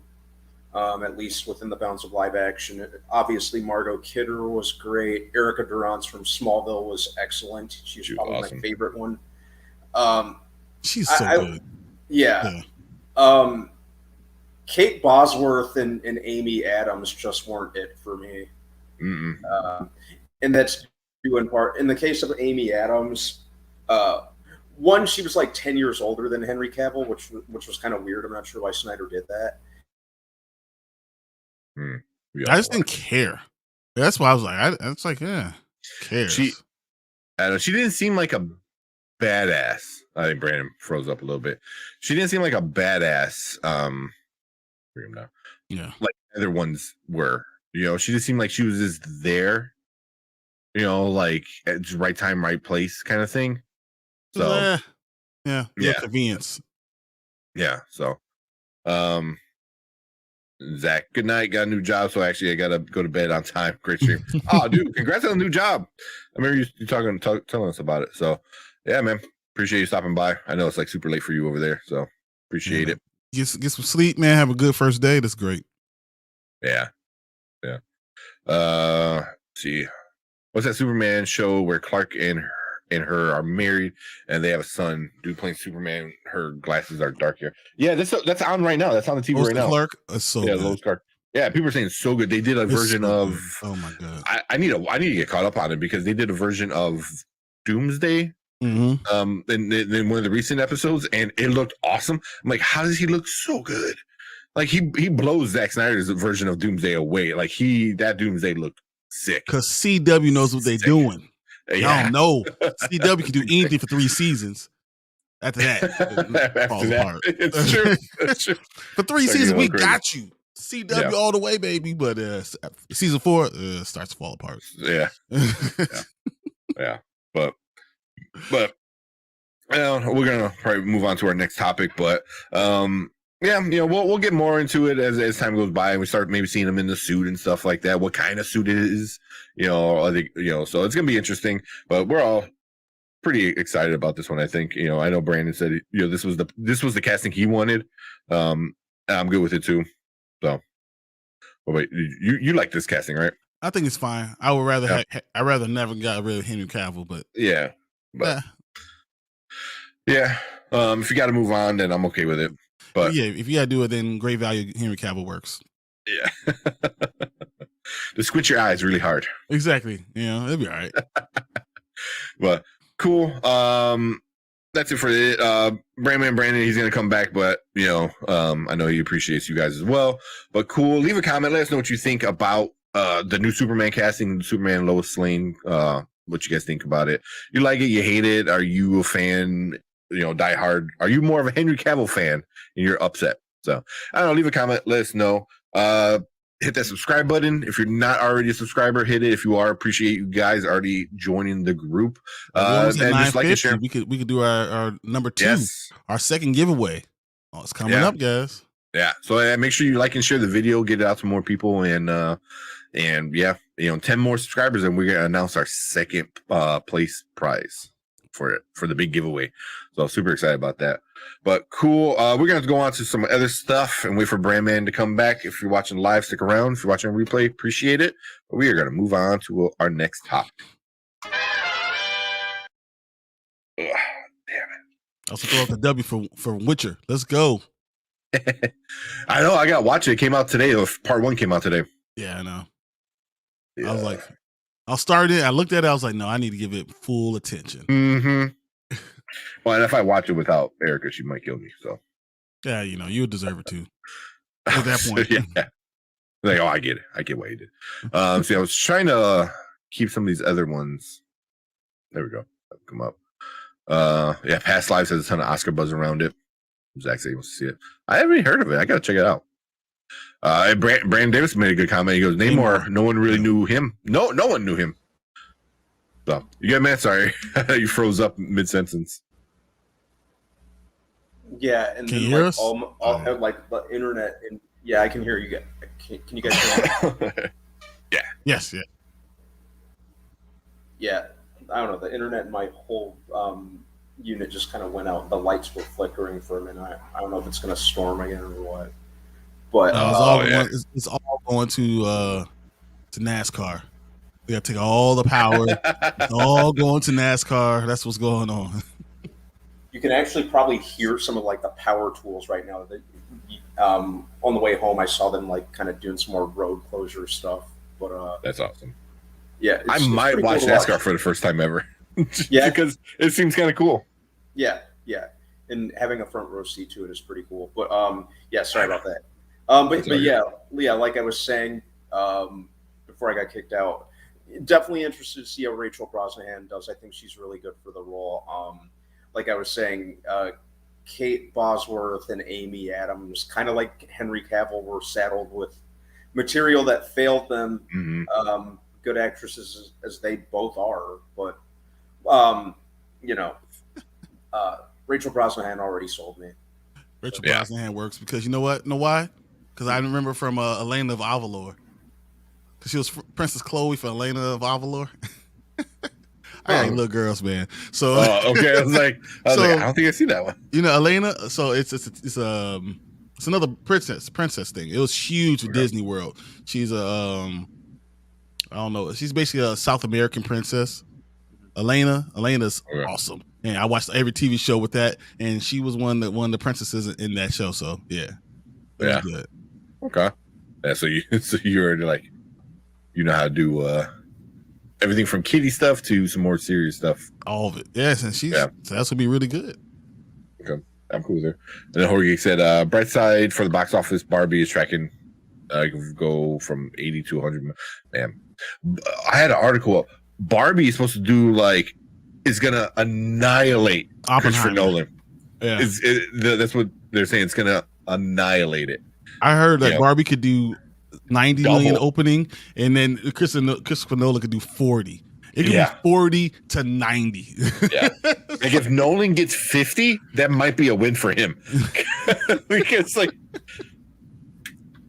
at least within the bounds of live action, obviously Margot Kidder was great. Erica Durance from Smallville was excellent. She's probably awesome. My favorite one. She's so good. Yeah. Kate Bosworth and Amy Adams just weren't it for me. And that's due in part. In the case of Amy Adams, one, she was like 10 years older than Henry Cavill, which was kind of weird. I'm not sure why Snyder did that. I just didn't care. That's why I was like, it's like, yeah, cares. She didn't seem like a badass. I think Brandon froze up a little bit. She didn't seem like a badass. Like the other ones were. She just seemed like she was just there. Like at the right time, right place, kind of thing. So convenience. Yeah. So, Zach, good night. Got a new job, so actually I gotta go to bed on time. Great stream. Oh, dude, congrats on the new job. I remember you telling us about it. So, yeah, man, appreciate you stopping by. I know it's like super late for you over there, so appreciate it. Get some sleep, man. Have a good first day. That's great. Yeah. Let's see, what's that Superman show where Clark and her are married and they have a son? Dude playing Superman. Her glasses are dark here. Yeah, that's on right now. That's on the TV right now. Clark, so good. Lois Clark. Yeah, people are saying it's so good. They did a version of. Oh my god! I need to get caught up on it because they did a version of Doomsday. Mm-hmm. In one of the recent episodes, and it looked awesome. I'm like, how does he look so good? Like he blows Zack Snyder's version of Doomsday away. Like that Doomsday looked sick. Because CW knows what they're doing. I don't know. CW can do anything for 3 seasons. After that, it falls apart. It's true. It's true. For 3 seasons, we got you. CW all the way, baby. But season 4 starts to fall apart. Yeah. Yeah. But we're gonna probably move on to our next topic. But we'll get more into it as time goes by and we start maybe seeing him in the suit and stuff like that. What kind of suit it is, I think, so it's gonna be interesting. But we're all pretty excited about this one. I think, I know Brandon said, this was the casting he wanted. I'm good with it too. So, but wait, you like this casting, right? I think it's fine. I would rather I'd rather never got rid of Henry Cavill, but yeah. If you got to move on, then I'm okay with it. But yeah, if you got to do it, then great value Henry Cavill works. Yeah. Just squint your eyes really hard. Exactly. It'll be all right. But cool. That's it for it. Brandon, he's gonna come back, but I know he appreciates you guys as well. But cool. Leave a comment. Let us know what you think about the new Superman casting, Superman Lois Lane. What you guys think about it? You like it? You hate it? Are you a fan? Die hard? Are you more of a Henry Cavill fan and you're upset? So I don't know. Leave a comment. Let us know. Hit that subscribe button. If you're not already a subscriber, hit it. If you are, appreciate you guys already joining the group. And just like and share. We could do our number 2, our second giveaway. Oh, it's coming up, guys. Yeah. So make sure you like and share the video, get it out to more people, and 10 more subscribers, and we're gonna announce our second place prize for the big giveaway. So super excited about that. But cool. We're gonna go on to some other stuff and wait for Brandman to come back. If you're watching live, stick around. If you're watching replay, appreciate it. But we are gonna move on to our next topic. Damn it! I also throw out the W for Witcher. Let's go. I know. I got to watch it. It came out today. Part 1 came out today. Yeah, I know. Yeah. I was like, I'll start it. I looked at it. I was like, no, I need to give it full attention. Mm-hmm. Well, and if I watch it without Erica, she might kill me. So, yeah, you would deserve it too. At that point, yeah. Like, I get it. I get what you did. See, I was trying to keep some of these other ones. There we go. Come up. Past Lives has a ton of Oscar buzz around it. Zach said he wants to see it. I haven't even heard of it. I gotta check it out. Brandon Davis made a good comment. He goes, Namor, no one really knew him. No one knew him. So you get mad? Sorry, you froze up mid sentence. Yeah, and can then you hear us? All like the internet, and I can hear you guys. Can you guys hear me? Yeah. Yes. Yeah. Yeah. I don't know. The internet in my whole unit just kind of went out. The lights were flickering for a minute. I don't know if it's going to storm again or what. But it's all going to NASCAR. We got to take all the power. It's all going to NASCAR. That's what's going on. You can actually probably hear some of like the power tools right now. On the way home, I saw them like kind of doing some more road closure stuff. But that's awesome. Yeah, I might watch NASCAR for the first time ever. Yeah, because it seems kind of cool. Yeah, and having a front row seat to it is pretty cool. But sorry about that. But yeah, like I was saying before I got kicked out, definitely interested to see how Rachel Brosnahan does. I think she's really good for the role. Like I was saying, Kate Bosworth and Amy Adams, kind of like Henry Cavill, were saddled with material that failed them. Mm-hmm. Good actresses as they both are, but Rachel Brosnahan already sold me. Rachel Brosnahan works because you know what? Know why? Because I remember from Elena of Avalor. Because she was Princess Chloe for Elena of Avalor. I like little girls, man. So okay, I was like, I don't think I see that one. Elena. So it's another princess thing. It was huge with Disney World. She's I don't know. She's basically a South American princess. Elena's awesome. And I watched every TV show with that, and she was one of the princesses in that show. So yeah, good. Okay. Yeah. So you already like, how to do everything from kiddie stuff to some more serious stuff. All of it. Yes, and so that's gonna be really good. Okay, I'm cool there. And then Jorge said, bright side for the box office, Barbie is tracking. Go from 80 to 100. Man, I had an article. Barbie is supposed to do like is gonna annihilate Christopher Nolan. Yeah, that's what they're saying. It's gonna annihilate it. I heard that Barbie could do 90 million opening, and then Christopher Nolan could do 40. It could be 40 to 90. Yeah, like if Nolan gets 50, that might be a win for him. Because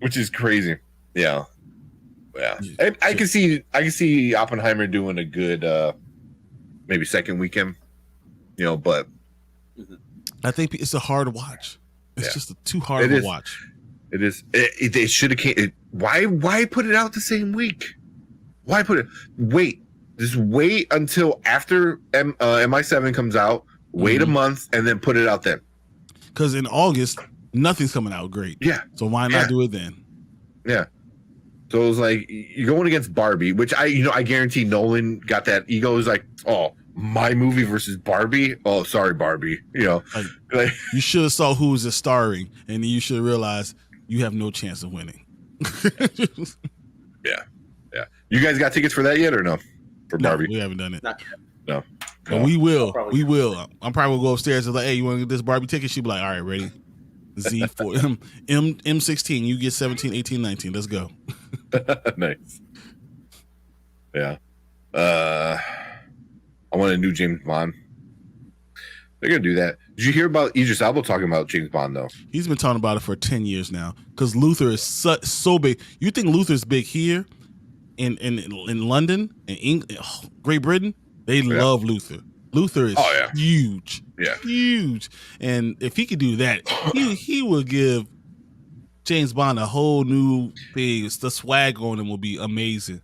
which is crazy. Yeah. I can see Oppenheimer doing a good maybe second weekend. But I think it's a hard to watch. It's just too hard to watch. It is. They should have. Why put it out the same week? Why put it? Just wait until after MI7 comes out. Wait a month and then put it out then. Because in August, nothing's coming out great. Yeah. So why not do it then? Yeah. So it was like you're going against Barbie, which I guarantee Nolan got that ego. Is like, oh, my movie versus Barbie. Oh, sorry, Barbie. Like you should have saw who was starring, and then you should have realized you have no chance of winning. Yeah. You guys got tickets for that yet or no? For Barbie, we haven't done it. Not yet. No. But we will. We will. I'm probably gonna go upstairs and like, hey, you want to get this Barbie ticket? She'll be like, all right, ready. Z4 M16. You get 17, 18, 19. Let's go. Nice. Yeah. I want a new James Bond. They're gonna do that. Did you hear about Idris Elba talking about James Bond though? He's been talking about it for 10 years now because Luther is so big. You think Luther's big here in London and Great Britain? They love Luther. Luther is huge. Yeah. Huge. And if he could do that, he will give James Bond a whole new thing. The swag on him will be amazing.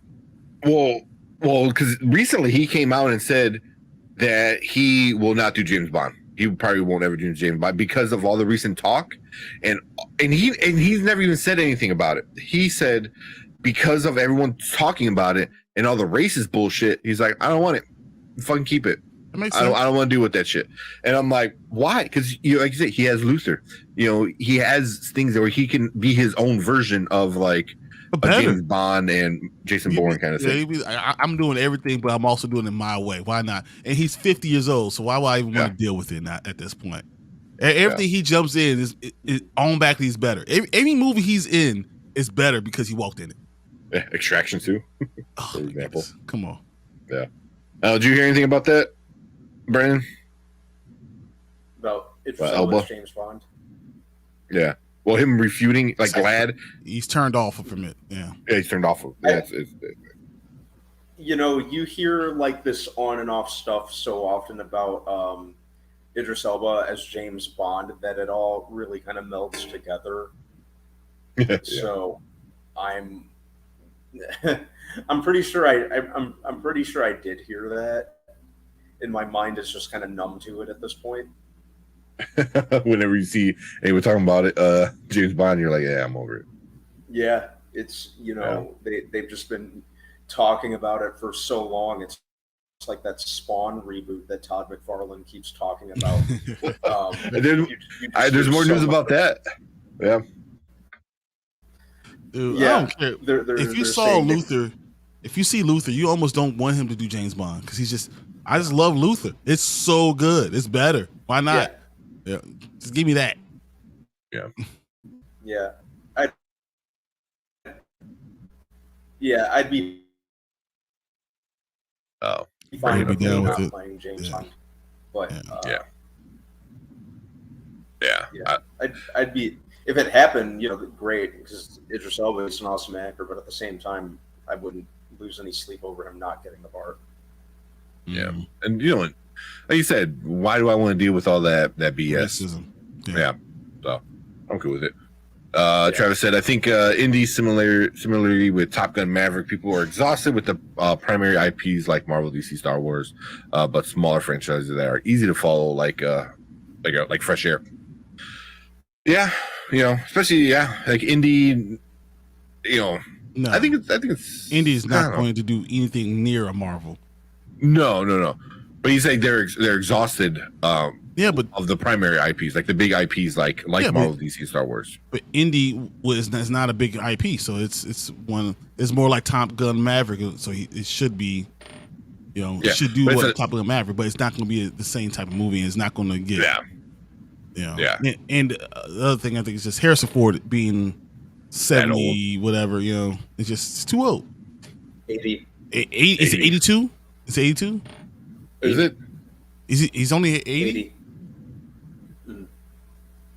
Well, because recently he came out and said that he will not do James Bond. He probably won't ever do James Bond because of all the recent talk, and he's never even said anything about it. He said because of everyone talking about it and all the racist bullshit, he's like, I don't want it. Fucking keep it. I don't want to deal with that shit. And I'm like, why? Because like you said, he has Luther. He has things where he can be his own version of like a James Bond and Jason Bourne kind of thing. I'm doing everything, but I'm also doing it my way. Why not? And he's 50 years old, so why would I even want to deal with it at this point? Everything he jumps in is on back. He's better. Every movie he's in is better because he walked in it. Yeah, Extraction 2, for example. Come on. Yeah. Did you hear anything about that, Brandon? About Elba? James Bond? Yeah. Well, him refuting, like Glad. He's turned off from it. Yeah. Yeah, he's turned off. Yeah, you hear like this on and off stuff so often about Idris Elba as James Bond that it all really kind of melds together. So I'm pretty sure I'm pretty sure I did hear that. And my mind is just kind of numb to it at this point. Whenever you see, hey, we're talking about it, James Bond, you're like, yeah, I'm over it. Yeah, it's they've just been talking about it for so long. It's like that Spawn reboot that Todd McFarlane keeps talking about. There's more news about that. Yeah. Dude, I don't care. If you see Luther, you almost don't want him to do James Bond because I just love Luther. It's so good. It's better. Why not? Yeah. Just give me that. Yeah. Yeah. I'd be. Oh. Fine be down with it. Playing James Bond, but I'd be. If it happened, great, because Idris Elba is an awesome actor, but at the same time, I wouldn't lose any sleep over him not getting the part. Yeah. And like you said, why do I want to deal with all that BS? Racism. Yeah. So I'm cool with it. Travis said, I think indie similarly with Top Gun Maverick, people are exhausted with the primary IPs like Marvel, DC, Star Wars, but smaller franchises that are easy to follow, like Fresh Air. Yeah, especially like indie. No, I think it's indie is not going to do anything near a Marvel. No. But he's saying they're exhausted. But of the primary IPs, like the big IPs, like Marvel, DC, Star Wars. But indie is not a big IP, so it's more like Top Gun Maverick. So it should be You know, it should do what Top Gun Maverick, but it's not going to be the same type of movie. And it's not going to get. You know, and the other thing I think is just Harrison Ford being 70, whatever. You know, it's too old. 80. Is it 82? Is it 82? Is it? He's only 80?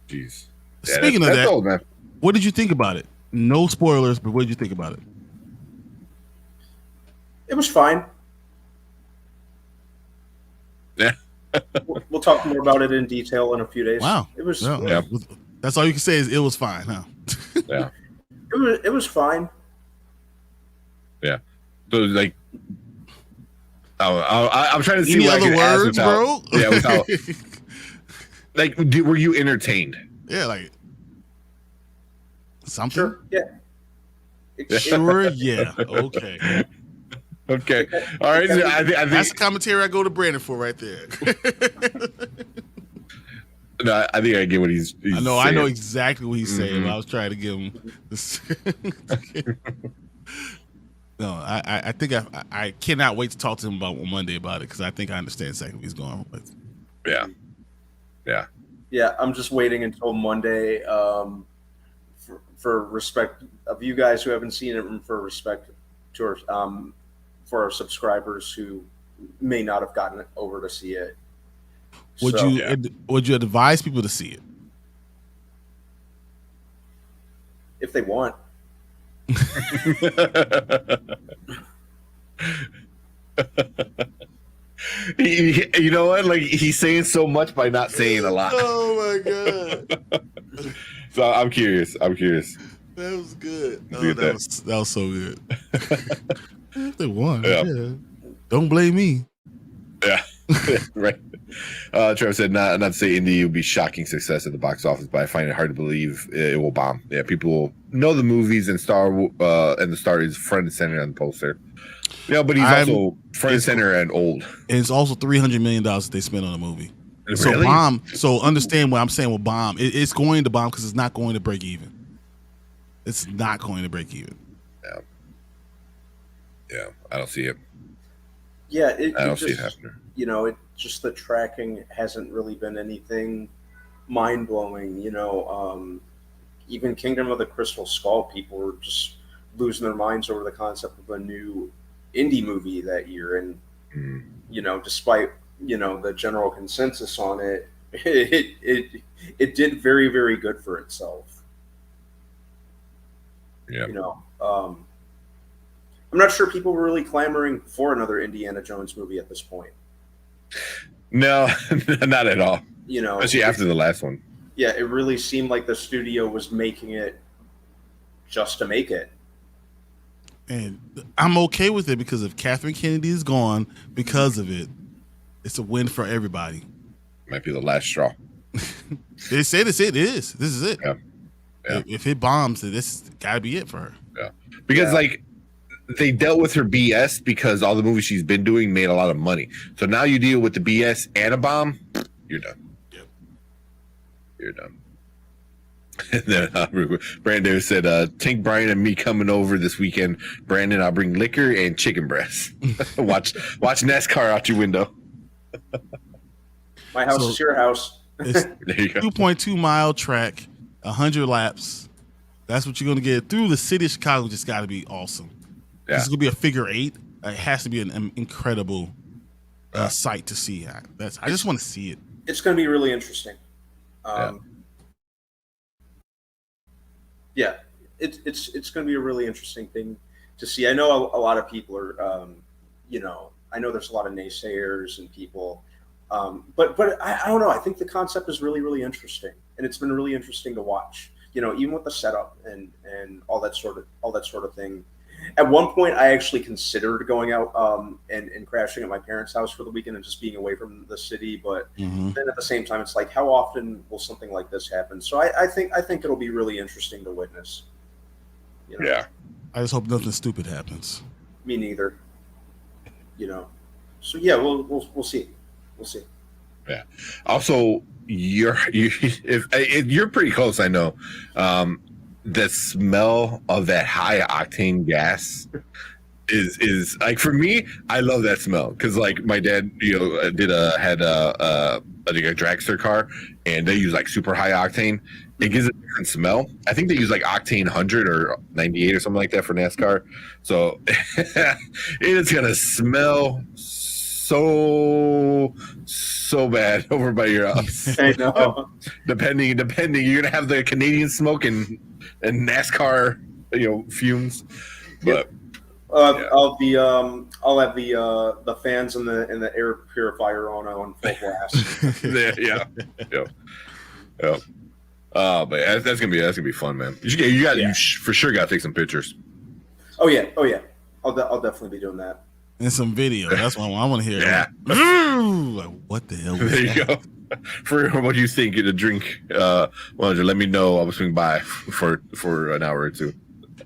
Jeez. Speaking of that, old, man. What did you think about it? No spoilers, but what did you think about it? It was fine. Yeah. We'll talk more about it in detail in a few days. Wow. It was. Yeah. That's all you can say is it was fine, huh? Yeah. It was fine. Yeah. So like, I'm trying to see any other words, bro. Yeah, without. Like, were you entertained? Yeah, like something. Sure. Yeah. Sure. Yeah. Okay. Okay. All right. I think that's the commentary I go to Brandon for right there. No, I think I get what he's I know. saying. I know exactly what he's saying. I was trying to give him this. No, I think I cannot wait to talk to him about on Monday about it because I think I understand exactly what he's going with. Yeah. Yeah. Yeah. I'm just waiting until Monday for respect of you guys who haven't seen it, and for respect to our, for our subscribers who may not have gotten over to see it. Would you advise people to see it if they want? You know what? Like, he's saying so much by not saying a lot. Oh my god! So I'm curious. That was good. Oh, that was so good. If they want, don't blame me. Yeah. Right. Trevor said, not to say Indy will be shocking success at the box office, but I find it hard to believe it will bomb. Yeah, people will know the movies and the star is front and center on the poster. Yeah, but he's also front and center and old. And it's also $300 million that they spent on the movie. Really? So bomb. So understand what I'm saying with bomb. It's going to bomb because it's not going to break even. It's not going to break even. Yeah. Yeah, I don't see it. Yeah, I don't see it happening. You know, it just the tracking hasn't really been anything mind blowing. You know, even Kingdom of the Crystal Skull, people were just losing their minds over the concept of a new indie movie that year, and you know, despite the general consensus on it, it did very, very good for itself. Yeah, you know, I'm not sure people were really clamoring for another Indiana Jones movie at this point. No, not at all. You know, especially after the last one. Yeah, it really seemed like the studio was making it just to make it. And I'm okay with it because if Catherine Kennedy is gone because of it, it's a win for everybody. Might be the last straw. They said it is. This is it. Yeah. Yeah. If it bombs, this got to be it for her. Yeah. Because like they dealt with her BS because all the movies she's been doing made a lot of money. So now you deal with the BS and a bomb, you're done. Yep. You're done. And then Brandon said, Tank Brian and me coming over this weekend. Brandon, I'll bring liquor and chicken breasts. watch NASCAR out your window. My house is your house. It's There you go. 2.2 mile track, 100 laps. That's what you're going to get through the city of Chicago. Just got to be awesome. Yeah. This is going to be a figure 8. It has to be an incredible sight to see. I just want to see it. It's going to be really interesting. Yeah, it's going to be a really interesting thing to see. I know a lot of people are, I know there's a lot of naysayers and people, but I don't know. I think the concept is really, really interesting, and it's been really interesting to watch. You know, even with the setup and all that sort of thing. At one point, I actually considered going out and crashing at my parents' house for the weekend and just being away from the city. But then at the same time, it's like, how often will something like this happen? So I think it'll be really interesting to witness. You know? Yeah. I just hope nothing stupid happens. Me neither. You know. So yeah, we'll see. We'll see. Yeah. Also, you're pretty close, I know. The smell of that high octane gas is like, for me, I love that smell because like my dad, had a dragster car, and they use like super high octane. It gives a different smell. I think they use like octane 100 or 98 or something like that for NASCAR. So it's gonna smell so bad over by your house. I know. Depending, you're gonna have the Canadian smoke and NASCAR, fumes. But I'll have the fans and the air purifier on full blast. yeah. But that's gonna be fun, man. You for sure got to take some pictures. Oh yeah. I'll definitely be doing that. And some video. That's what I want to hear. Yeah. Like, what the hell? There you go. For what you think, get a drink. Why don't you let me know? I'll swing by for an hour or two.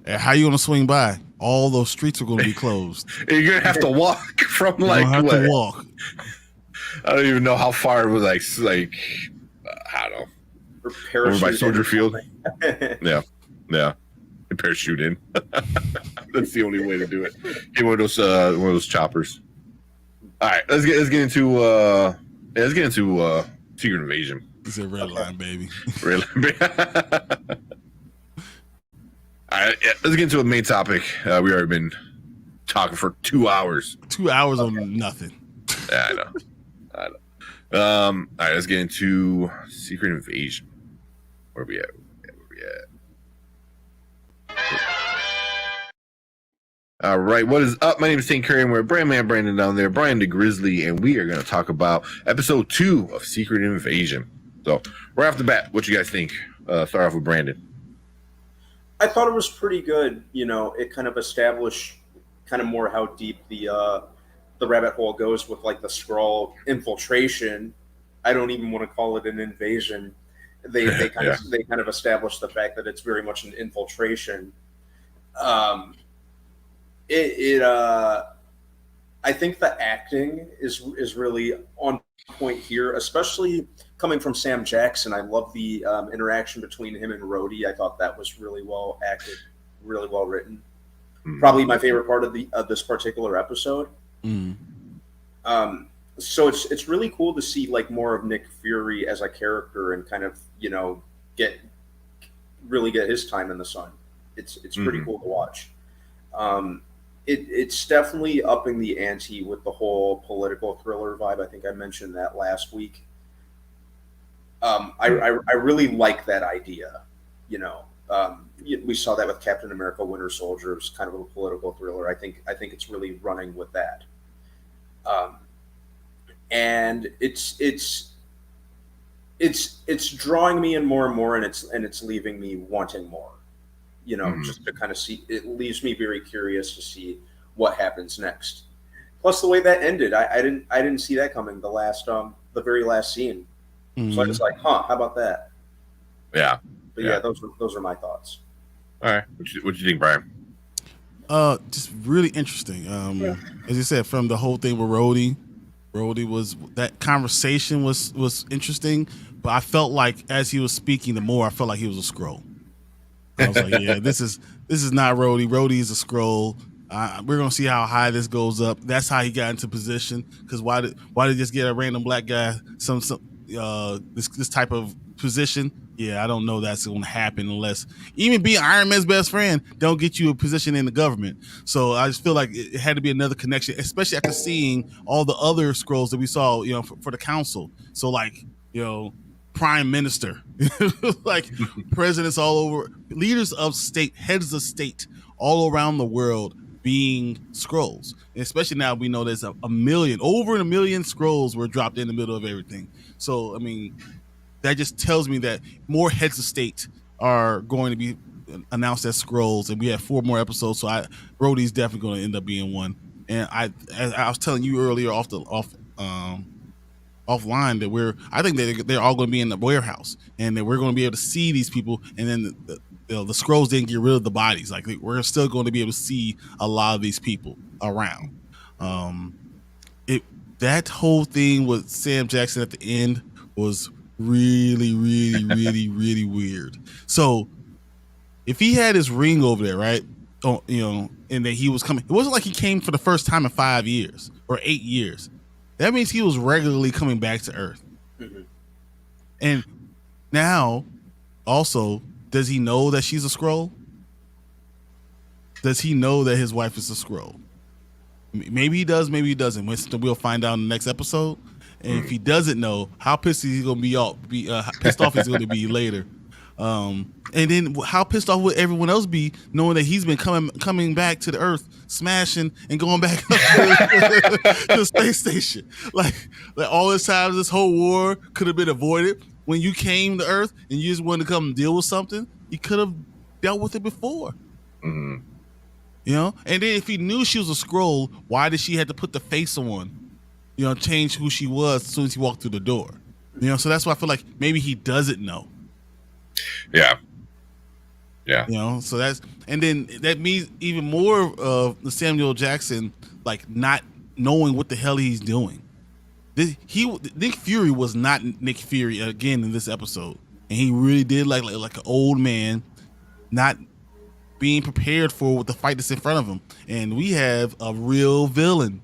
And how you gonna swing by? All those streets are gonna be closed. You're gonna have to walk from To walk. I don't even know how far it was. Like I don't know. Over by Soldier Field. Yeah. Parachute in. That's the only way to do it. Get one of those choppers. All right, let's get into Secret Invasion. It's a red line, baby. Red line. All right, let's get into a main topic. We already been talking for 2 hours. 2 hours on nothing. Yeah, I know. All right, let's get into Secret Invasion. Where we at? All right, what is up? My name is St. Curry, and we're Brandon down there, Brian the Grizzly, and we are going to talk about episode 2 of Secret Invasion. So, right off the bat, what you guys think? Start off with Brandon. I thought it was pretty good. It kind of established kind of more how deep the rabbit hole goes with like the Skrull infiltration. I don't even want to call it an invasion. They kind of established the fact that it's very much an infiltration. I think the acting is really on point here, especially coming from Sam Jackson. I love the interaction between him and Rhodey. I thought that was really well acted, really well written. Probably my favorite part of this particular episode. So it's really cool to see like more of Nick Fury as a character and kind of get his time in the sun. It's pretty cool to watch. It's definitely upping the ante with the whole political thriller vibe. I think I mentioned that last week. I really like that idea. We saw that with Captain America: Winter Soldier. It was kind of a political thriller. I think it's really running with that. And it's drawing me in more and more, and it's leaving me wanting more. Just to kind of see. It leaves me very curious to see what happens next. Plus, the way that ended, I didn't see that coming. The very last scene. So I was like, how about that? Yeah. But yeah, those are my thoughts. All right, what you think, Brian? Just really interesting. As you said, from the whole thing with Rhodey was, that conversation was interesting, but I felt like as he was speaking, the more I felt like he was a Skrull. I was like, yeah, this is not Rhodey. Rhodey is a Skrull. We're gonna see how high this goes up. That's how he got into position. Because why did just get a random black guy this type of position? Yeah, I don't know that's going to happen unless even being Iron Man's best friend don't get you a position in the government. So I just feel like it had to be another connection, especially after seeing all the other Skrulls that we saw, for the council. So like, prime minister, like presidents all over, leaders of state, heads of state all around the world being Skrulls. And especially now we know there's over a million Skrulls were dropped in the middle of everything. So, I mean, that just tells me that more heads of state are going to be announced as Skrulls, and we have 4 more episodes. So Rhodey's definitely going to end up being one. And as I was telling you earlier offline that I think that they're all going to be in the warehouse, and that we're going to be able to see these people. And then the Skrulls didn't get rid of the bodies. Like we're still going to be able to see a lot of these people around. That whole thing with Sam Jackson at the end was really, really, really, really weird. So if he had his ring over there, right, Oh, and that he was coming. It wasn't like he came for the first time in 5 years or 8 years. That means he was regularly coming back to Earth. Mm-hmm. And now, also, does he know that she's a Skrull? Does he know that his wife is a Skrull? Maybe he does, maybe he doesn't. We'll find out in the next episode. And if he doesn't know, how pissed is he going to be? Pissed off he's going to be later. And then how pissed off would everyone else be knowing that he's been coming back to the Earth, smashing and going back up to the space station? Like all this time, this whole war could have been avoided. When you came to Earth and you just wanted to come and deal with something, you could have dealt with it before. Mm-hmm. And then if he knew she was a Skrull, why did she have to put the face on? Change who she was as soon as he walked through the door. So that's why I feel like maybe he doesn't know. Yeah. So and then that means even more of the Samuel Jackson like not knowing what the hell he's doing. Nick Fury was not Nick Fury again in this episode, and he really did like an old man, not being prepared for the fight that's in front of him. And we have a real villain.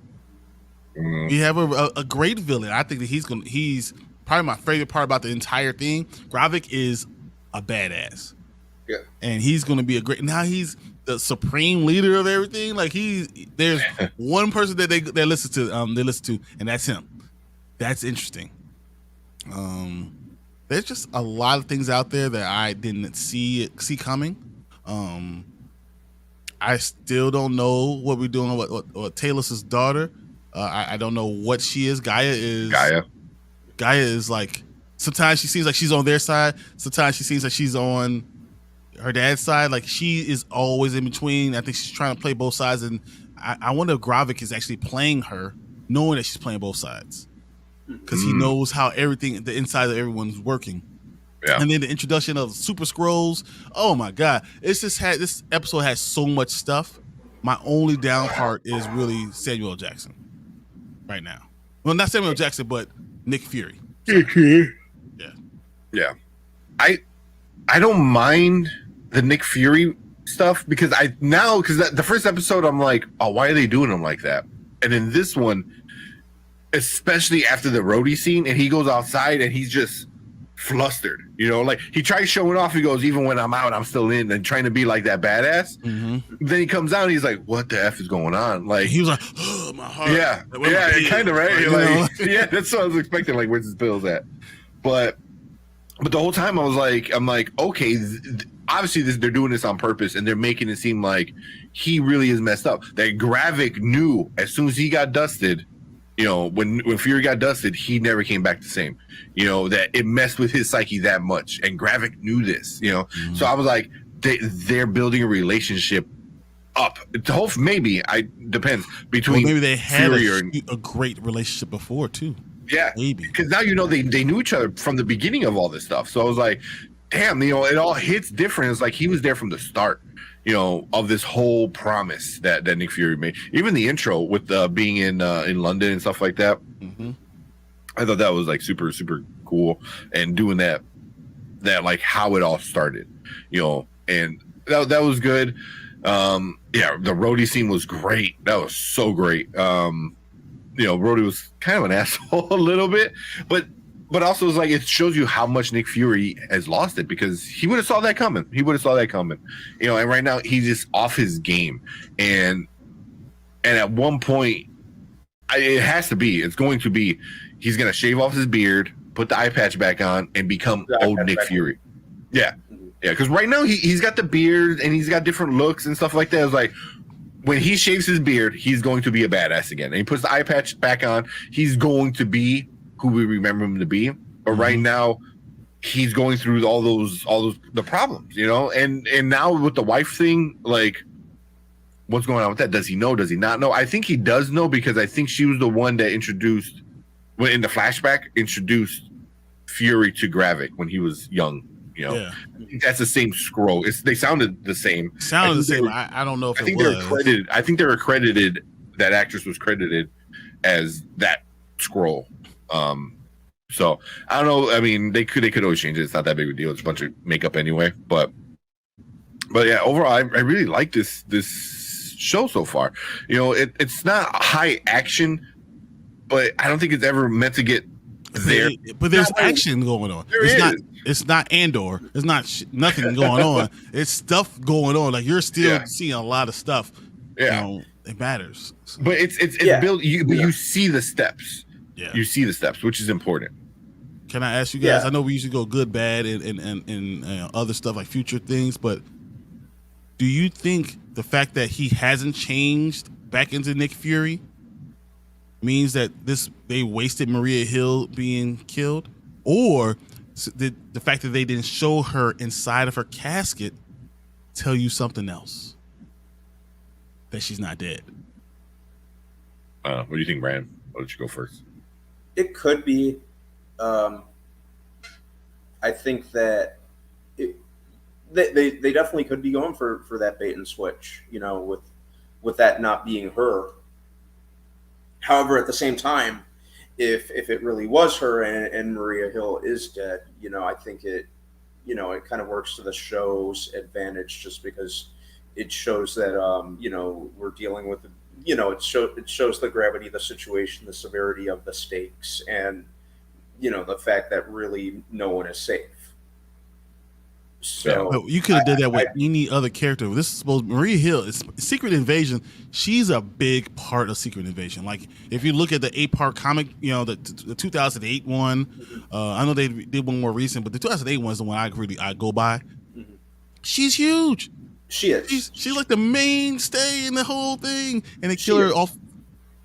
Mm. We have a great villain. I think that he's probably my favorite part about the entire thing. Gravik is a badass. Yeah. And he's going to be now he's the supreme leader of everything. Like there's one person that they listen to, and that's him. That's interesting. There's just a lot of things out there that I didn't see coming. I still don't know what we're doing with Talos' daughter. I don't know what she is. Gaia is like, sometimes she seems like she's on their side. Sometimes she seems like she's on her dad's side. Like she is always in between. I think she's trying to play both sides. And I wonder if Gravik is actually playing her, knowing that she's playing both sides. Because he knows how the inside of everyone's working. Yeah. And then the introduction of Super Skrulls. Oh my God. This episode has so much stuff. My only down part is really Samuel Jackson right now. Well, not Samuel Jackson, but Nick Fury. Yeah. I don't mind the Nick Fury stuff because the first episode I'm like, oh, why are they doing him like that? And in this one, especially after the roadie scene, and he goes outside and he's just flustered, like he tries showing off. He goes, even when I'm out, I'm still in, and trying to be like that badass. Mm-hmm. Then he comes out and he's like, what the F is going on? Like he was like, oh, my heart. Yeah, kind of right. Like, yeah, that's what I was expecting. Like, where's his pills at? But the whole time I'm like, okay, obviously they're doing this on purpose, and they're making it seem like he really is messed up. That Gravik knew as soon as he got dusted. When Fury got dusted, he never came back the same. That it messed with his psyche that much, and Gravik knew this. Mm-hmm. So I was like, they're building a relationship up. Maybe depends between. Maybe they had a great relationship before too. Yeah, maybe because now they knew each other from the beginning of all this stuff. So I was like, damn, it all hits different. It's like he was there from the start. Of this whole promise that Nick Fury made. Even the intro with being in London and stuff like that. Mm-hmm. I thought that was like super, super cool. And doing that like how it all started, and that was good. The roadie scene was great. That was so great. Brody was kind of an asshole a little bit, but also it's like it shows you how much Nick Fury has lost it, because he would have saw that coming. And right now he's just off his game. And at one point, it's going to be, he's going to shave off his beard, put the eye patch back on, and become old Nick Fury. Yeah. Yeah. Because right now he's got the beard and he's got different looks and stuff like that. It's like, when he shaves his beard, he's going to be a badass again. And he puts the eye patch back on, he's going to be who we remember him to be. But right now, he's going through all those the problems, and now with the wife thing, like, what's going on with that? Does he know? Does he not know? I think he does know, because I think she was the one that introduced Fury to Gravik when he was young. I think that's the same Skrull. They sounded the same. I don't know if they're credited. I think they were credited. That actress was credited as that Skrull. So I don't know. I mean, they could always change it. It's not that big of a deal. It's a bunch of makeup anyway. But But yeah, overall, I really like this show so far. You know, it's not high action, but I don't think it's ever meant to get there. But there's action going on. It's not Andor. It's not nothing going on. It's stuff going on. Like you're still seeing a lot of stuff. Yeah, you know, it matters. So. But it's built. You see the steps. Yeah, you see the steps, which is important. Can I ask you guys? I know we usually go good, bad, and other stuff like future things, but do you think the fact that he hasn't changed back into Nick Fury means that they wasted Maria Hill being killed, or the fact that they didn't show her inside of her casket tell you something else, that she's not dead? What do you think, Brandon? Why don't you go first? It could be. I think that they definitely could be going for that bait and switch, you know, with that not being her. However, at the same time, if it really was her and Maria Hill is dead, you know, I think it kind of works to the show's advantage, just because it shows that you know, we're dealing with, you know, it shows the gravity of the situation, the severity of the stakes, and you know, the fact that really no one is safe. So you could have did that with any other character. This is supposed Maria Hill is Secret Invasion. She's a big part of Secret Invasion. Like if you look at the 8-part comic, you know, the 2008 one. I know they did one more recent, but the 2008 one is the one I go by. Mm-hmm. She's huge. She is. She's like the mainstay in the whole thing, and they kill her off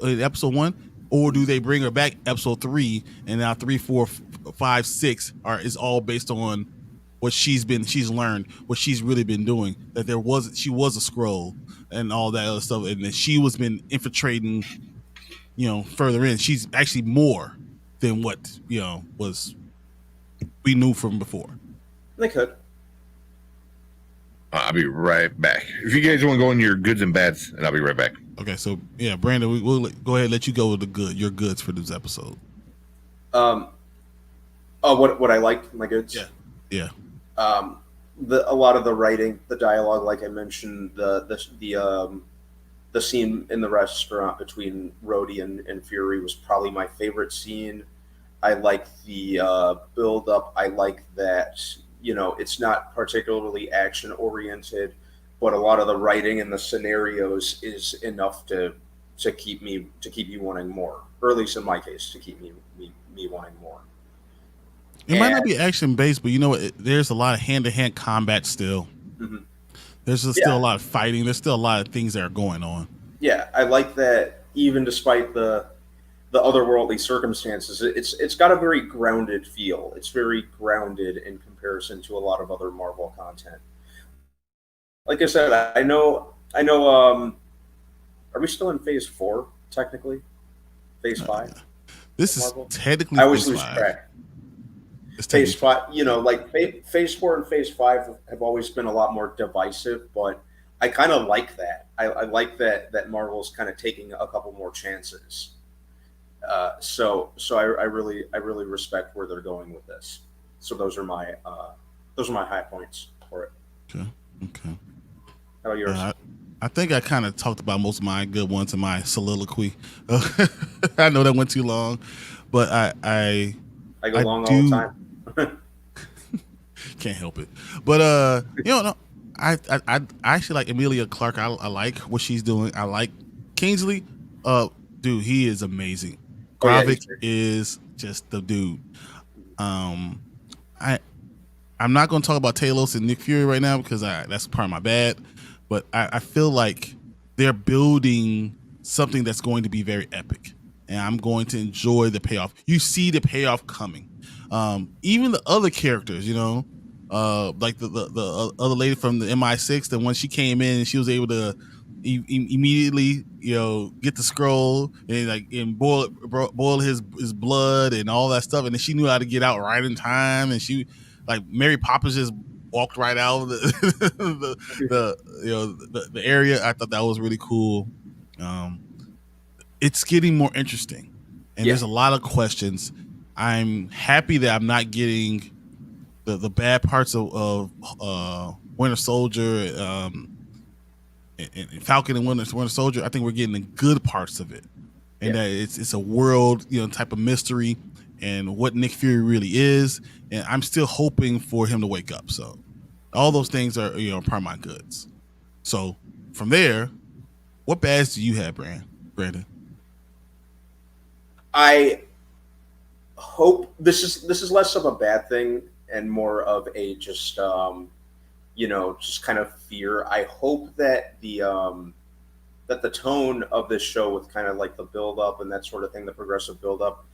in episode 1. Or do they bring her back episode 3, and now 3, 4, 5, 6 is all based on what she's learned, what she's really been doing. That she was a Skrull and all that other stuff, and that she was been infiltrating, you know, further in. She's actually more than what, you know, we knew from before. They could. I'll be right back. If you guys want to go in your goods and bads, and I'll be right back. Okay, so yeah, Brandon, we'll go ahead and let you go with your goods for this episode. What I liked, my goods. Yeah. A lot of the writing, the dialogue, like I mentioned, the scene in the restaurant between Rhodey and Fury was probably my favorite scene. I like the build up. I like that, you know, it's not particularly action oriented, but a lot of the writing and the scenarios is enough to keep you wanting more, or at least in my case, to keep me wanting more. It might not be action based, but you know what? There's a lot of hand to hand combat still. Mm-hmm. There's still a lot of fighting. There's still a lot of things that are going on. Yeah, I like that. Even despite the otherworldly circumstances, it's got a very grounded feel. It's very grounded in comparison to a lot of other Marvel content. Like I said, I know. Are we still in Phase 4 technically? Phase 5. This is Marvel? technically. I always lose track. Phase 5, you know, like Phase 4 and Phase 5 have always been a lot more divisive, but I kind of like that. I like that Marvel's kind of taking a couple more chances. So I really respect where they're going with this. So those are my high points for it. Okay. How about yours? I think I kind of talked about most of my good ones in my soliloquy. I know that went too long, but I go long all the time. Can't help it. But you know, no, I actually like Emilia Clarke. I like what she's doing. I like Kingsley. Dude, he is amazing. Gravik is just the dude. I'm not going to talk about Talos and Nick Fury right now because that's part of my bad. But I feel like they're building something that's going to be very epic, and I'm going to enjoy the payoff. You see the payoff coming. Even the other characters, you know, like the other lady from the MI6, that when she came in, she was able to immediately, you know, get the scroll and boil his blood and all that stuff, and then she knew how to get out right in time, and she, like, Mary Poppins just walked right out of the area. I thought that was really cool. It's getting more interesting, and there's a lot of questions. I'm happy that I'm not getting the bad parts of Winter Soldier, and Falcon and Winter Soldier, I think we're getting the good parts of it, and that it's a world, type of mystery, and what Nick Fury really is. And I'm still hoping for him to wake up. So all those things are part of my goods. So from there, what bads do you have, Brandon? I hope this is less of a bad thing and more of a just just kind of fear. I hope that the tone of this show, with kind of like the build up and that sort of thing, the progressive build up,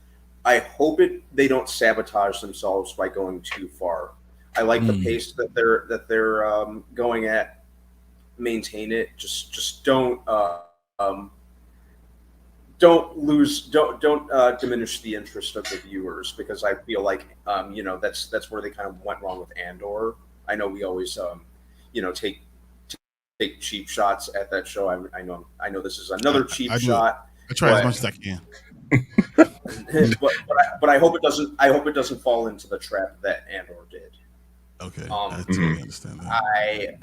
I hope they don't sabotage themselves by going too far. I like the pace that they're going at. Maintain it. Just don't diminish the interest of the viewers, because I feel like that's where they kind of went wrong with Andor. I know we always take cheap shots at that show. I know this is another cheap shot. I try as much as I can. but I hope it doesn't. I hope it doesn't fall into the trap that Andor did. Okay, I totally understand that.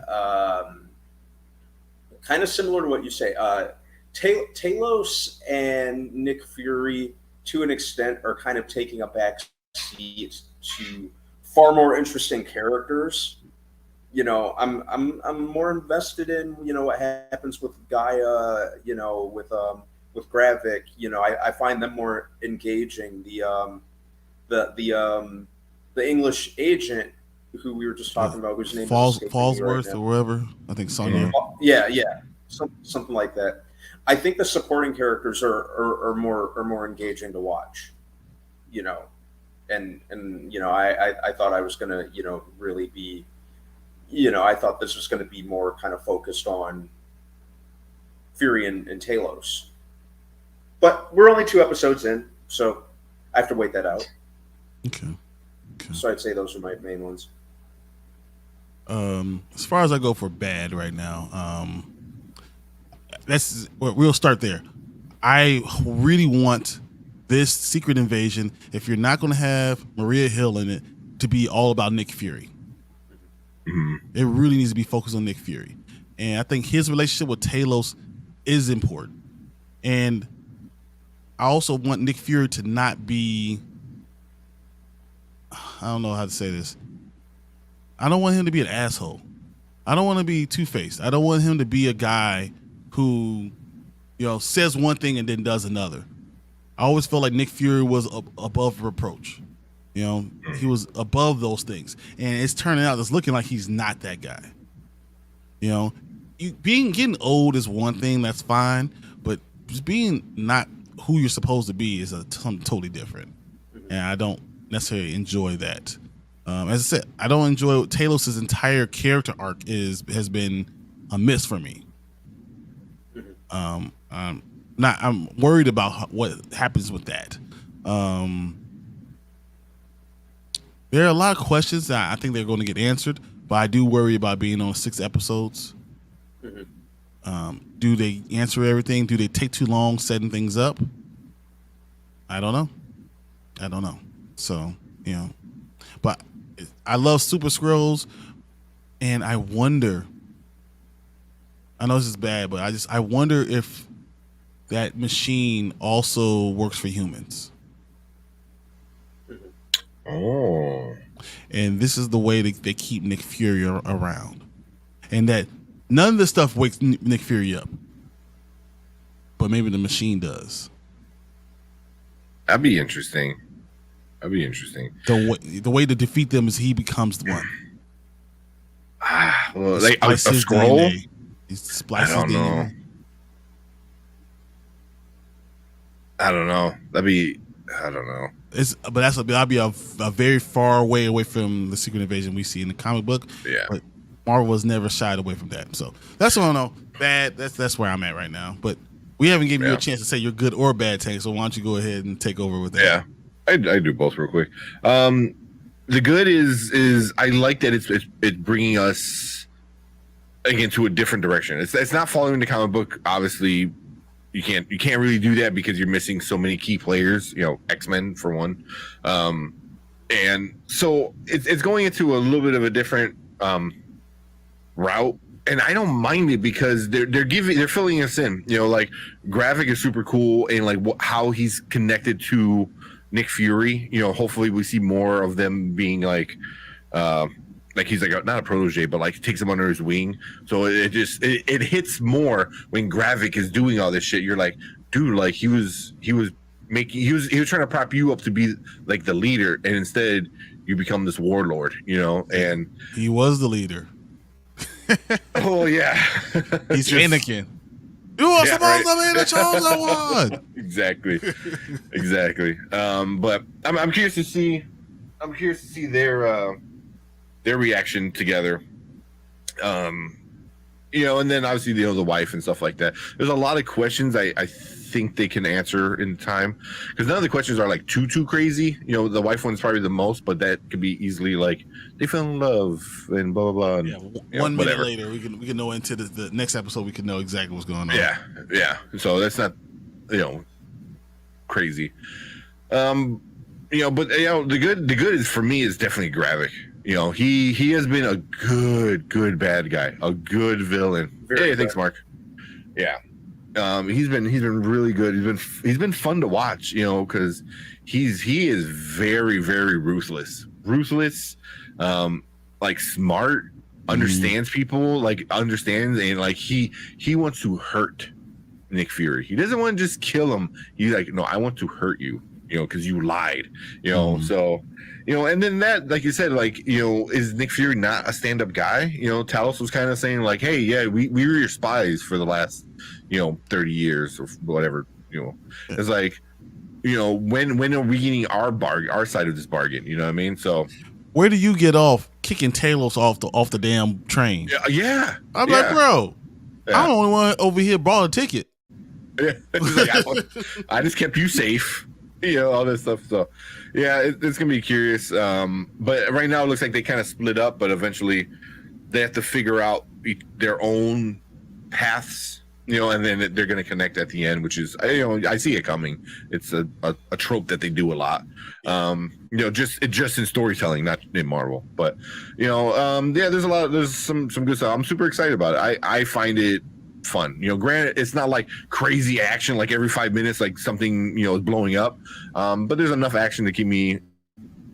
Kind of similar to what you say. Talos and Nick Fury, to an extent, are kind of taking a back seat to far more interesting characters. I'm more invested in what happens with Gaia. With Gravik. I find them more engaging. The English agent who we were just talking about, whose name Fallsworth or whatever. I think Sonya. Yeah, something like that. I think the supporting characters are more engaging to watch, and I thought I was gonna really be, I thought this was gonna be more kind of focused on Fury and Talos, but we're only 2 episodes in, so I have to wait that out. Okay. So I'd say those are my main ones. As far as I go for bad right now, we'll start there. I really want this Secret Invasion, if you're not going to have Maria Hill in it, to be all about Nick Fury. Mm-hmm. It really needs to be focused on Nick Fury. And I think his relationship with Talos is important. And I also want Nick Fury to not be, I don't know how to say this. I don't want him to be an asshole. I don't want to be two-faced. I don't want him to be a guy who, says one thing and then does another. I always felt like Nick Fury was above reproach. He was above those things. And it's turning out, it's looking like he's not that guy. Getting old is one thing, that's fine. But just being not who you're supposed to be is something totally different. And I don't necessarily enjoy that. As I said, I don't enjoy Talos' entire character arc has been a miss for me. I'm worried about what happens with that. There are a lot of questions that I think they're going to get answered, but I do worry about being on 6 episodes. Do they answer everything? Do they take too long setting things up? I don't know. So, but I love Super Skrulls, and I wonder, I know this is bad, but I wonder if that machine also works for humans. Oh. And this is the way they keep Nick Fury around. And that none of this stuff wakes Nick Fury up. But maybe the machine does. That'd be interesting. The way to defeat them is he becomes the one. Well, like a scroll? DNA. He splices I don't know. DNA. I don't know. I don't know. That'd be a very far way away from the Secret Invasion we see in the comic book. Yeah. But Marvel has never shied away from that. So that's what I know. Bad. That's where I'm at right now. But we haven't given you a chance to say you're good or bad, Tank. So why don't you go ahead and take over with that? Yeah. I do both real quick. The good is I like that it's bringing us again to a different direction. It's not following the comic book. Obviously, you can't really do that because you're missing so many key players. X-Men for one, and so it's going into a little bit of a different route, and I don't mind it because they're filling us in. You know, like Gravik is super cool, and like how he's connected to Nick Fury. You know, hopefully we see more of them being like he's like not a protege, but like takes him under his wing. So it hits more when Gravik is doing all this shit. You're like, dude, like he was trying to prop you up to be like the leader, and instead you become this warlord, you know. And he was the leader. Oh yeah, he's Anakin. You are supposed to be the chosen one. Exactly. But I'm curious to see. I'm curious to see their reaction together. You know, and then obviously the wife and stuff like that. There's a lot of questions I think they can answer in time, because none of the questions are like too crazy. You know, the wife one's probably the most, but that could be easily like they fell in love and blah blah blah. And, yeah, 1 minute later we can know into the next episode. We can know exactly what's going on. Yeah. So that's not, you know, crazy. You know, but you know the good is for me is definitely Gravik. You know, he has been a good bad guy, a good villain. Thanks, Mark. Yeah, he's been really good. He's been fun to watch. You know, because he is very ruthless, like smart, understands people, and like he wants to hurt Nick Fury. He doesn't want to just kill him. He's like, no, I want to hurt you. You know, because you lied. You know, so. You know, and then that, like you said, like, you know, is Nick Fury not a stand-up guy? You know, Talos was kind of saying, like, hey, yeah, we were your spies for the last, you know, 30 years or whatever, you know. It's like, you know, when are we getting our side of this bargain? You know what I mean? So where do you get off kicking Talos off the damn train? Yeah. I'm like, bro, I'm the only one over here bought a ticket. Yeah. Like, I just kept you safe. You know, all this stuff. So, yeah, it's gonna be curious. But right now it looks like they kind of split up. But eventually, they have to figure out their own paths. You know, and then they're gonna connect at the end, which is, you know, I see it coming. It's a trope that they do a lot. You know, just in storytelling, not in Marvel. But you know, yeah, there's some good stuff. I'm super excited about it. I find it fun. You know, granted, it's not like crazy action like every 5 minutes like something, you know, is blowing up, but there's enough action to keep me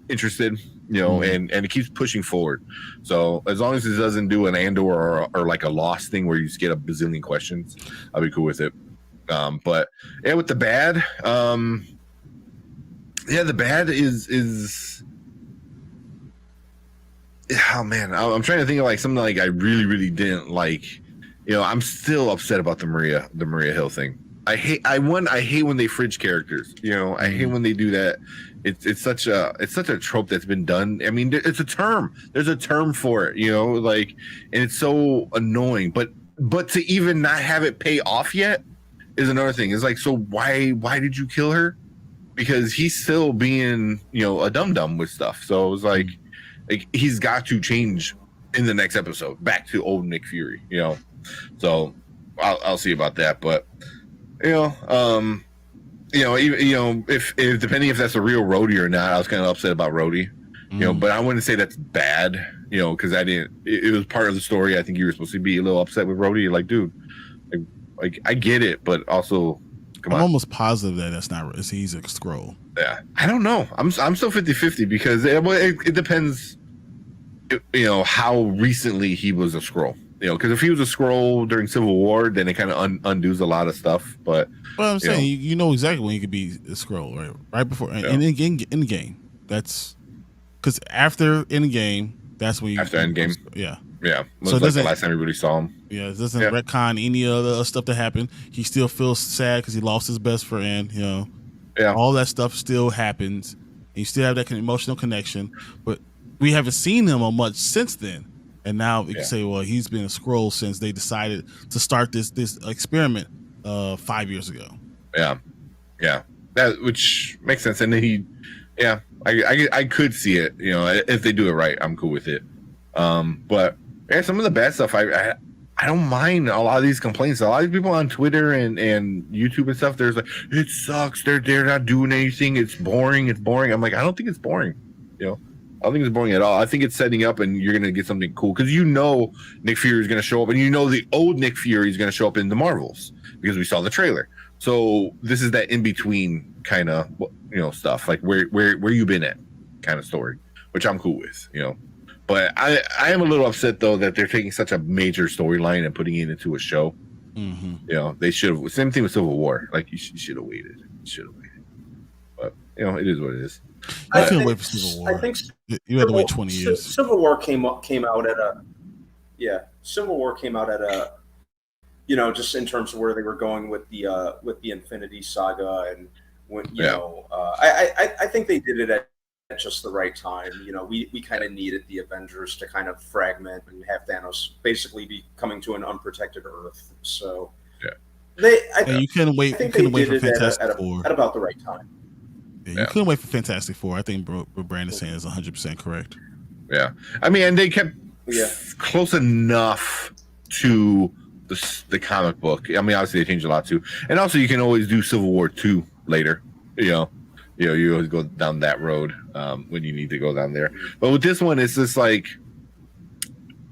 interested, you know, and it keeps pushing forward. So as long as it doesn't do an Andor or like a Lost thing where you just get a bazillion questions, I'll be cool with it. But yeah, with the bad, the bad is oh man, I'm trying to think of like something like I really didn't like. You know, I'm still upset about the Maria Hill thing. I hate when they fridge characters. You know, I hate when they do that. It's such a trope that's been done. I mean, it's a term. There's a term for it. You know, like, and it's so annoying. But to even not have it pay off yet is another thing. It's like, so why did you kill her? Because he's still being, you know, a dum-dum with stuff. So it was like he's got to change in the next episode back to old Nick Fury. You know. So I'll see about that, but you know, if depending if that's a real Rhodey or not, I was kind of upset about Rhodey, you know, but I wouldn't say that's bad, you know, because it was part of the story. I think you were supposed to be a little upset with Rhodey, like, dude, like I get it, but also, come on. I'm almost positive that he's a Skrull. Yeah, I don't know. I'm still 50-50 because it depends, you know, how recently he was a Skrull. You know, because if he was a Skrull during Civil War, then it kind of undoes a lot of stuff. But well, I'm saying you know exactly when he could be a Skrull, right before in the game. That's because after Endgame, that's when after Endgame, yeah. So like the last time everybody saw him. Yeah, it doesn't retcon any other stuff that happened. He still feels sad because he lost his best friend. You know, all that stuff still happens. You still have that emotional connection, but we haven't seen him on much since then. And now you can say, well, he's been a Skrull since they decided to start this experiment 5 years ago. Yeah, that which makes sense. And then I could see it. You know, if they do it right, I'm cool with it. But some of the bad stuff, I don't mind a lot of these complaints. A lot of people on Twitter and YouTube and stuff, there's like, it sucks. They're not doing anything. It's boring. I'm like, I don't think it's boring. You know, I don't think it's boring at all. I think it's setting up, and you're gonna get something cool because Nick Fury is gonna show up, and the old Nick Fury is gonna show up in the Marvels because we saw the trailer. So this is that in between kind of stuff, like where you been at kind of story, which I'm cool with, But I am a little upset though that they're taking such a major storyline and putting it into a show. Mm-hmm. They should have. Same thing with Civil War. Like you should have waited. But it is what it is. I couldn't wait for Civil War. I think you had to wait 20 years. Civil War came out at a just in terms of where they were going with the Infinity Saga, and when I think they did it at just the right time. We kind of needed the Avengers to kind of fragment and have Thanos basically be coming to an unprotected Earth. So you couldn't wait. You couldn't wait for Fantastic Four at about the right time. Yeah, you couldn't wait for Fantastic Four. I think what Brandon's saying is 100% correct. Yeah, I mean, and they kept close enough to the comic book. I mean, obviously they changed a lot too, and also you can always do Civil War 2 later. You always go down that road when you need to go down there. But with this one, it's just like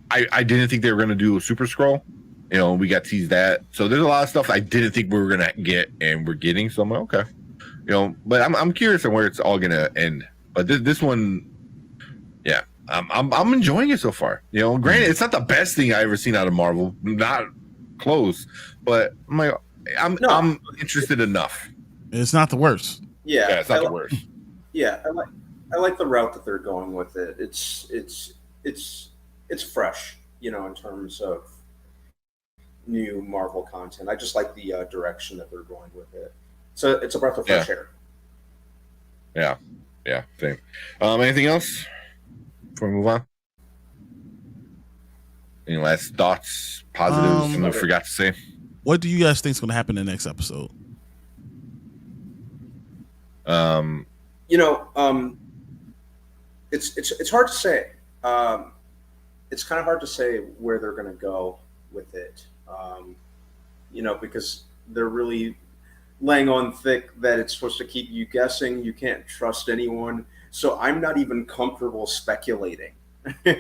I didn't think they were going to do a Super Skrull. We got teased that. So there's a lot of stuff I didn't think we were going to get, and we're getting. So I'm like, okay. But I'm curious on where it's all gonna end. But this one, yeah, I'm enjoying it so far. Granted, it's not the best thing I ever seen out of Marvel, not close. But I'm interested enough. It's not the worst. Yeah, it's not the worst. Yeah, I like the route that they're going with it. It's fresh, in terms of new Marvel content. I just like the direction that they're going with it. So it's a breath of fresh air. Yeah, same. Anything else before we move on? Any last thoughts, positives, something I forgot to say? What do you guys think is going to happen in the next episode? It's hard to say. It's kind of hard to say where they're going to go with it. Because they're really laying on thick that it's supposed to keep you guessing. You can't trust anyone. So I'm not even comfortable speculating. But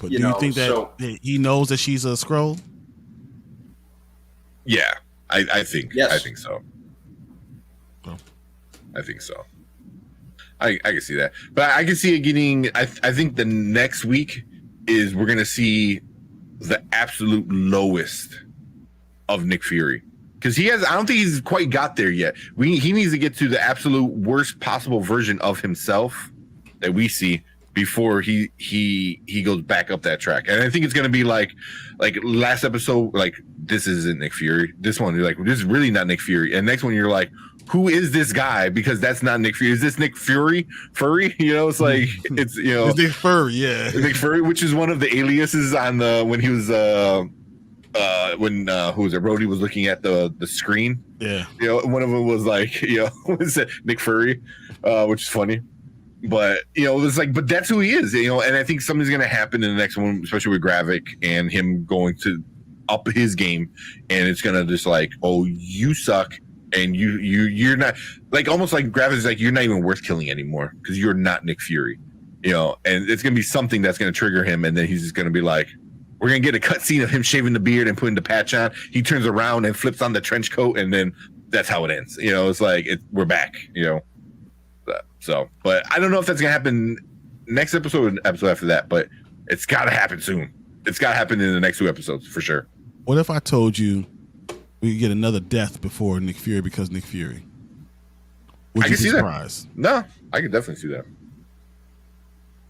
do you think that he knows that she's a Skrull? Yeah, I think. Yes. I think so. Oh. I think so. I can see that. But I can see it getting... I think the next week is we're going to see the absolute lowest of Nick Fury, because I don't think he's quite got there yet. He needs to get to the absolute worst possible version of himself that we see before he goes back up that track. And I think it's going to be like last episode, like, this isn't Nick Fury. This one, you're like, this is really not Nick Fury. And next one, you're like, who is this guy? Because that's not Nick Fury. Is this Nick Fury? Furry? It's like, it's, It's Nick Fury, yeah. Nick Fury, which is one of the aliases on when he was who was it? Rhodey was looking at the screen. Yeah. One of them was like, was it Nick Fury, which is funny. But it was like, but that's who he is, and I think something's gonna happen in the next one, especially with Gravik and him going to up his game, and it's gonna just like, oh, you suck, and you're not, like, almost like Gravik's like, you're not even worth killing anymore because you're not Nick Fury, and it's gonna be something that's gonna trigger him, and then he's just gonna be like, we're gonna get a cut scene of him shaving the beard and putting the patch on. He turns around and flips on the trench coat, and then that's how it ends. It's like we're back. So, but I don't know if that's gonna happen next episode or episode after that. But it's got to happen soon. It's got to happen in the next 2 episodes for sure. What if I told you we get another death before Nick Fury because Nick Fury? Would you be surprised? No, I could definitely see that.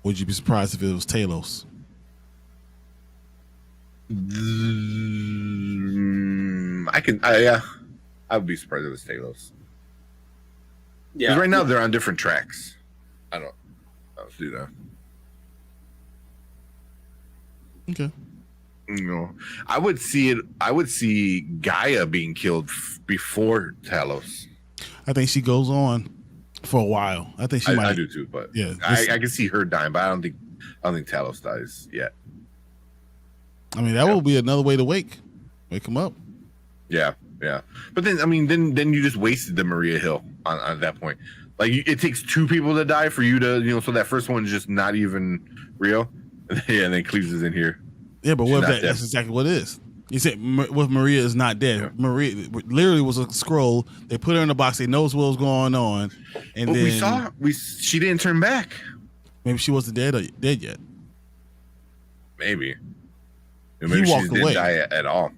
Would you be surprised if it was Talos? I would be surprised if it was Talos. Yeah. Because right now they're on different tracks. I don't see that. Okay. I would see it. I would see Gaia being killed before Talos. I think she goes on for a while. I think she might. I do too, but yeah, I can see her dying, but I don't think Talos dies yet. I mean, that will be another way to wake him up. Yeah. But then, I mean, then you just wasted the Maria Hill on that point. Like it takes two people to die for you to, so that first one's just not even real. Yeah, and then Cleves is in here. Yeah, but what if that's exactly what it is? You said with Maria is not dead. Yeah. Maria literally was a scroll. They put her in the box. They knows what was going on, and but then she didn't turn back. Maybe she wasn't dead yet. Maybe he walked away. Didn't die at all.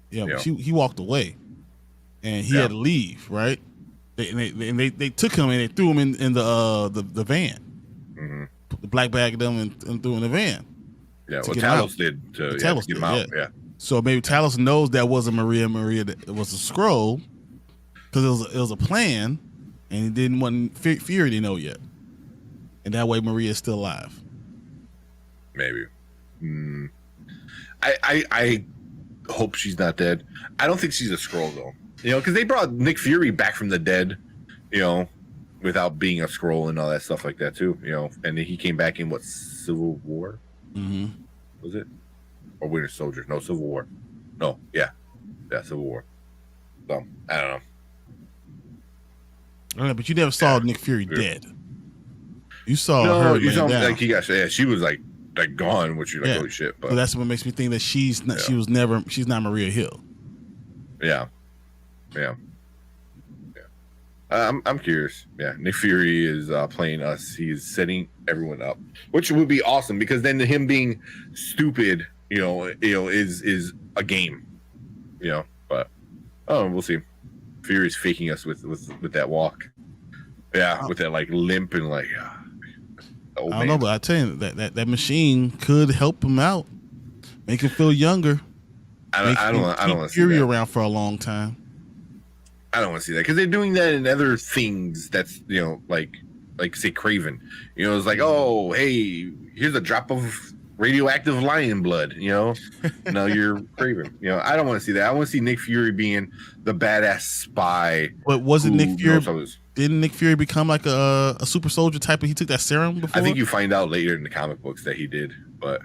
Yeah, but he walked away, and he had to leave. Right? They took him and they threw him in the van. Mm-hmm. Put the black bag of them and threw in the van. Yeah, what Talos did to get him out. Yeah. So maybe Talos knows that wasn't Maria. It was a scroll because it was a plan, and he didn't want Fury to know yet. And that way, Maria is still alive. Maybe. I hope she's not dead. I don't think she's a scroll though. Because they brought Nick Fury back from the dead. Without being a scroll and all that stuff like that too. And he came back in Civil War. Mm-hmm. Was it? Or Winter Soldier? No, Civil War. No, yeah, Civil War. So I don't know. But you never saw Nick Fury dead. You saw her. You saw like he got. Yeah, she was like gone, which you're like, holy shit. But that's what makes me think that she's not. She was never. She's not Maria Hill. Yeah. I'm curious. Yeah, Nick Fury is playing us. He's setting everyone up, which would be awesome because then him being stupid, is a game. But we'll see. Fury's faking us with that walk. Yeah, with that like limp and like. I don't know, but I tell you that machine could help him out, make him feel younger. I don't want to see Fury around for a long time. I don't want to see that because they're doing that in other things. That's like say Craven. It's like, oh hey, here's a drop of radioactive lion blood. Now you're Craven. I don't want to see that. I want to see Nick Fury being the badass spy. But wasn't Nick Fury? Didn't Nick Fury become like a super soldier type? He took that serum before. I think you find out later in the comic books that he did, but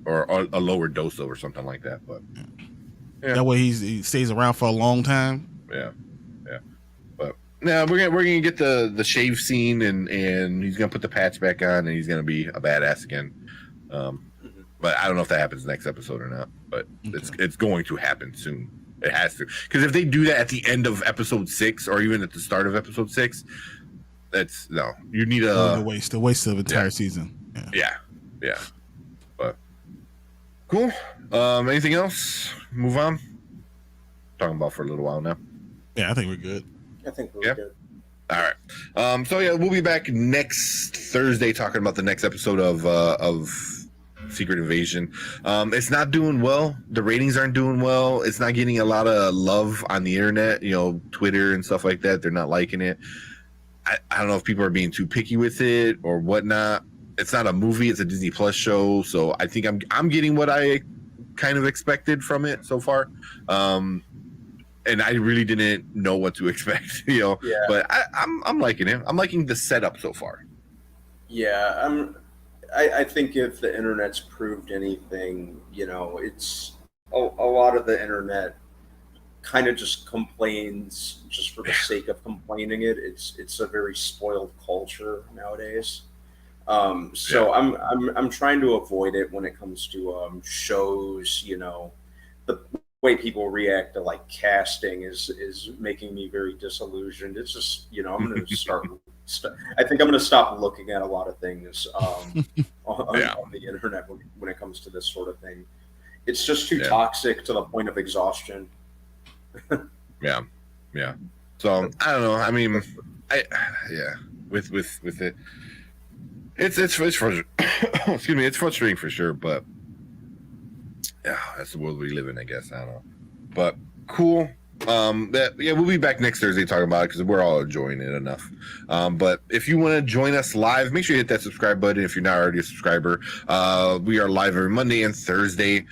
or a lower dose of or something like that. But that way he stays around for a long time. Yeah. But now we're gonna get the shave scene and he's gonna put the patch back on and he's gonna be a badass again. But I don't know if that happens next episode or not. But it's going to happen soon. It has to, because if they do that at the end of episode 6 or even at the start of episode 6, that's no. You need a waste of entire season. Yeah. But cool. Anything else? Move on. Talking about for a little while now. Yeah, I think we're good. I think we're good. All right. So yeah, we'll be back next Thursday talking about the next episode of Secret Invasion. It's not doing well. The ratings aren't doing well. It's not getting a lot of love on the internet, Twitter and stuff like that. They're not liking it. I don't know if people are being too picky with it or whatnot. It's not a movie. It's a Disney Plus show. So I think I'm getting what I kind of expected from it so far. And I really didn't know what to expect, Yeah. But I'm liking it. I'm liking the setup so far. Yeah, I think if the internet's proved anything, it's a lot of the internet kind of just complains just for the sake of complaining. It's a very spoiled culture nowadays. So I'm trying to avoid it when it comes to shows. The way people react to like casting is making me very disillusioned. It's just I'm going to start. I think I'm going to stop looking at a lot of things on the internet when it comes to this sort of thing. It's just too toxic to the point of exhaustion. Yeah. So I don't know. I mean, with it, it's frustrating. Excuse me, it's frustrating for sure. But yeah, that's the world we live in, I guess. I don't know. But cool. We'll be back next Thursday talking about it because we're all enjoying it enough. But if you want to join us live, make sure you hit that subscribe button if you're not already a subscriber. We are live every Monday and Thursday,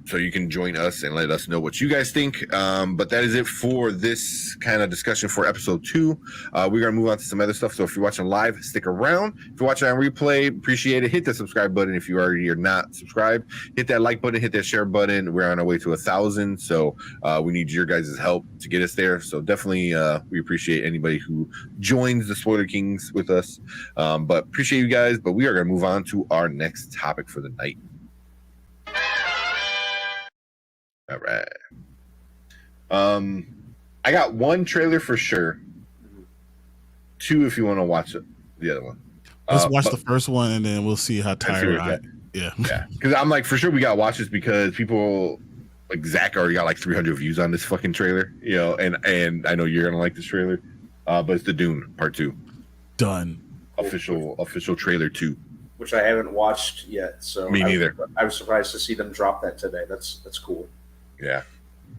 so you can join us and let us know what you guys think. But that is it for this kind of discussion for episode 2. We're going to move on to some other stuff. So if you're watching live, stick around. If you're watching on replay, appreciate it. Hit the subscribe button. If you already are not subscribed, hit that like button, hit that share button. We're on our way to 1,000. So we need your guys' help to get us there. So definitely we appreciate anybody who joins the Spoiler Kings with us. But appreciate you guys. But we are going to move on to our next topic for the night. All right. I got 1 trailer for sure. 2 if you want to watch it. The other one. Let's watch the first one and then we'll see how tired I am. Yeah. Because I'm like, for sure we got to watch this because people like Zach already got like 300 views on this fucking trailer, you know, and I know you're gonna like this trailer. But it's the Dune Part 2. Done. Official trailer 2. Which I haven't watched yet. So me neither. I was surprised to see them drop that today. That's cool. Yeah.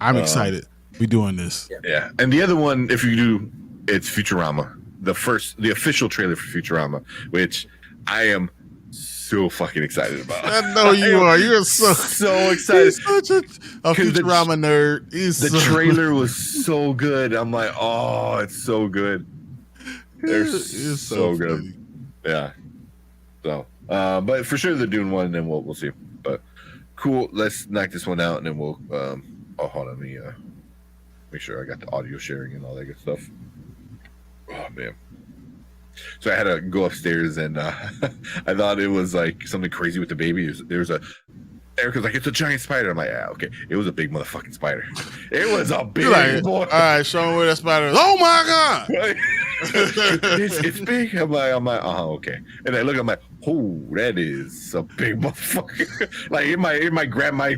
I'm excited. We're doing this. Yeah. And the other one, if you do, it's Futurama. The official trailer for Futurama, which I am so fucking excited about. I know you are. You're so excited. He's such a Futurama nerd. The trailer was so good. I'm like, oh, it's so good. They're so good. Funny. Yeah. So, but for sure the Dune one, and then we'll see. But cool. Let's knock this one out, and then we'll. Hold on. Let me make sure I got the audio sharing and all that good stuff. Oh man. So I had to go upstairs, and I thought it was like something crazy with the baby. There was a. Erica's like, it's a giant spider. I'm like, yeah, okay. It was a big motherfucking spider. It was a big boy. All right, show me where that spider is. Oh my god. it's big. I'm like, okay. And I look, I'm like, oh, that is a big motherfucker. Like it might grab my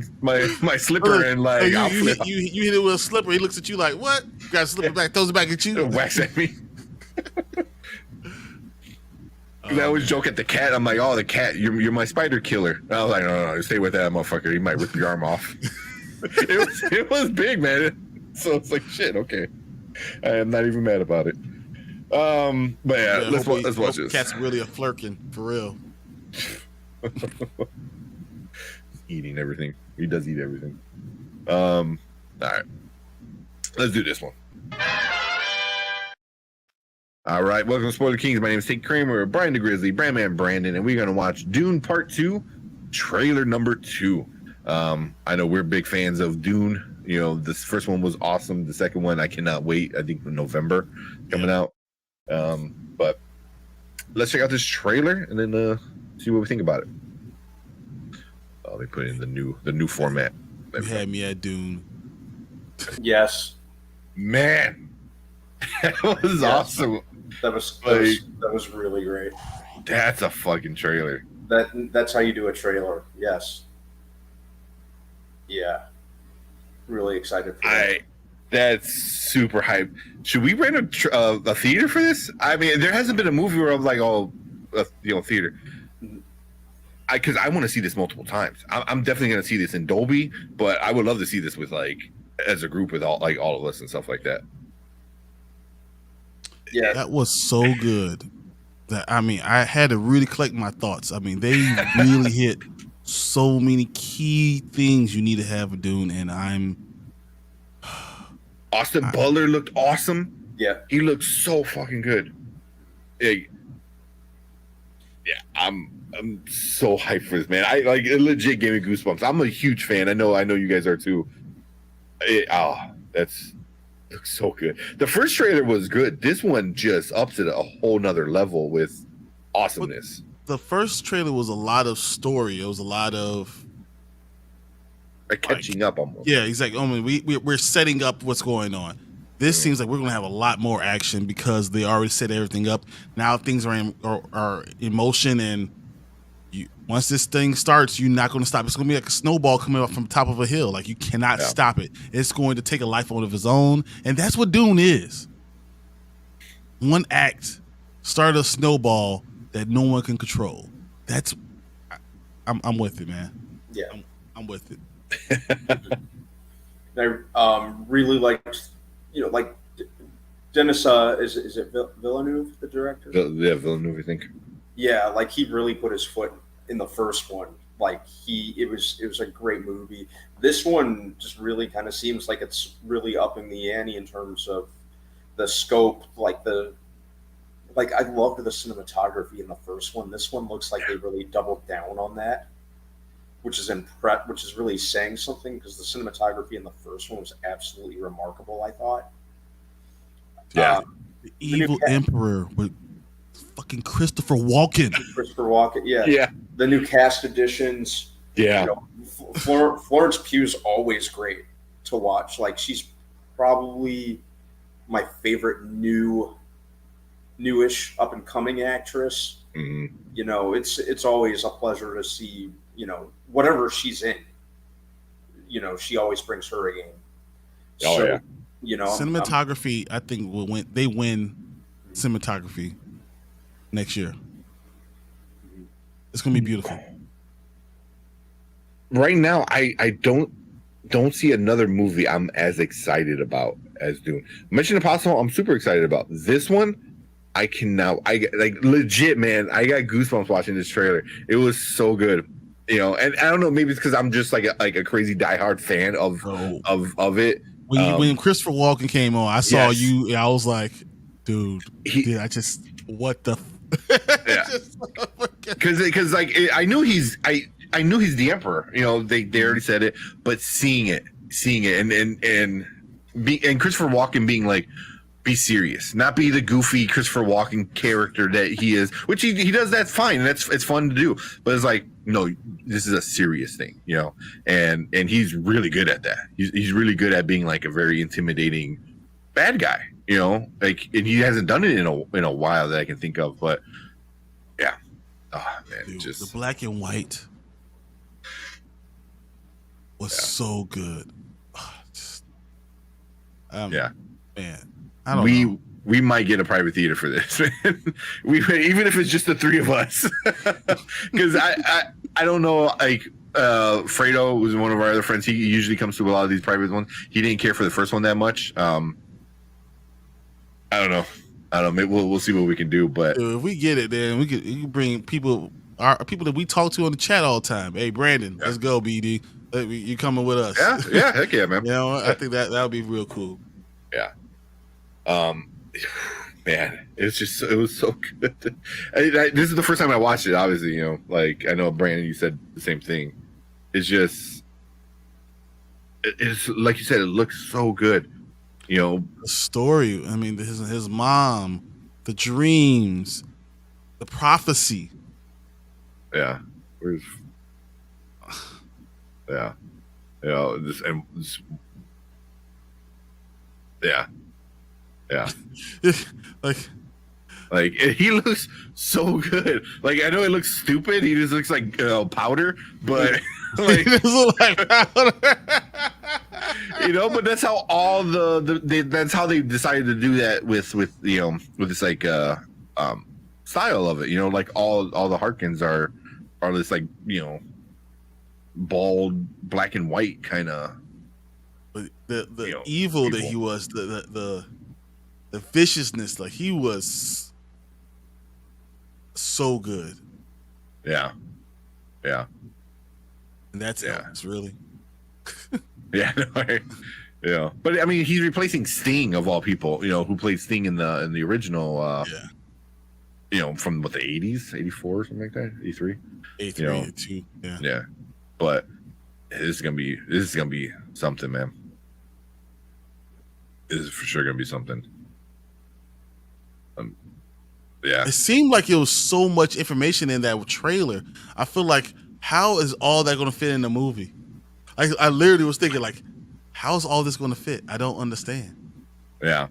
slipper and like you hit it with a slipper. He looks at you like, what? You got a slipper back, throws it back at you. Whacks at me. Because I always joke at the cat. I'm like, oh, the cat, you're my spider killer. And I was like, no, stay with that motherfucker. He might rip your arm off. it was big, man. So it's like, shit, okay. I am not even mad about it. But yeah, let's watch this. Cat's really a flirkin, for real. Eating everything. He does eat everything. All right. Let's do this one. All right, welcome to Spoiler Kings. My name is Tate Kramer, Brian the Grizzly, Brandman Brandon, and we're going to watch Dune Part 2, trailer number 2. I know we're big fans of Dune. You know, this first one was awesome. The second one, I cannot wait. I think in November coming out. But let's check out this trailer and then see what we think about it. Oh, they put in the new format. You had me at Dune. Yes. Man, that was awesome. That was really great. That's a fucking trailer. That's how you do a trailer. Yes. Yeah. Really excited for that. That's super hype. Should we rent a theater for this? I mean, there hasn't been a movie where I'm like, theater. Because I want to see this multiple times. I'm definitely going to see this in Dolby, but I would love to see this with like as a group with all of us and stuff like that. Yeah, that was so good. That I had to really collect my thoughts. I mean, they really hit so many key things you need to have a Dune, and Austin Butler looked awesome. Yeah, he looked so fucking good. Yeah, I'm so hyped for this, man. It legit gave me goosebumps. I'm a huge fan. I know you guys are too. That's looks so good. The first trailer was good. This one just ups it a whole nother level with awesomeness. The first trailer was a lot of story. It was a lot of catching up almost. Yeah, exactly. We're setting up what's going on. This seems like we're going to have a lot more action because they already set everything up. Now things are in motion, and once this thing starts, you're not going to stop. It's going to be like a snowball coming up from the top of a hill. Like you cannot stop it. It's going to take a life of its own, and that's what Dune is. One act, start a snowball that no one can control. I'm with it, man. Yeah, I'm with it. I really liked, like Dennis. Is it Villeneuve, the director? Yeah, Villeneuve, I think. Yeah, like he really put his foot in the first one. Like it was a great movie. This one just really kind of seems like it's really upping the ante in terms of the scope, like I loved the cinematography in the first one. This one looks like they really doubled down on that, which is really saying something, because the cinematography in the first one was absolutely remarkable, I thought. Yeah. The Evil Emperor with fucking Christopher Walken. Yeah. Yeah. The new cast additions. Yeah. Florence Pugh's always great to watch. Like, she's probably my favorite newish up and coming actress. Mm-hmm. It's always a pleasure to see, whatever she's in. She always brings her a game. Oh, yeah. Cinematography, I think they win cinematography next year. It's gonna be beautiful. Right now, I don't see another movie I'm as excited about as Dune. Mission Impossible, I'm super excited about. This one, I legit, man. I got goosebumps watching this trailer. It was so good, And I don't know, maybe it's because I'm just like a crazy diehard fan of it. When Christopher Walken came on, I saw you, and I was like, dude, what the? Yeah, because like I knew he's the Emperor. They already said it, but seeing it, and Christopher Walken being like, be serious, not be the goofy Christopher Walken character that he is, which he does. That's fine, and it's fun to do. But it's like, no, this is a serious thing, and he's really good at that. He's really good at being like a very intimidating bad guy, and he hasn't done it in a while that I can think of. But yeah, oh man, dude, the black and white was so good. Man. I don't know. We might get a private theater for this, man. Even if it's just the three of us, because I don't know. Like Fredo was one of our other friends. He usually comes to a lot of these private ones. He didn't care for the first one that much. I don't know. Maybe we'll see what we can do. But if we get it, then we can bring people that we talk to on the chat all the time. Hey, Brandon, let's go, BD. You coming with us? Yeah, heck yeah, man. I think that would be real cool. Yeah. Man, it was so good. This is the first time I watched it. Obviously, like I know Brandon, you said the same thing. It's just, it's like you said, it looks so good. The story. I mean, his mom, the dreams, the prophecy. Yeah. Yeah. Yeah. Like he looks so good. Like, I know it looks stupid. He just looks like powder, but like, powder. But that's how all that's how they decided to do that with this like style of it. Like all the Harkins are this like bald black and white kind of. The evil people that he was, the viciousness, like he was so good. Yeah. And that's it's really. But I mean, he's replacing Sting of all people. Who played Sting in the original. From the 80s, 84 or something like that, 83. 83, 82. Yeah. But this is gonna be something, man. This is for sure gonna be something. It seemed like it was so much information in that trailer. I feel like, how is all that gonna fit in the movie? I literally was thinking, like, how is all this gonna fit? I don't understand. Yeah,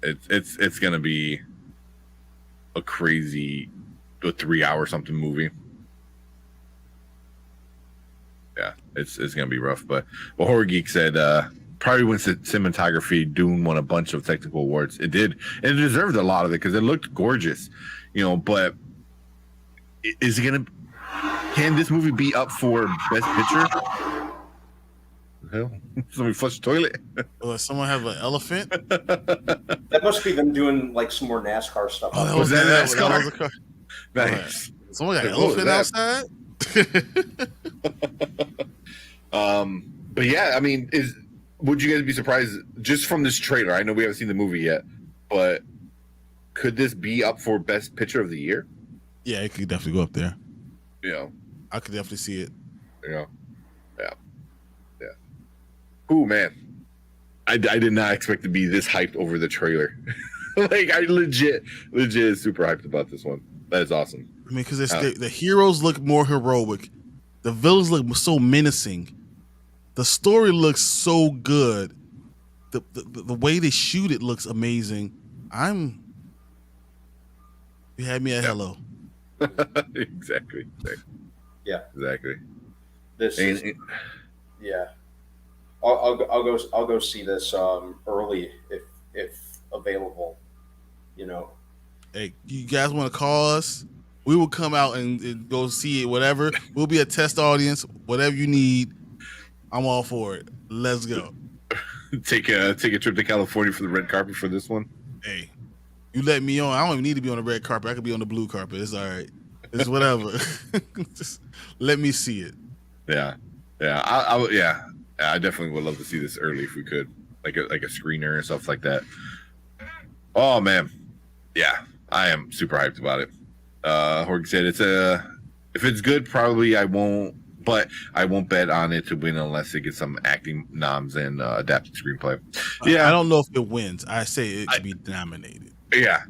it's gonna be a crazy 3-hour something movie. Yeah, it's gonna be rough. But Horror Geek said probably wins cinematography. Dune won a bunch of technical awards. It did, and it deserved a lot of it because it looked gorgeous. But is it gonna? Can this movie be up for Best Picture? Hell, somebody flush the toilet. Someone have an elephant? That must be them doing like some more NASCAR stuff. Oh, was that NASCAR? Nice. Someone got an elephant outside? But yeah, I mean, would you guys be surprised just from this trailer? I know we haven't seen the movie yet, but could this be up for Best Picture of the Year? Yeah, it could definitely go up there. Yeah, I could definitely see it. Yeah. Ooh, man, I did not expect to be this hyped over the trailer. Like, I legit super hyped about this one. That is awesome. I mean, because the heroes look more heroic, the villains look so menacing, the story looks so good, the way they shoot it looks amazing. You had me at hello. Exactly. Yeah. Exactly. Yeah. I'll go see this early if available. You know. Hey, you guys want to call us? We will come out and go see it. Whatever. We'll be a test audience. Whatever you need, I'm all for it. Let's go. Take a trip to California for the red carpet for this one. Hey, you let me on. I don't even need to be on the red carpet. I could be on the blue carpet. It's all right. It's whatever. Just let me see it. Yeah. I definitely would love to see this early if we could, like a screener and stuff like that. Oh man, yeah, I am super hyped about it. Jorge said if it's good, probably I won't, but I won't bet on it to win unless it gets some acting noms and adapted screenplay. Yeah, I don't know if it wins. I say it could be nominated. Yeah,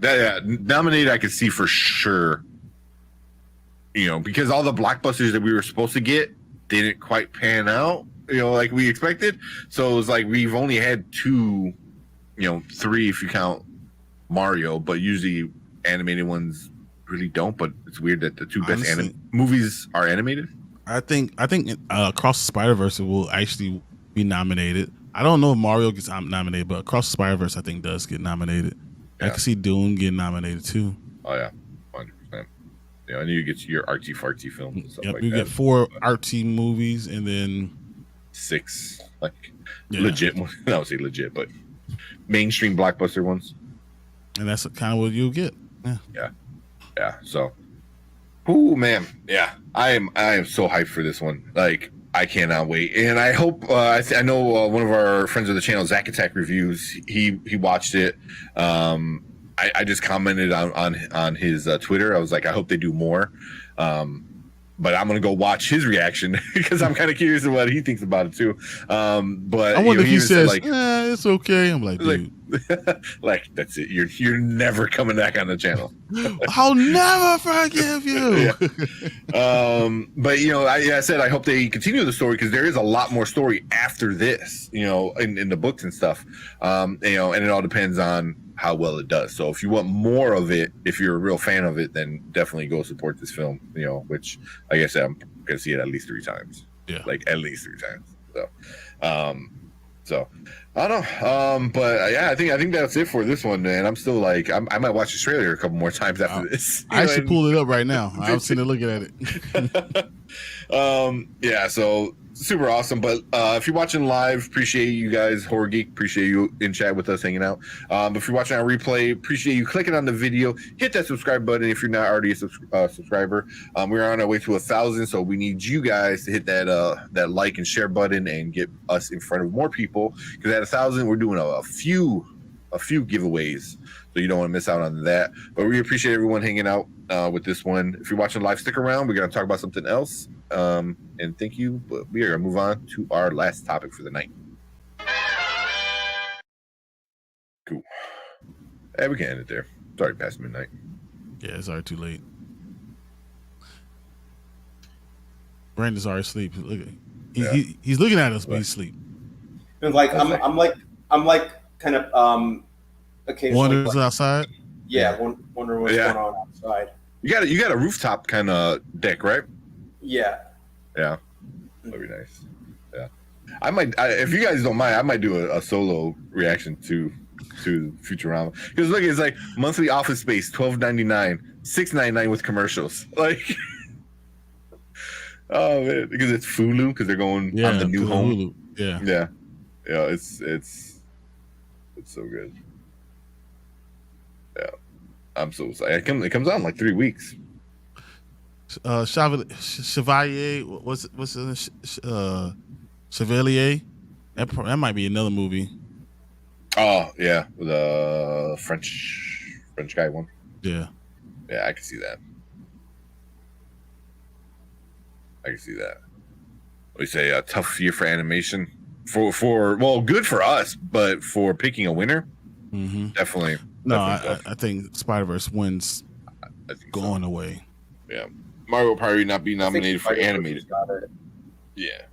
nominated I could see for sure. You know, because all the blockbusters that we were supposed to get didn't quite pan out, you know, like we expected. So it was like we've only had 2, 3 if you count Mario, but usually animated ones really don't. But it's weird that the 2 best movies are animated. I think Across the Spider-Verse will actually be nominated. I don't know if Mario gets nominated, but Across the Spider-Verse I think does get nominated. Yeah. I can see Dune getting nominated too. Oh yeah, 100%. Yeah, and you get your artsy fartsy films and stuff like that. You get 4 artsy movies and then 6 legit ones. I would say legit, but mainstream blockbuster ones. And that's kind of what you'll get. Yeah. So, oh man, yeah, I am so hyped for this one. Like, I cannot wait, and I hope. I know one of our friends of the channel, Zack Attack Reviews. He watched it. I just commented on his Twitter. I was like, I hope they do more. But I'm gonna go watch his reaction because I'm kind of curious of what he thinks about it too. But I wonder if he says like, "It's okay." I'm like, dude, like that's it. You're never coming back on the channel. I'll never forgive you. But I said I hope they continue the story because there is a lot more story after this. In the books and stuff. And it all depends on how well it does. So if you want more of it, if you're a real fan of it, then definitely go support this film. Which, like I said, I'm gonna see it at least 3 times. Yeah, like at least 3 times. So, I don't know. But yeah, I think that's it for this one, man. I'm still like, I might watch the trailer a couple more times after this. I should pull it up right now. I'm sitting there looking at it. Yeah. So super awesome. But if you're watching live, appreciate you guys. Horror Geek, appreciate you in chat with us, hanging out. If you're watching on replay, appreciate you clicking on the video. Hit that subscribe button if you're not already a subscriber. We're on our way to 1,000, so we need you guys to hit that like and share button and get us in front of more people. Because at 1,000, we're doing a few giveaways, so you don't want to miss out on that. But we appreciate everyone hanging out with this one. If you're watching live, stick around. We're gonna talk about something else. And thank you. But we are gonna move on to our last topic for the night. Cool. Hey, we can end it there. It's already past midnight. Yeah, it's already too late. Brandon's already asleep. Look, he's looking at us, but he's asleep. And like I'm like kind of occasionally wanders outside. Yeah, wondering what's going on outside. You got a rooftop kind of deck, right? Yeah. That'd be nice. Yeah, I might. If you guys don't mind, I might do a solo reaction to Futurama because look, it's like monthly office space, $12.99, $6.99 with commercials. Like, oh man, because it's Hulu because they're going on the new home. Hulu. Yeah. It's so good. Yeah, I'm so excited. It comes out in like 3 weeks. Chevalier. What's Chevalier? That might be another movie. Oh yeah, the French guy one. Yeah, I can see that. We say a tough year for animation. For well, good for us, but for picking a winner, definitely. No, I think Spider-Verse wins going away. Yeah, Mario will probably not be nominated for animated. Yeah,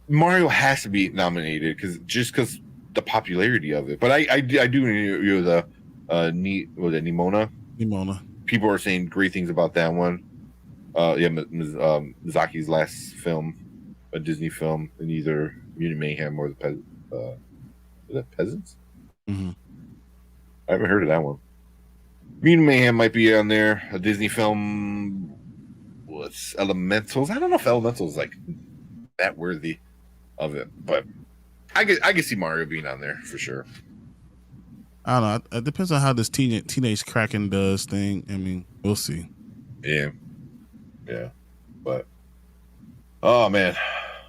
Mario has to be nominated because the popularity of it. But I do the Nimona. People are saying great things about that one. Miyazaki's last film, a Disney film, in either Mutant Mayhem or the Peasants. Mm-hmm. I haven't heard of that one. Mutant Mayhem might be on there. A Disney film. What's Elementals? I don't know if Elementals is like that worthy of it, but I can see Mario being on there for sure. I don't know. It depends on how this teenage Kraken does thing. I mean, we'll see. Yeah, but oh man,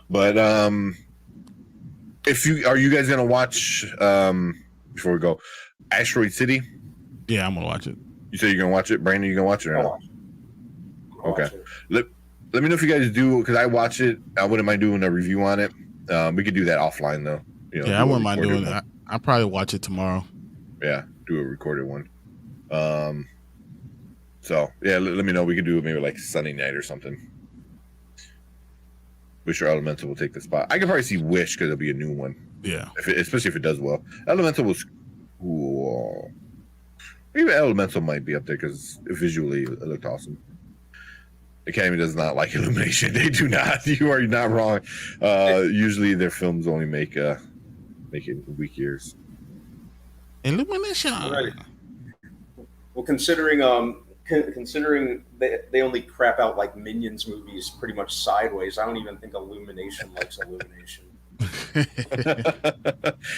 but are you guys gonna watch before we go Asteroid City? Yeah, I'm gonna watch it. You say you're gonna watch it, Brandon? You gonna watch it or not? Okay. Let me know if you guys do, because I watch it. I wouldn't mind doing a review on it. We could do that offline though. I wouldn't mind doing it. I'll probably watch it tomorrow. Yeah, do a recorded one. So yeah, let me know. We could do it maybe like Sunday night or something. Wish or Elemental will take the spot. I could probably see Wish because it'll be a new one. Yeah, especially if it does well. Elemental was cool. Maybe Elemental might be up there because visually it looked awesome. Academy does not like Illumination. They do not. You are not wrong. Usually their films only make it weak years. Illumination. Right. Well, considering they only crap out like Minions movies pretty much sideways, I don't even think Illumination likes Illumination.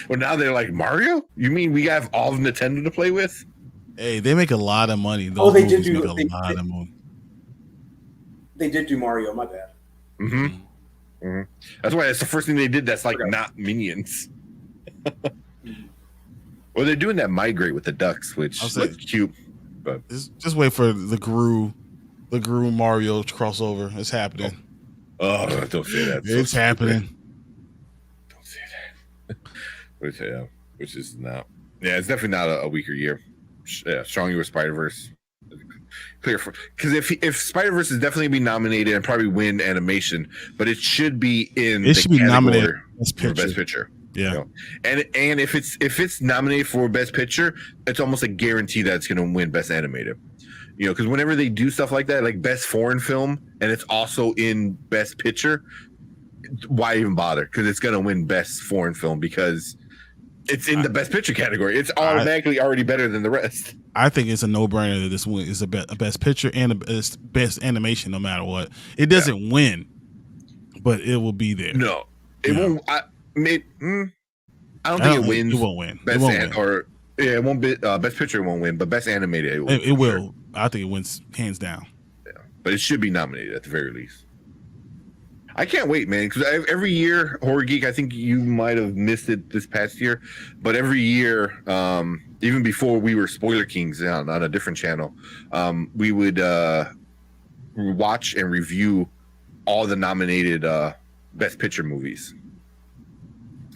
Well, now they're like, Mario? You mean we have all of Nintendo to play with? Hey, they make a lot of money. They did do a lot of money. They did do Mario. My bad. That's why it's the first thing they did. That's like not Minions. Well, they're doing that Migrate with the ducks, which looks cute. But just wait for the Gru Mario crossover. It's happening. Oh, don't say that. It's happening. Don't say that. Which is not. Yeah, it's definitely not a weaker year. Yeah, strong year Spider-Verse. Clear for, because if Spider-Verse is definitely be nominated and probably win animation, but it should be in. It should be nominated for Best Picture. Yeah, and if it's nominated for Best Picture, it's almost a guarantee that it's going to win Best Animated. Because whenever they do stuff like that, like Best Foreign Film, and it's also in Best Picture, why even bother? Because it's going to win Best Foreign Film because it's in the Best Picture category. It's automatically already better than the rest. I think it's a no-brainer that this one is a Best Picture and a Best Animation, no matter what. It doesn't win, but it will be there. No, it won't. I don't think it wins. It won't win. It won't be Best Picture. It won't win, but Best Animated it will. It will. Sure. I think it wins hands down. Yeah, but it should be nominated at the very least. I can't wait, man, because every year, Horror Geek, I think you might have missed it this past year, but every year, even before we were Spoiler Kings on a different channel, we would watch and review all the nominated Best Picture movies,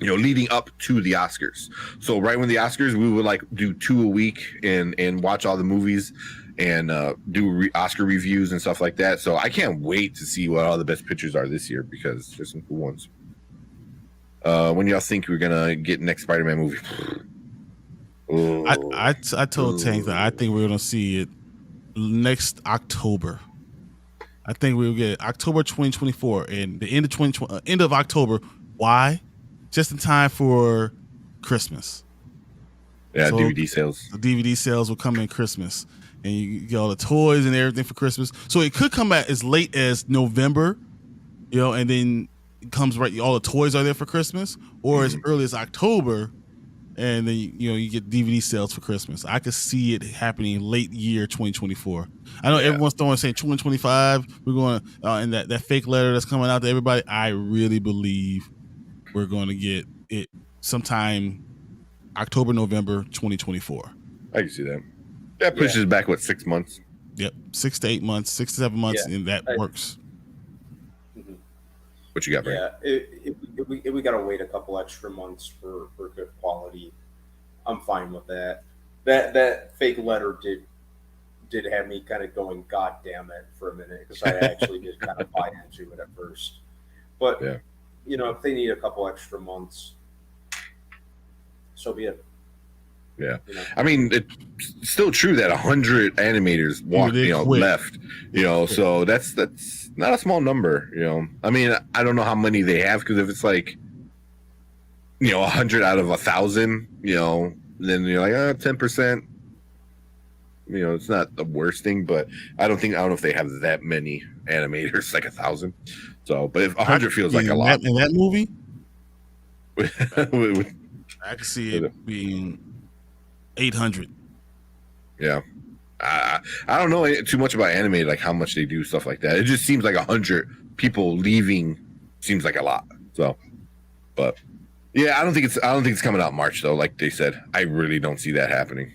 leading up to the Oscars. So right when the Oscars, we would do 2 a week and watch all the movies and do Oscar reviews and stuff like that. So I can't wait to see what all the Best Pictures are this year because there's some cool ones. When y'all think we're gonna get next Spider-Man movie? I told Tank that I think we're gonna see it next October. I think we'll get October 2024 and the end of October. Why? Just in time for Christmas. Yeah, so DVD sales. The DVD sales will come in Christmas. And you get all the toys and everything for Christmas. So it could come out as late as November, and then it comes all the toys are there for Christmas, or as early as October, and then you get DVD sales for Christmas. I could see it happening late year 2024. I know everyone's saying 2025. We're going and that fake letter that's coming out to everybody. I really believe we're going to get it sometime October, November 2024. I can see that. That pushes back 6 months. Yep, 6 to 8 months, 6 to 7 months, and that works. What you got, Brandon? If we got to wait a couple extra months for good quality, I'm fine with that. That fake letter did have me kind of going, God damn it, for a minute, because I actually did kind of buy into it at first. But if they need a couple extra months, so be it. Yeah, I mean, it's still true that 100 animators left. So that's not a small number. I mean, I don't know how many they have, because if it's like 100 out of 1,000, then you're like 10%. It's not the worst thing, but I don't know if they have that many animators, like 1,000. So, but if 100 feels like a lot in that movie, I can see it being 800. Yeah. I don't know too much about anime, like how much they do stuff like that. It just seems like 100 people leaving seems like a lot. So, but yeah, I don't think it's coming out in March though. Like they said, I really don't see that happening.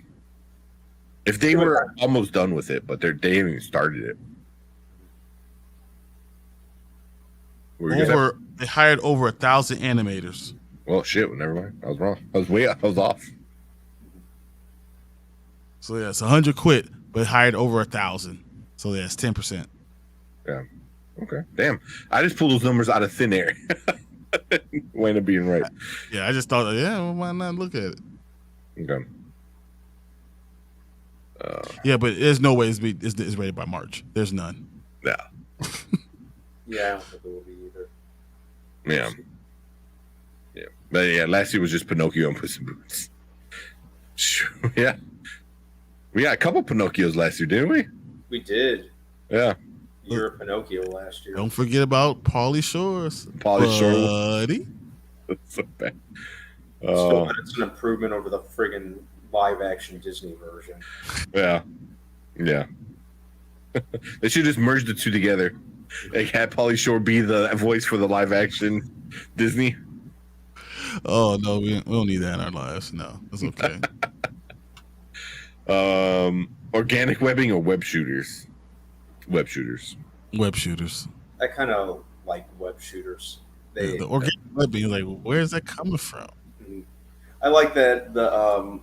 If they were almost done with it, but they haven't even started it. They hired over 1,000 animators. Well, shit. Never mind. I was wrong. I was off. So it's 100 quit, but hired over 1,000. So that's 10%. Yeah. Okay. Damn. I just pulled those numbers out of thin air. Way to being right. Yeah, I just thought, well, why not look at it? Okay. Yeah, but there's no way it's rated by March. There's none. Yeah. Yeah, I don't think it will be either. Yeah. Yeah. But yeah, last year was just Pinocchio and Puss in Boots. Yeah. We got a couple Pinocchios last year, didn't we? We did. Yeah. Year of Pinocchio last year. Don't forget about Pauly Shore's. Pauly Shore. Buddy. That's so bad. Still, it's an improvement over the friggin' live-action Disney version. Yeah. Yeah. They should just merge the two together. Like, have Pauly Shore be the voice for the live-action Disney. Oh, no, we don't need that in our lives. No, that's okay. Organic webbing or web shooters? Web shooters. Web shooters. I kind of like web shooters. The organic webbing, like, where's that coming from? I like that the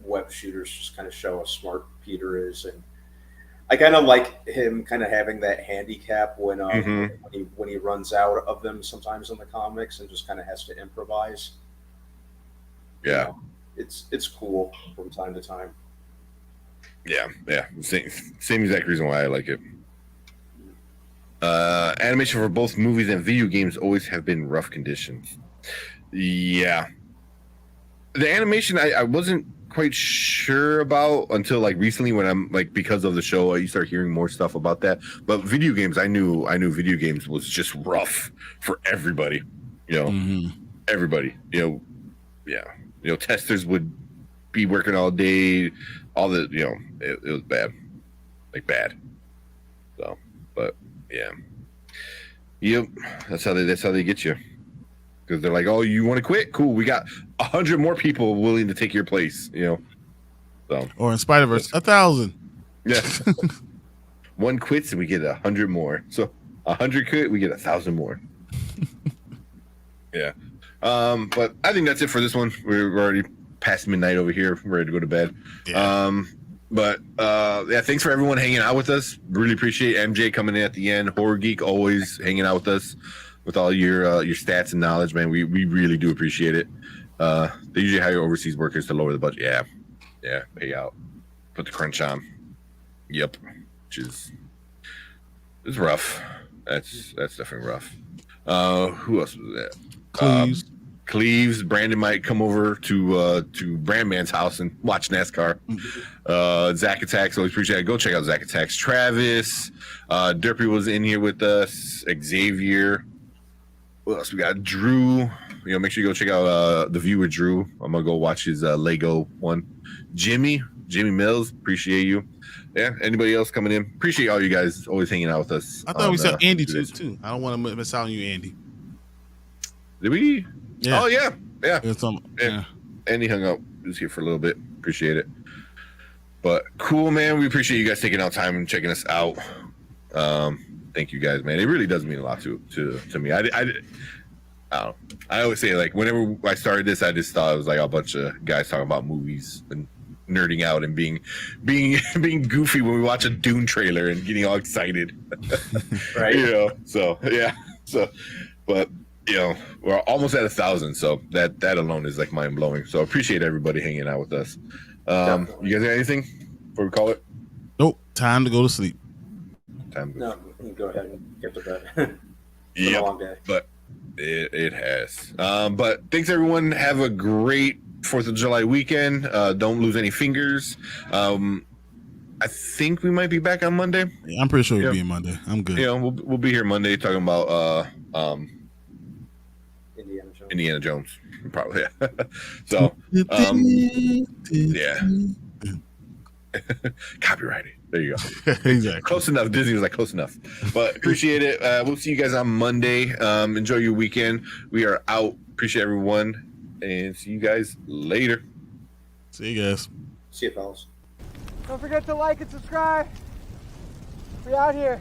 web shooters just kind of show how smart Peter is, and I kind of like him kind of having that handicap when he runs out of them sometimes in the comics and just kind of has to improvise. Yeah. It's cool from time to time. Yeah. Same exact reason why I like it. Animation for both movies and video games always have been rough conditions. Yeah. The animation I wasn't quite sure about until like recently, when I'm like, because of the show, you start hearing more stuff about that. But video games, I knew video games was just rough for everybody. Everybody. Testers would be working all day, all the it was bad, like bad. So, but yeah, that's how they get you, because they're like, oh, you want to quit? Cool, we got 100 more people willing to take your place. So, or in Spider-Verse, 1,000. Yeah, one quits and we get 100 more. So 100 quit, we get 1,000 more. Yeah. But I think that's it for this one. We're already past midnight over here. We're ready to go to bed. Yeah. But thanks for everyone hanging out with us. Really appreciate MJ coming in at the end. Horror Geek always hanging out with us with all your stats and knowledge, man. We really do appreciate it. They usually hire overseas workers to lower the budget. Yeah, pay out, put the crunch on. Yep, which is rough. That's definitely rough. Who else was that? Cleves. Brandon might come over to Brandman's house and watch NASCAR. Zach Attacks, always appreciate it. Go check out Zach Attacks. Travis, Derpy was in here with us. Xavier, What else we got? Drew. Make sure you go check out The View with Drew. I'm gonna go watch his Lego one. Jimmy Mills, appreciate you. Yeah, anybody else coming in? Appreciate all you guys always hanging out with us. I thought we said Andy too. I don't want to miss out on you, Andy. Did we? Yeah. Oh yeah. Yeah. Andy hung up. He was here for a little bit. Appreciate it. But cool, man. We appreciate you guys taking out time and checking us out. Thank you guys, man. It really does mean a lot to me. I don't know. I always say, like, whenever I started this, I just thought it was like a bunch of guys talking about movies and nerding out and being goofy when we watch a Dune trailer and getting all excited. Right. So yeah. So, but we're almost at 1,000, so that alone is like mind blowing. So I appreciate everybody hanging out with us. You guys got anything before we call it? Nope. Time to go to sleep. No, you can go ahead and get to bed. Yeah, a long day. But it has. But thanks everyone. Have a great 4th of July weekend. Don't lose any fingers. I think we might be back on Monday. Yeah, I'm pretty sure we'll be Monday. I'm good. We'll be here Monday talking about Indiana Jones. Probably. So yeah. Copyrighted. There you go. Exactly. Close enough. Disney was like close enough. But appreciate it. We'll see you guys on Monday. Enjoy your weekend. We are out. Appreciate everyone. And see you guys later. See you guys. See you, fellas. Don't forget to like and subscribe. We out here.